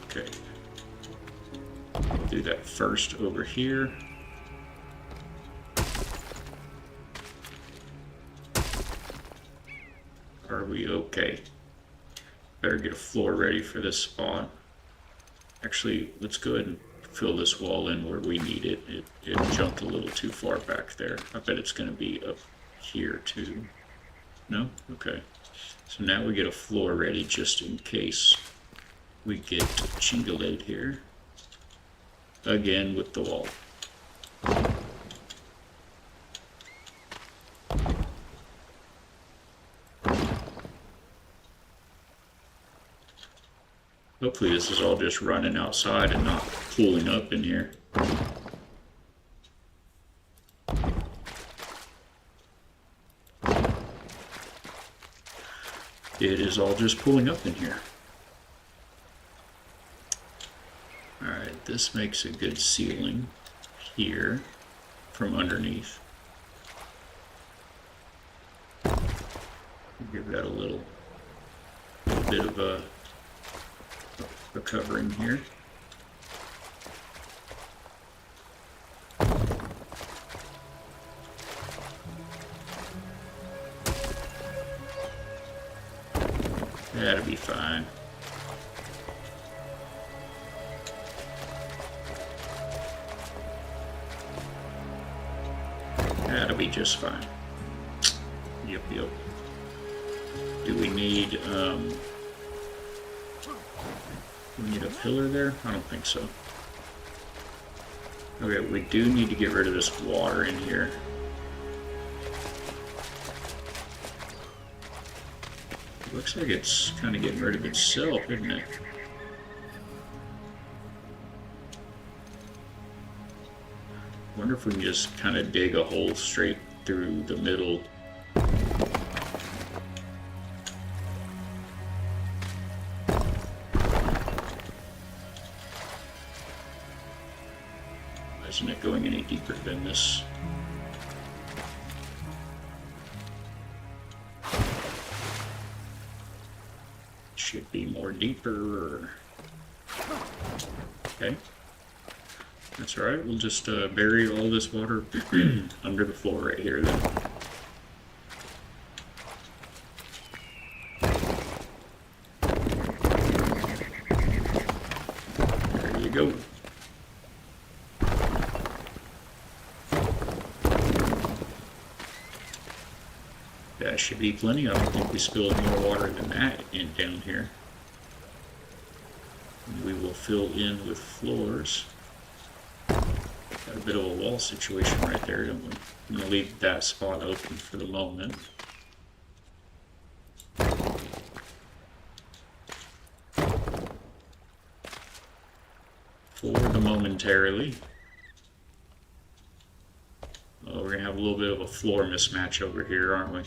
Okay. We'll do that first over here. Are we okay? Better get a floor ready for this spot. Actually, let's go ahead and fill this wall in where we need it. It jumped a little too far back there. I bet it's going to be up here too. No? Okay. So now we get a floor ready just in case we get chingalate here. Again with the wall. Hopefully this is all just running outside and not pooling up in here. It is all just pooling up in here. Alright, this makes a good ceiling here from underneath. Give that a little bit of a covering here. That'll be fine. That'll be just fine. Yep. Do we need a pillar there? I don't think so. Okay, we do need to get rid of this water in here. Looks like it's kind of getting rid of itself, isn't it? Wonder if we can just kind of dig a hole straight through the middle. Isn't it going any deeper than this? Should be more deeper. Okay. That's alright, we'll just bury all this water under the floor right here then. There you go. That should be plenty. I don't think we spilled more water than that in down here. We will fill in with floors. Got a bit of a wall situation right there, don't we? I'm going to leave that spot open for the moment. For the momentarily. Oh, we're going to have a little bit of a floor mismatch over here, aren't we?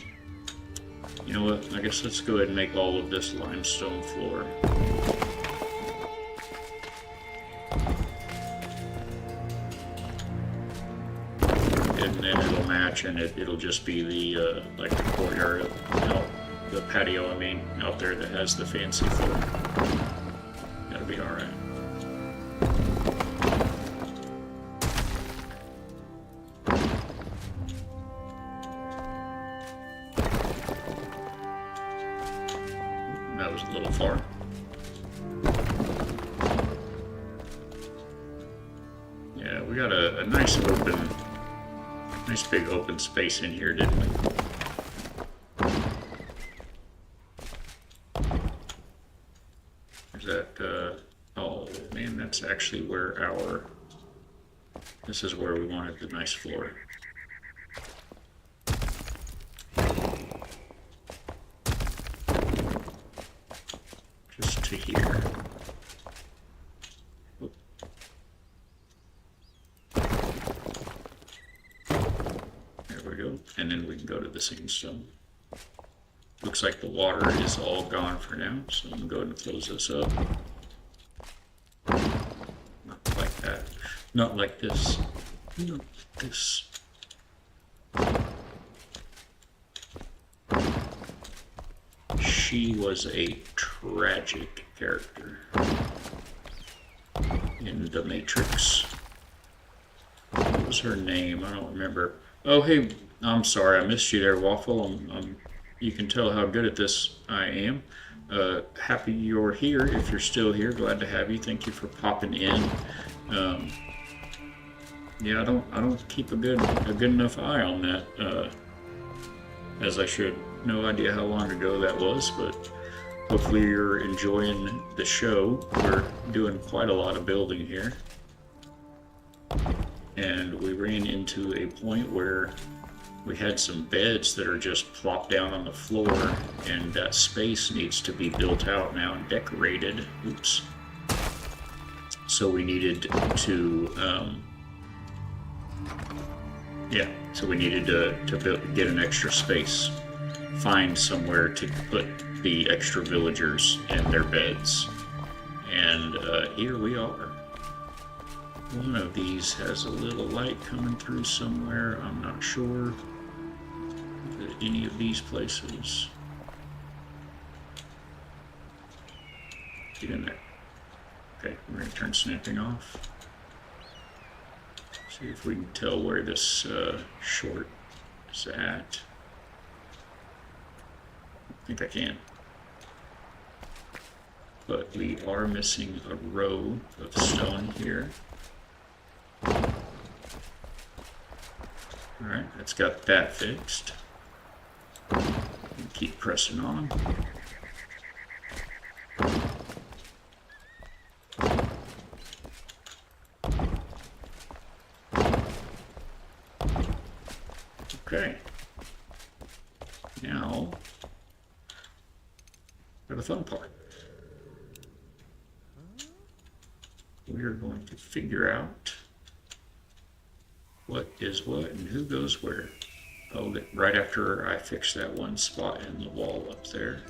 You know what? I guess let's go ahead and make all of this limestone floor. And then it'll match, and it'll just be the like the courtyard, the patio. I mean, out there that has the fancy floor. That'll be all right. That was a little far. Yeah, we got a nice big open space in here, didn't we? Is that, oh man, that's actually where this is where we wanted the nice floor. Just to here. And then we can go to the sandstone. Looks like the water is all gone for now, so I'm going to go ahead and close this up. Not like that. Not like this. Not like this. She was a tragic character in The Matrix. What was her name? I don't remember. Oh, hey, I'm sorry, I missed you there, Waffle. You can tell how good at this I am. Happy you're here. If you're still here, glad to have you. Thank you for popping in. Yeah, I don't keep a good enough eye on that as I should. No idea how long ago that was, but hopefully you're enjoying the show. We're doing quite a lot of building here, and we ran into a point where we had some beds that are just plopped down on the floor, and that space needs to be built out now and decorated. Oops. So we needed to, so we needed to get an extra space, find somewhere to put the extra villagers and their beds. And here we are. One of these has a little light coming through somewhere. I'm not sure any of these places. Get in there. Okay, we're going to turn snapping off. See if we can tell where this short is at. I think I can. But we are missing a row of stone here. Alright, that's got that fixed. Keep pressing on. Okay. Now, for the fun part. We are going to figure out what is what and who goes where. Oh, right after I fix that one spot in the wall up there.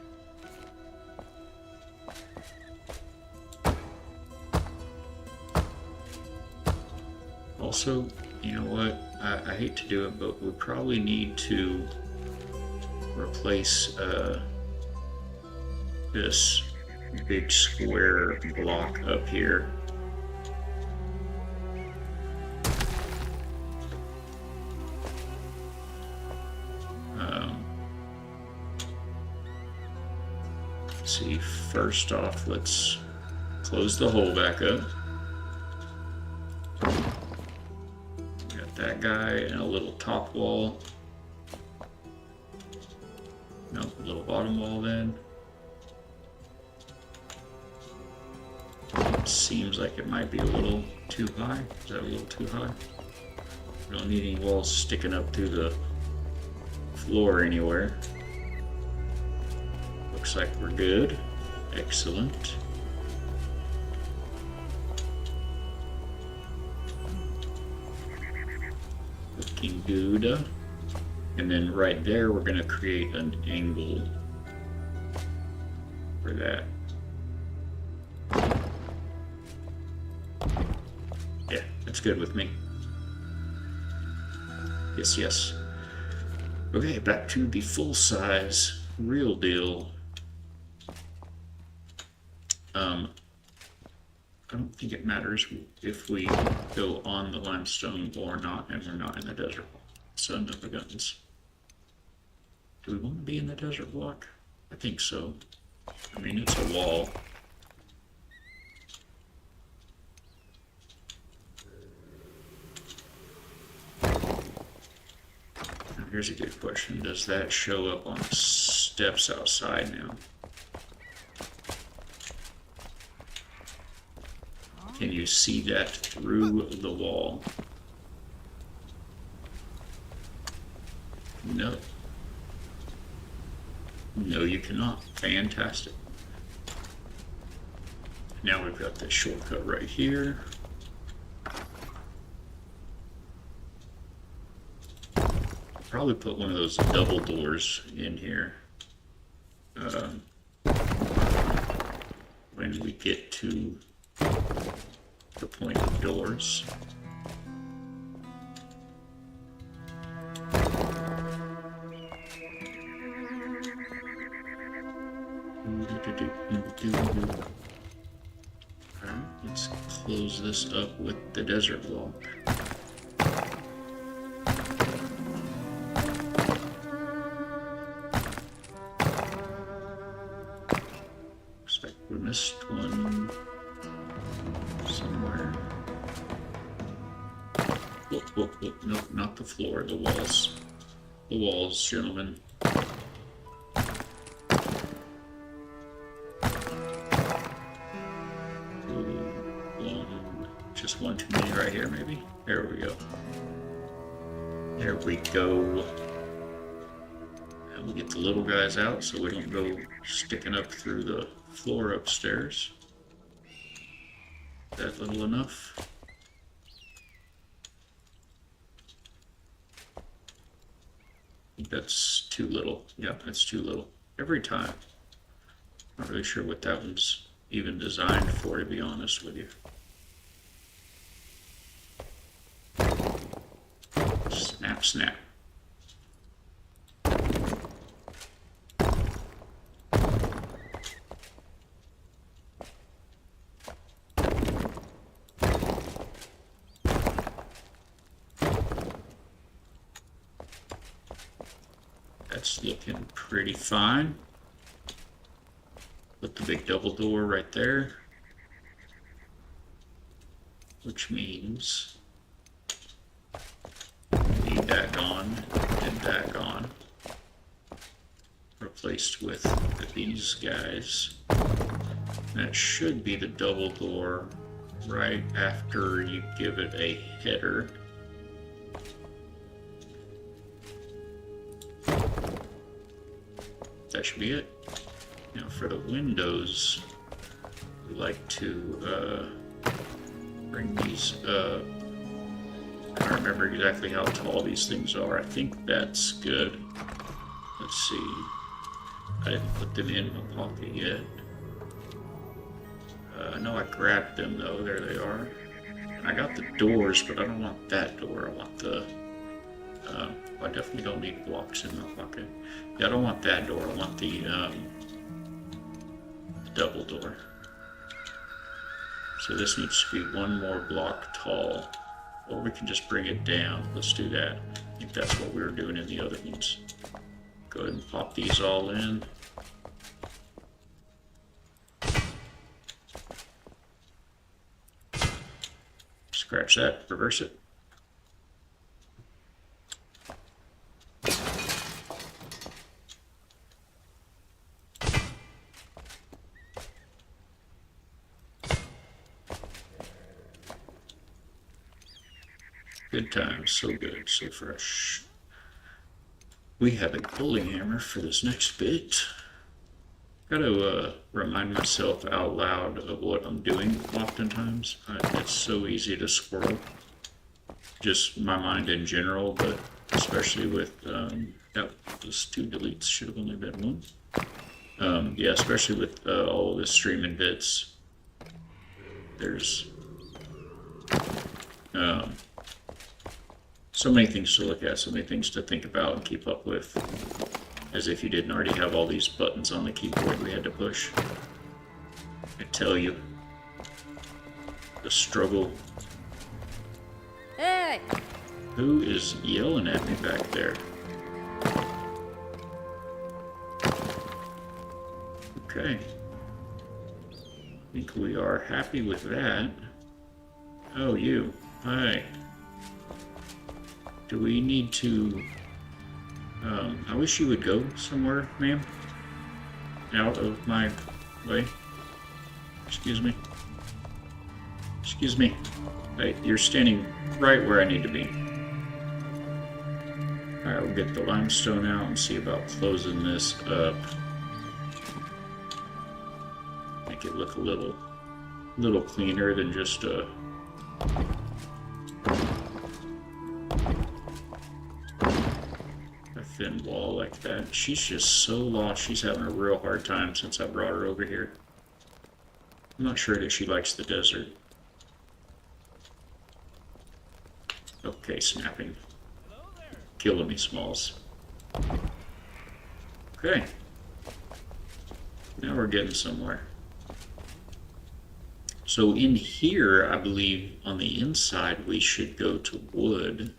Also, you know what? I hate to do it, but we probably need to replace this big square block up here. See, first off, let's close the hole back up. Got that guy and a little top wall. Nope, a little bottom wall then. Seems like it might be a little too high. Is that a little too high? We don't need any walls sticking up through the floor anywhere. Looks like we're good. Excellent. Looking good. And then right there, we're going to create an angle for that. Yeah, that's good with me. Yes, yes. Okay, back to the full-size, real deal. I don't think it matters if we go on the limestone or not, and we're not in the desert. Son of the guns. Do we want to be in the desert block? I think so. I mean, it's a wall. Now, here's a good question. Does that show up on the steps outside now? Can you see that through the wall? No. No, you cannot. Fantastic. Now we've got this shortcut right here. Probably put one of those double doors in here when we get to the point of doors. Alright, let's close this up with the desert block. missed one somewhere. Whoop, whoop, whoop. No, not the floor, the walls. The walls, gentlemen. 1. Just one too many right here, maybe? There we go. There we go. And we'll get the little guys out so we don't go sticking up through the floor upstairs. Is that little enough? I think that's too little. Yeah, that's too little. Every time. Not really sure what that one's even designed for, to be honest with you. Snap, snap. That's looking pretty fine. Put the big double door right there, which means need that gone and that gone, replaced with these guys. That should be the double door right after you give it a header. That should be it. Now for the windows, we like to bring these up. I don't remember exactly how tall these things are. I think that's good. Let's see. I didn't put them in my pocket yet. I know I grabbed them though. There they are. And I got the doors, but I don't want that door. I want the... I definitely don't need blocks in my pocket. Yeah, I don't want that door. I want the double door. So this needs to be one more block tall. Or we can just bring it down. Let's do that. I think that's what we were doing in the other ones. Go ahead and pop these all in. Scratch that, reverse it. Good times, so good, so fresh. We have a pulling hammer for this next bit. Gotta remind myself out loud of what I'm doing oftentimes. It's so easy to squirrel. Just my mind in general, but especially with, yep, those 2 deletes should have only been 1. Yeah, especially with all of the streaming bits. There's so many things to look at, so many things to think about and keep up with, as if you didn't already have all these buttons on the keyboard we had to push. I tell you, the struggle. Hey! Who is yelling at me back there? Okay. I think we are happy with that. Oh, you. Hi. Do we need to... I wish you would go somewhere, ma'am. Out of my way. Excuse me. Excuse me. Hey, you're standing right where I need to be. Alright, we'll get the limestone out and see about closing this up. Make it look a little cleaner than just a... thin wall like that. She's just so lost. She's having a real hard time since I brought her over here. I'm not sure that she likes the desert. Okay, snapping. Killing me, Smalls. Okay. Now we're getting somewhere. So in here, I believe on the inside we should go to wood.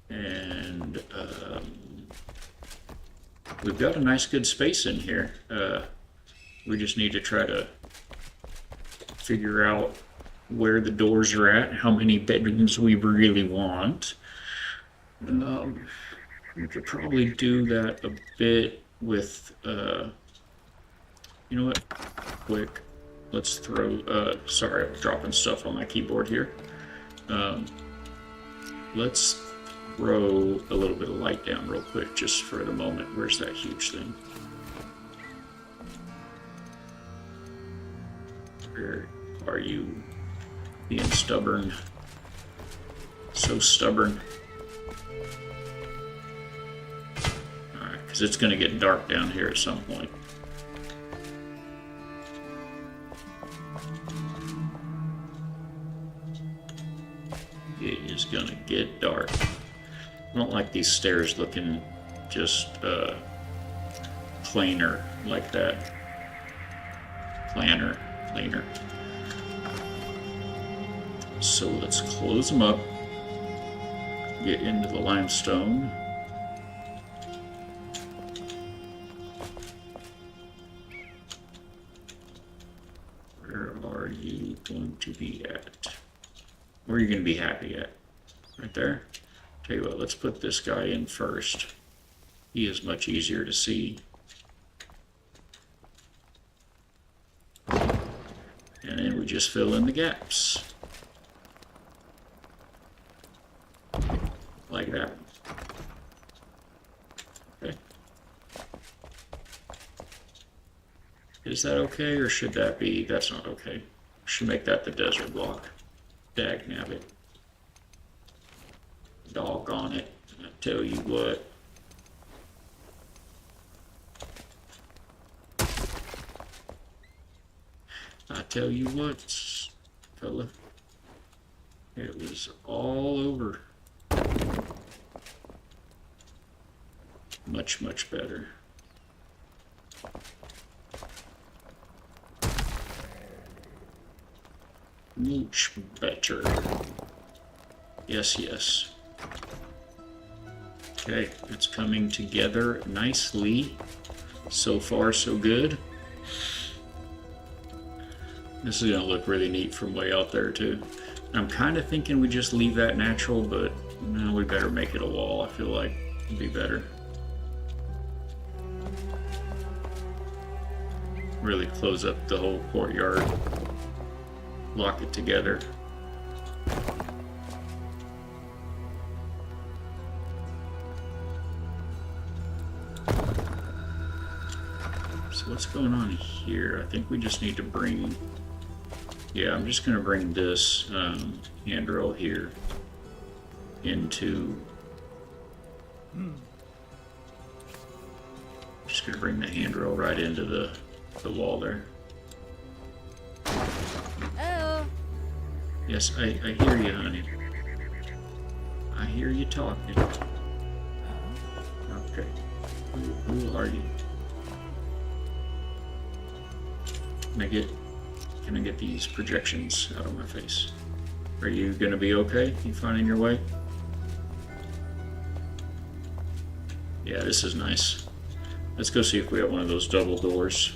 And we've got a nice good space in here. We just need to try to figure out where the doors are at, how many bedrooms we really want. We could probably do that a bit with, you know what, quick, let's throw, sorry, I'm dropping stuff on my keyboard here. Let's throw a little bit of light down real quick, just for the moment. Where's that huge thing? Where are you? Being stubborn. So stubborn. Alright, because it's going to get dark down here at some point. It is going to get dark. I don't like these stairs looking just planar like that. Planar. So let's close them up, get into the limestone. Where are you going to be at? Where are you going to be happy at? Right there? Tell you what, let's put this guy in first. He is much easier to see. And then we just fill in the gaps. Like that. Okay. Is that okay, or should that be? That's not okay. Should make that the desert block. Dagnabbit. Doggone it. I tell you what. I tell you what, fella. It was all over. Much, much better. Much better. Yes, yes. Okay, it's coming together nicely. So far, so good. This is going to look really neat from way out there, too. I'm kind of thinking we just leave that natural, but no, we better make it a wall. I feel like it'd be better. Really close up the whole courtyard. Lock it together. So what's going on here? I think we just need to bring... Yeah, I'm just going to bring this handrail here into... Just going to bring the handrail right into the wall there. Oh. Yes, I hear you, honey. I hear you talking. Okay. Who are you? Can I get these projections out of my face? Are you gonna be okay? You finding your way? Yeah, this is nice. Let's go see if we have one of those double doors.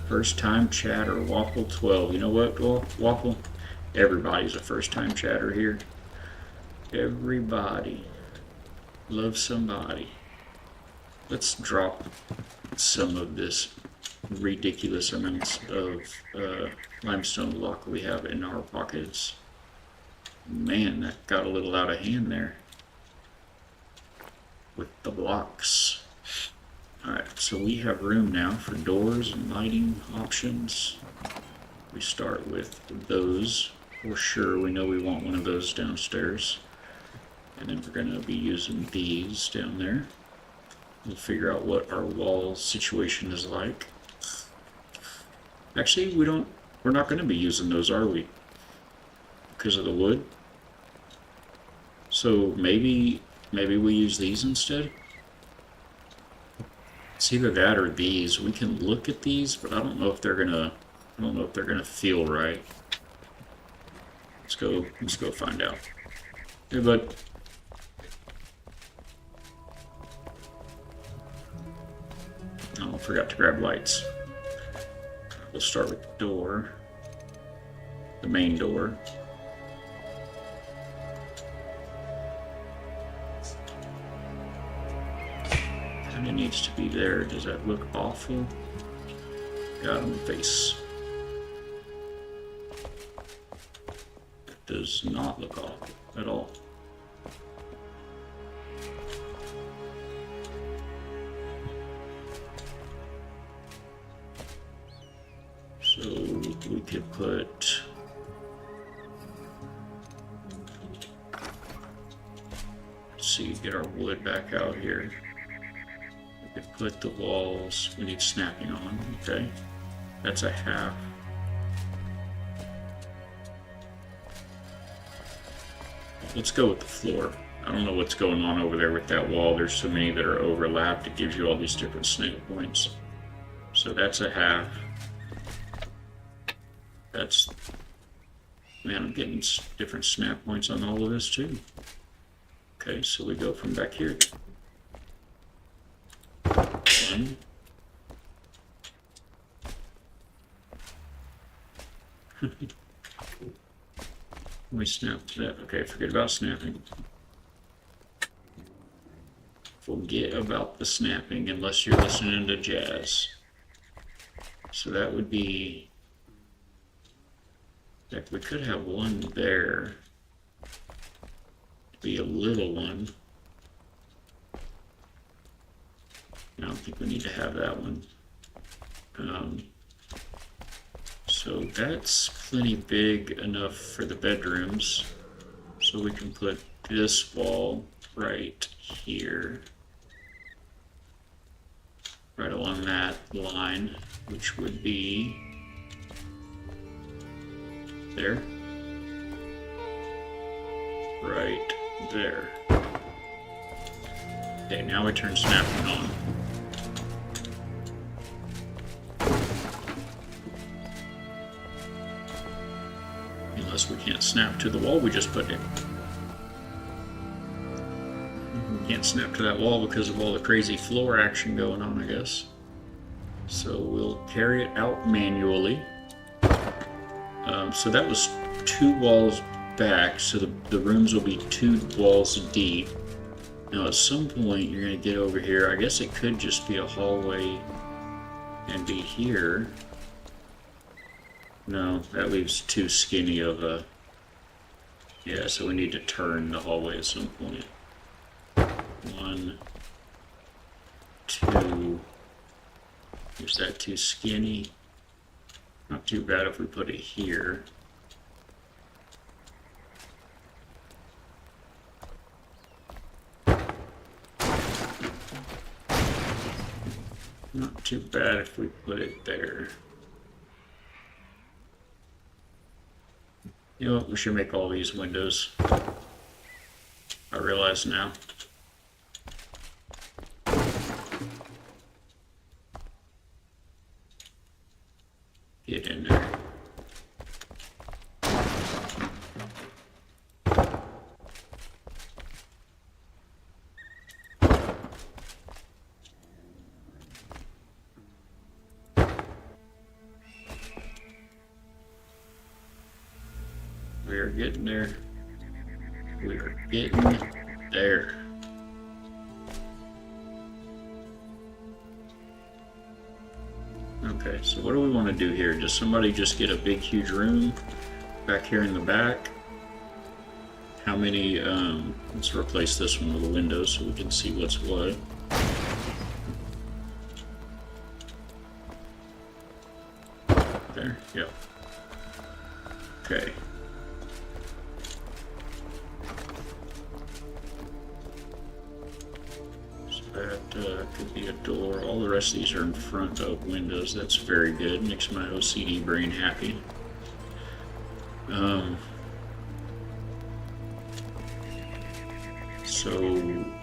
First time chatter, Waffle 12. You know what, Waffle? Everybody's a first time chatter here. Everybody loves somebody. Let's drop some of this ridiculous amounts of limestone block we have in our pockets. Man, that got a little out of hand there with the blocks. Alright, so we have room now for doors and lighting options. We start with those. For sure, we know we want one of those downstairs. And then we're going to be using these down there. We'll figure out what our wall situation is like. Actually, we're not going to be using those, are we? Because of the wood. So maybe we use these instead. It's either that or these. We can look at these, but I don't know if they're gonna feel right. Let's go find out. Hey, bud. forgot to grab lights. We'll start with the door, the main door. Kinda needs to be there. Does that look awful? Got on the face. It does not look awful at all. So we could put, let's see, get our wood back out here. We could put the walls, we need snapping on, okay. That's a half. Let's go with the floor. I don't know what's going on over there with that wall. There's so many that are overlapped. It gives you all these different snap points. So that's a half. That's, man, I'm getting different snap points on all of this too. Okay, so we go from back here. 1. We snap to that. Okay, forget about snapping. Forget about the snapping unless you're listening to jazz. So that would be, like, we could have one there. Be a little one. I don't think we need to have that one. So that's plenty big enough for the bedrooms. So we can put this wall right here. Right along that line, which would be there. Right there. Okay, now we turn snapping on. Unless we can't snap to the wall we just put in. We can't snap to that wall because of all the crazy floor action going on, I guess. So we'll carry it out manually. So that was 2 walls back, so the rooms will be 2 walls deep. Now at some point you're going to get over here. I guess it could just be a hallway and be here. No, that leaves too skinny of a... Yeah, so we need to turn the hallway at some point. 1, 2... Is that too skinny? Not too bad if we put it here. Not too bad if we put it there. You know what, we should make all these windows. I realize now. Get in there. We are getting there. We are getting there. Okay, so what do we want to do here? Does somebody just get a big, huge room back here in the back? How many, let's replace this one with a window so we can see what's what. There, yep. Okay. That could be a door. All the rest of these are in front of windows. That's very good. Makes my OCD brain happy. So,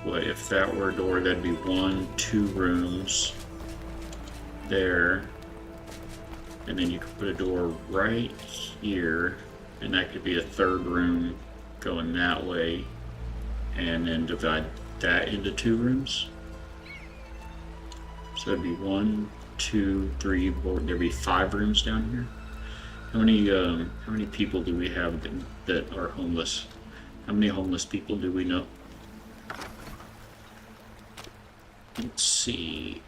what if that were a door? That'd be 1, 2 rooms there. And then you could put a door right here. And that could be a 3rd room going that way. And then divide that into 2 rooms. So it'd be 1, 2, 3, 4. There'd be 5 rooms down here. How many people do we have that are homeless? How many homeless people do we know? Let's see.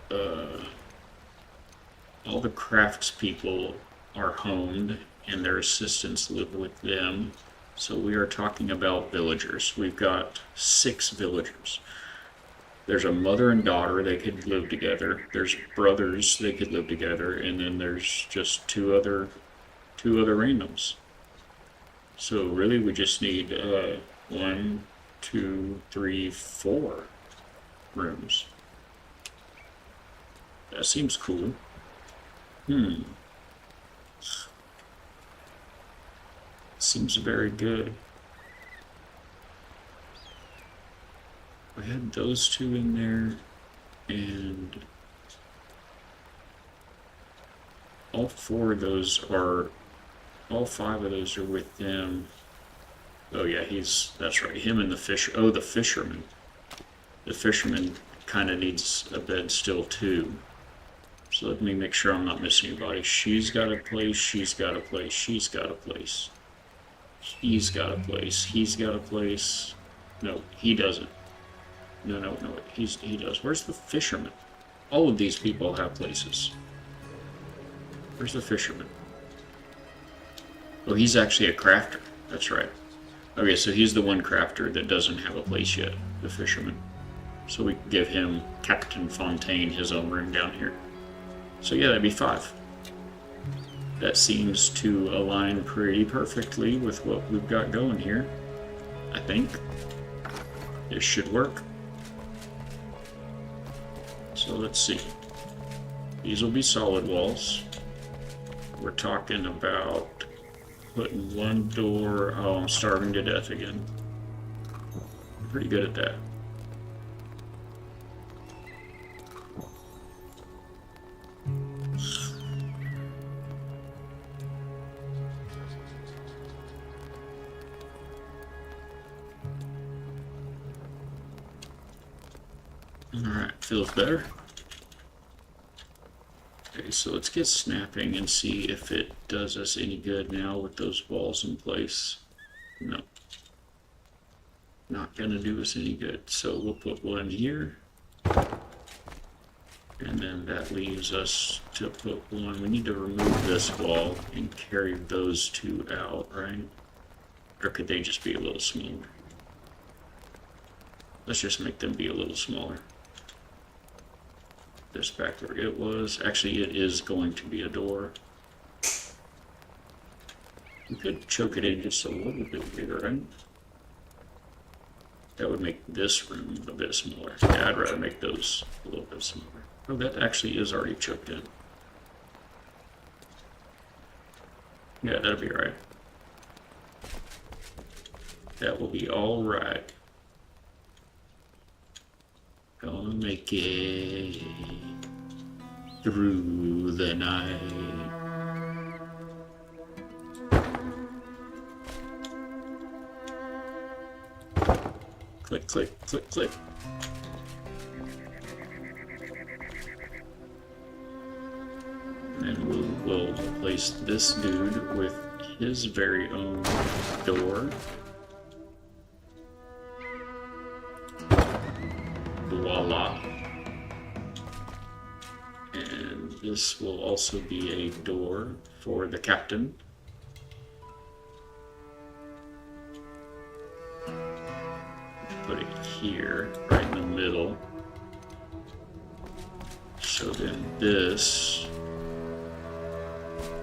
All the crafts people are homed, and their assistants live with them. So we are talking about villagers. We've got 6 villagers. There's a mother and daughter, they could live together. There's brothers, they could live together, and then there's just two other randoms. So really we just need 1, 2, 3, 4 rooms. That seems cool. Seems very good. I had those 2 in there, and all 5 of those are with them. Oh yeah, that's right, him and the fisher. Oh, the fisherman. The fisherman kind of needs a bed still too. So let me make sure I'm not missing anybody. She's got a place, she's got a place, she's got a place. He's got a place, he's got a place. No, he doesn't. No, he does. Where's the fisherman? All of these people have places. Where's the fisherman? Oh, he's actually a crafter. That's right. Okay, so he's the one crafter that doesn't have a place yet, the fisherman. So we can give him, Captain Fontaine, his own room down here. So yeah, that'd be 5. That seems to align pretty perfectly with what we've got going here. I think. This should work. So let's see. These will be solid walls. We're talking about putting 1 door. Oh, I'm starving to death again. I'm pretty good at that. Alright, feels better. Okay, so let's get snapping and see if it does us any good now with those walls in place. No. Not gonna do us any good. So we'll put 1 here. And then that leaves us to put 1. We need to remove this wall and carry those 2 out, right? Or could they just be a little smaller? Let's just make them be a little smaller. This back where it was. Actually, it is going to be a door. We could choke it in just a little bit bigger, right? That would make this room a bit smaller. Yeah, I'd rather make those a little bit smaller. Oh, that actually is already choked in. Yeah, that'll be right. That will be all right. Gonna make it through the night. Click, click, click, click. And we'll replace this dude with his very own door. Voila. And this will also be a door for the captain. Put it here, right in the middle. So then this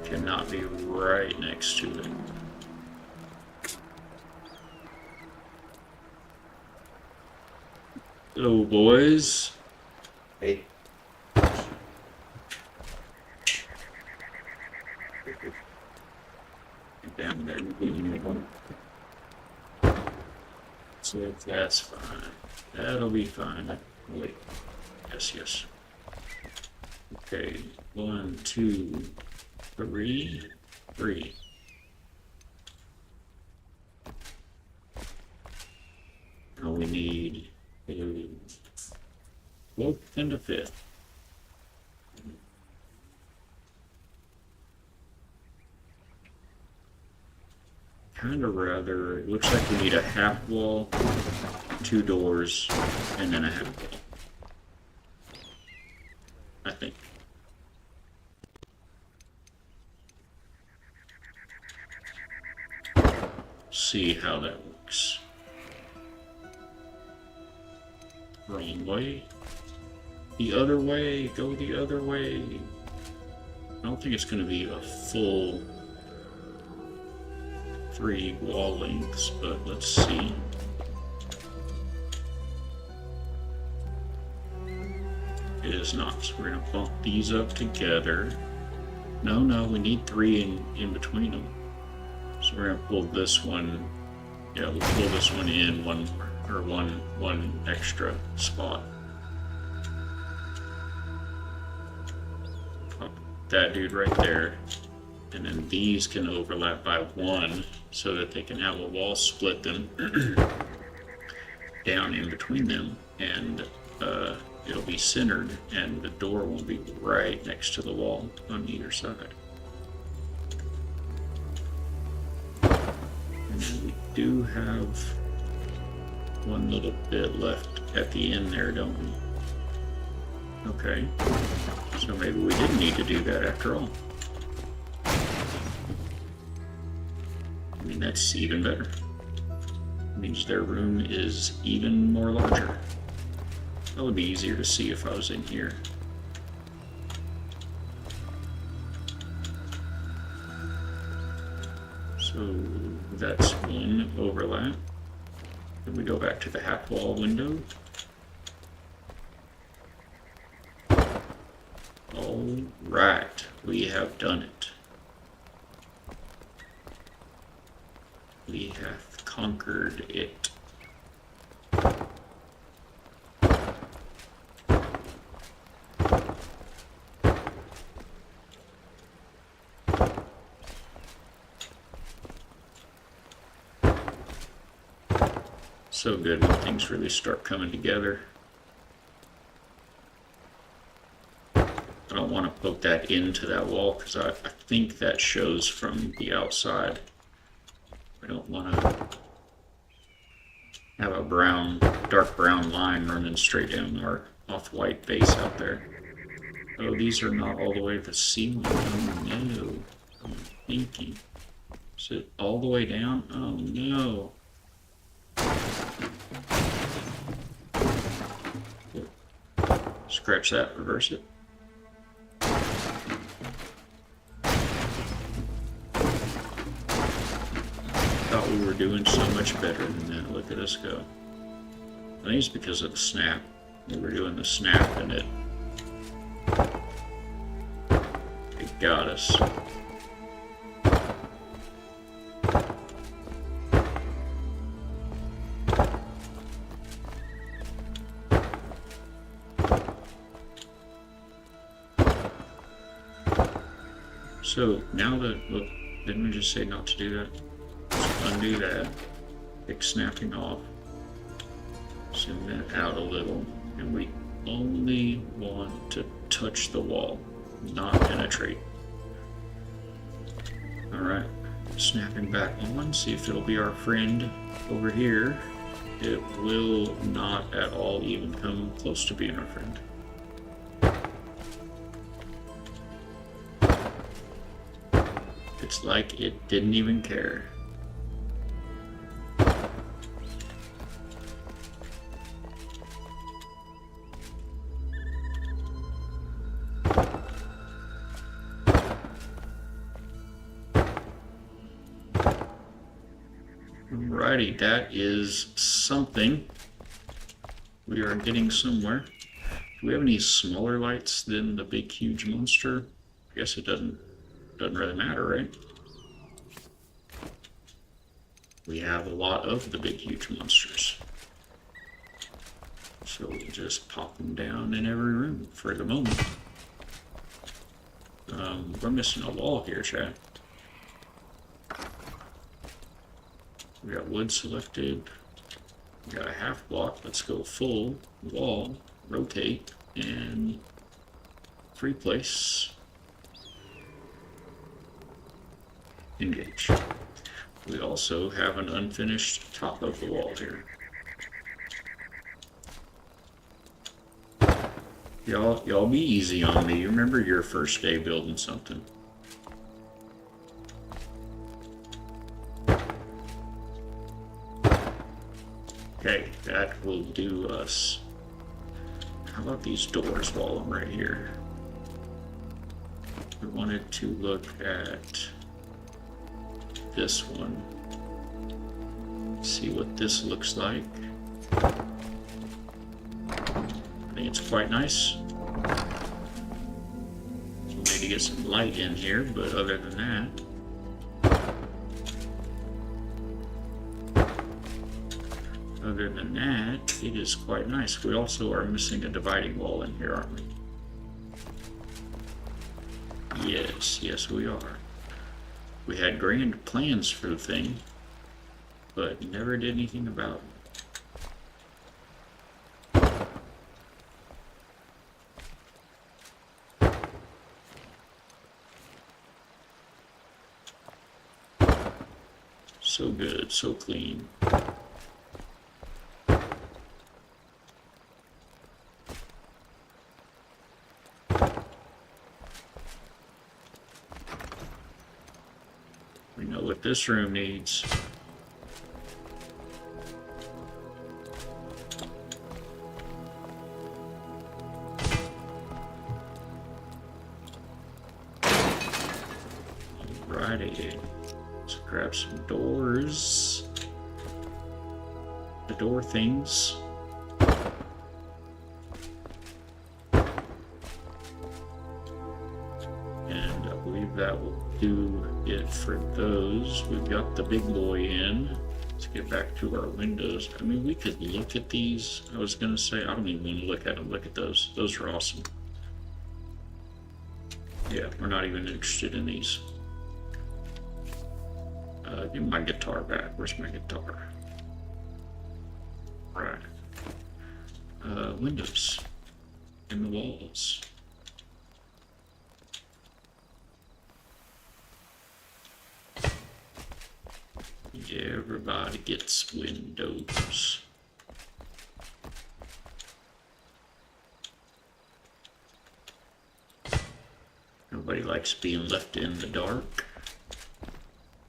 cannot be right next to it. Hello, boys. Hey. Damn, there you go. So that's fine. That'll be fine. Wait. Yes, yes. Okay. 1, 2, 3, 3. Now we need a 4th and a 5th. kind of rather, it looks like we need a half wall, 2 doors, and then a half wall. I think. See how that works. Wrong way. The other way. Go the other way. I don't think it's going to be a full 3 wall lengths, but let's see. It is not. So we're going to bump these up together. No, we need 3 in between them. So we're going to pull this one. Yeah, we'll pull this one in one extra spot. Pop that dude right there. And then these can overlap by 1 so that they can have a wall split them down in between them, and it'll be centered and the door will be right next to the wall on either side. And then we do have one little bit left at the end there, don't we? Okay, so maybe we didn't need to do that after all. I mean, that's even better. It means their room is even more larger. That would be easier to see if I was in here. So that's one overlap. Then we go back to the half wall window. All right, we have done it. We have conquered it. So good when things really start coming together. I don't want to poke that into that wall because I think that shows from the outside. I don't want to have a dark brown line running straight down our off-white base out there. Oh, these are not all the way to the ceiling. Oh no. I'm thinking. Is it all the way down? Oh no. Scratch that, reverse it. Thought we were doing so much better than that. Look at us go. I think it's because of the snap. We were doing the snap and it got us. So now that, look, didn't we just say not to do that? Let's undo that, pick snapping off, zoom that out a little, and we only want to touch the wall, not penetrate. Alright, snapping back on, see if it'll be our friend over here. It will not at all even come close to being our friend. It's like it didn't even care. Alrighty, that is something. We are getting somewhere. Do we have any smaller lights than the big huge monster? I guess it doesn't really matter, right? We have a lot of the big huge monsters. So we'll just pop them down in every room for the moment. We're missing a wall here, chat. We got wood selected. We got a half block. Let's go full wall, rotate, and free place. Engage. We also have an unfinished top of the wall here. Y'all be easy on me. You remember your first day building something. Okay, that will do us. How about these doors while I'm right here? We wanted to look at this one. See what this looks like. I think it's quite nice. We'll need to get some light in here, but other than that, it is quite nice. We also are missing a dividing wall in here, aren't we? Yes, we are. We had grand plans for the thing, but never did anything about it. So good, so clean. We know what this room needs. Alrighty. Let's grab some doors. The door things. And I believe that will do it for those. We've got the big boy in. Let's get back to our windows. I mean, we could look at these. I was gonna say, I don't even want to look at them. Look at those. Those are awesome. Yeah, we're not even interested in these. Give my guitar back. Where's my guitar? Right. Windows in the walls. Yeah, everybody gets windows. Nobody likes being left in the dark.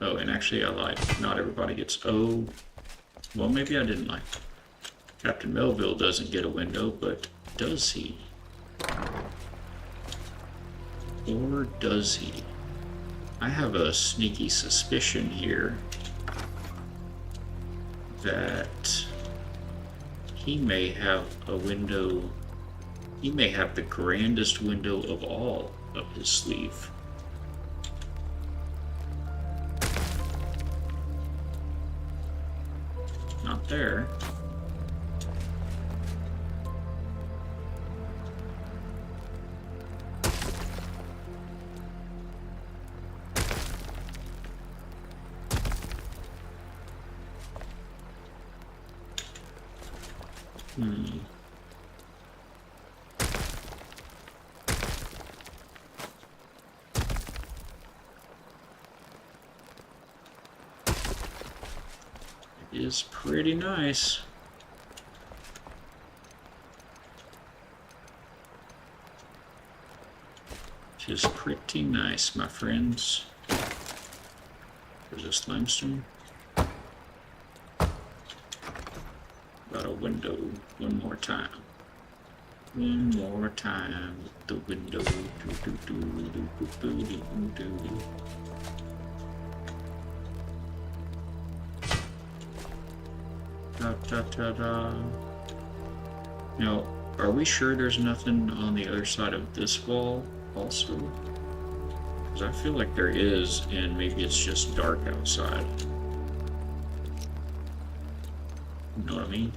Oh, and actually I lied. Not everybody gets... Oh, well, maybe I didn't lie. Captain Melville doesn't get a window, but does he? Or does he? I have a sneaky suspicion here that he may have a window. He may have the grandest window of all up his sleeve. Not there. It is pretty nice. Just pretty nice, my friends. There's this limestone. Got a window one more time. One more time with the window. Da, da, da, da. Now, are we sure there's nothing on the other side of this wall also? Because I feel like there is, and maybe it's just dark outside. You know what I mean?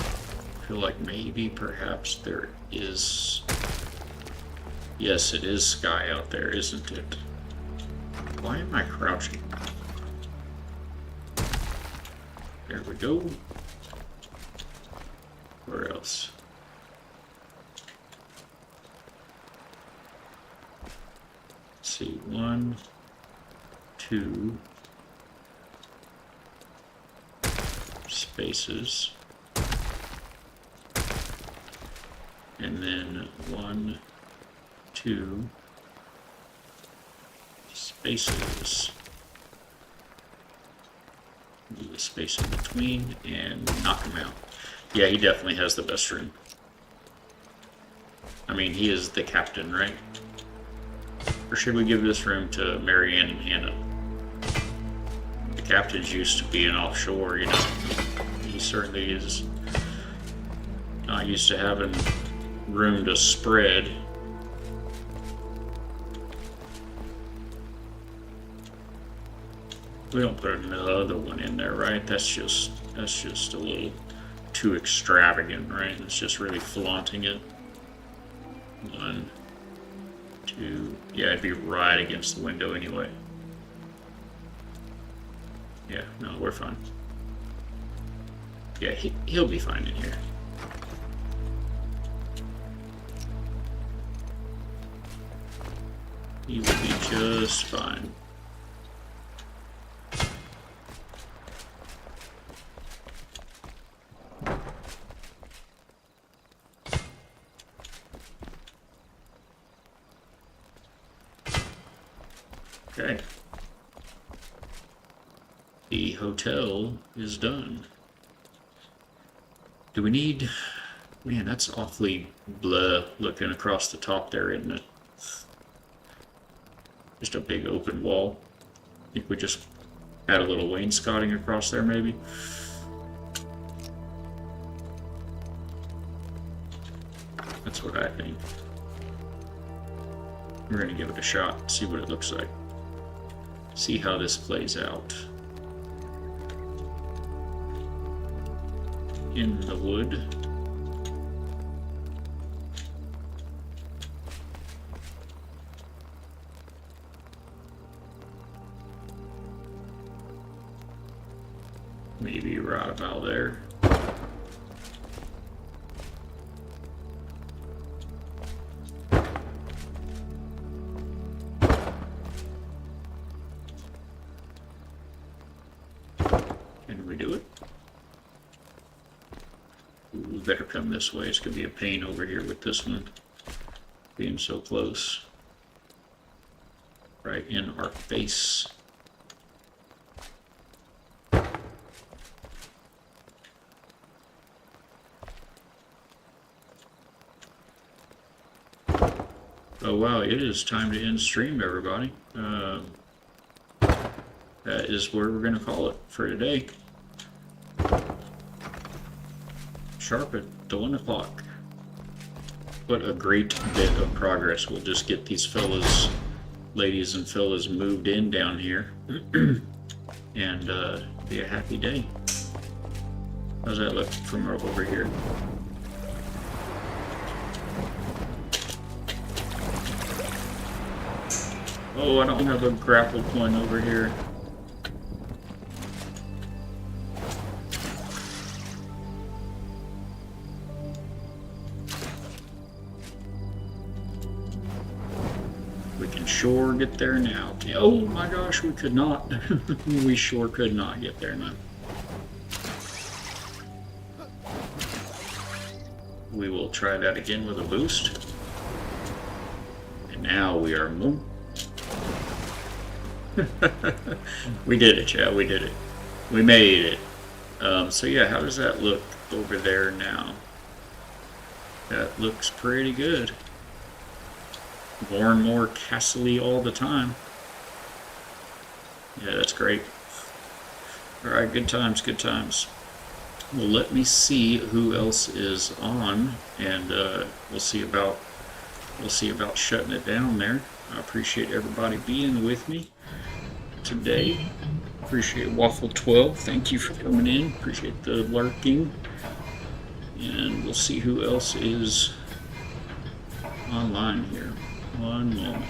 I feel like maybe perhaps there is... Yes, it is sky out there, isn't it? Why am I crouching? There we go. Where else? see, 1, 2 spaces, and then 1, 2 spaces. Leave a space in between and knock him out. Yeah, he definitely has the best room. I mean, he is the captain, right? Or should we give this room to Marianne and Hannah? The captain's used to being offshore, you know. He certainly is not used to having room to spread. We don't put another one in there, right? That's just a little too extravagant, right? It's just really flaunting it. 1, 2, yeah, it'd be right against the window anyway. Yeah, no, we're fine. Yeah, he'll be fine in here. He will be just fine. Okay. The hotel is done. Do we need... Man, that's awfully blah looking across the top there, isn't it? Just a big open wall. I think we just add a little wainscoting across there, maybe. That's what I think. We're gonna give it a shot, see what it looks like. See how this plays out. In the wood. Maybe right about there. Can we do it? We better come this way. It's gonna be a pain over here with this one being so close. Right in our face. Oh wow, it is time to end stream, everybody. That is where we're gonna call it for today. Sharp at the 1 o'clock. What a great bit of progress. We'll just get these fellas, ladies and fellas, moved in down here. And be a happy day. How's that look from over here? Oh, I don't have a grapple point over here. We can sure get there now. Oh my gosh, we could not. We sure could not get there now. We will try that again with a boost. And now we are moving. We did it, Chad. We did it. We made it. So yeah, how does that look over there now? That looks pretty good. More and more castle-y all the time. Yeah, that's great. Alright, good times, good times. Well, let me see who else is on, and we'll see about shutting it down there. I appreciate everybody being with me today. Appreciate Waffle 12. Thank you for coming in. Appreciate the lurking. And we'll see who else is online here. One moment.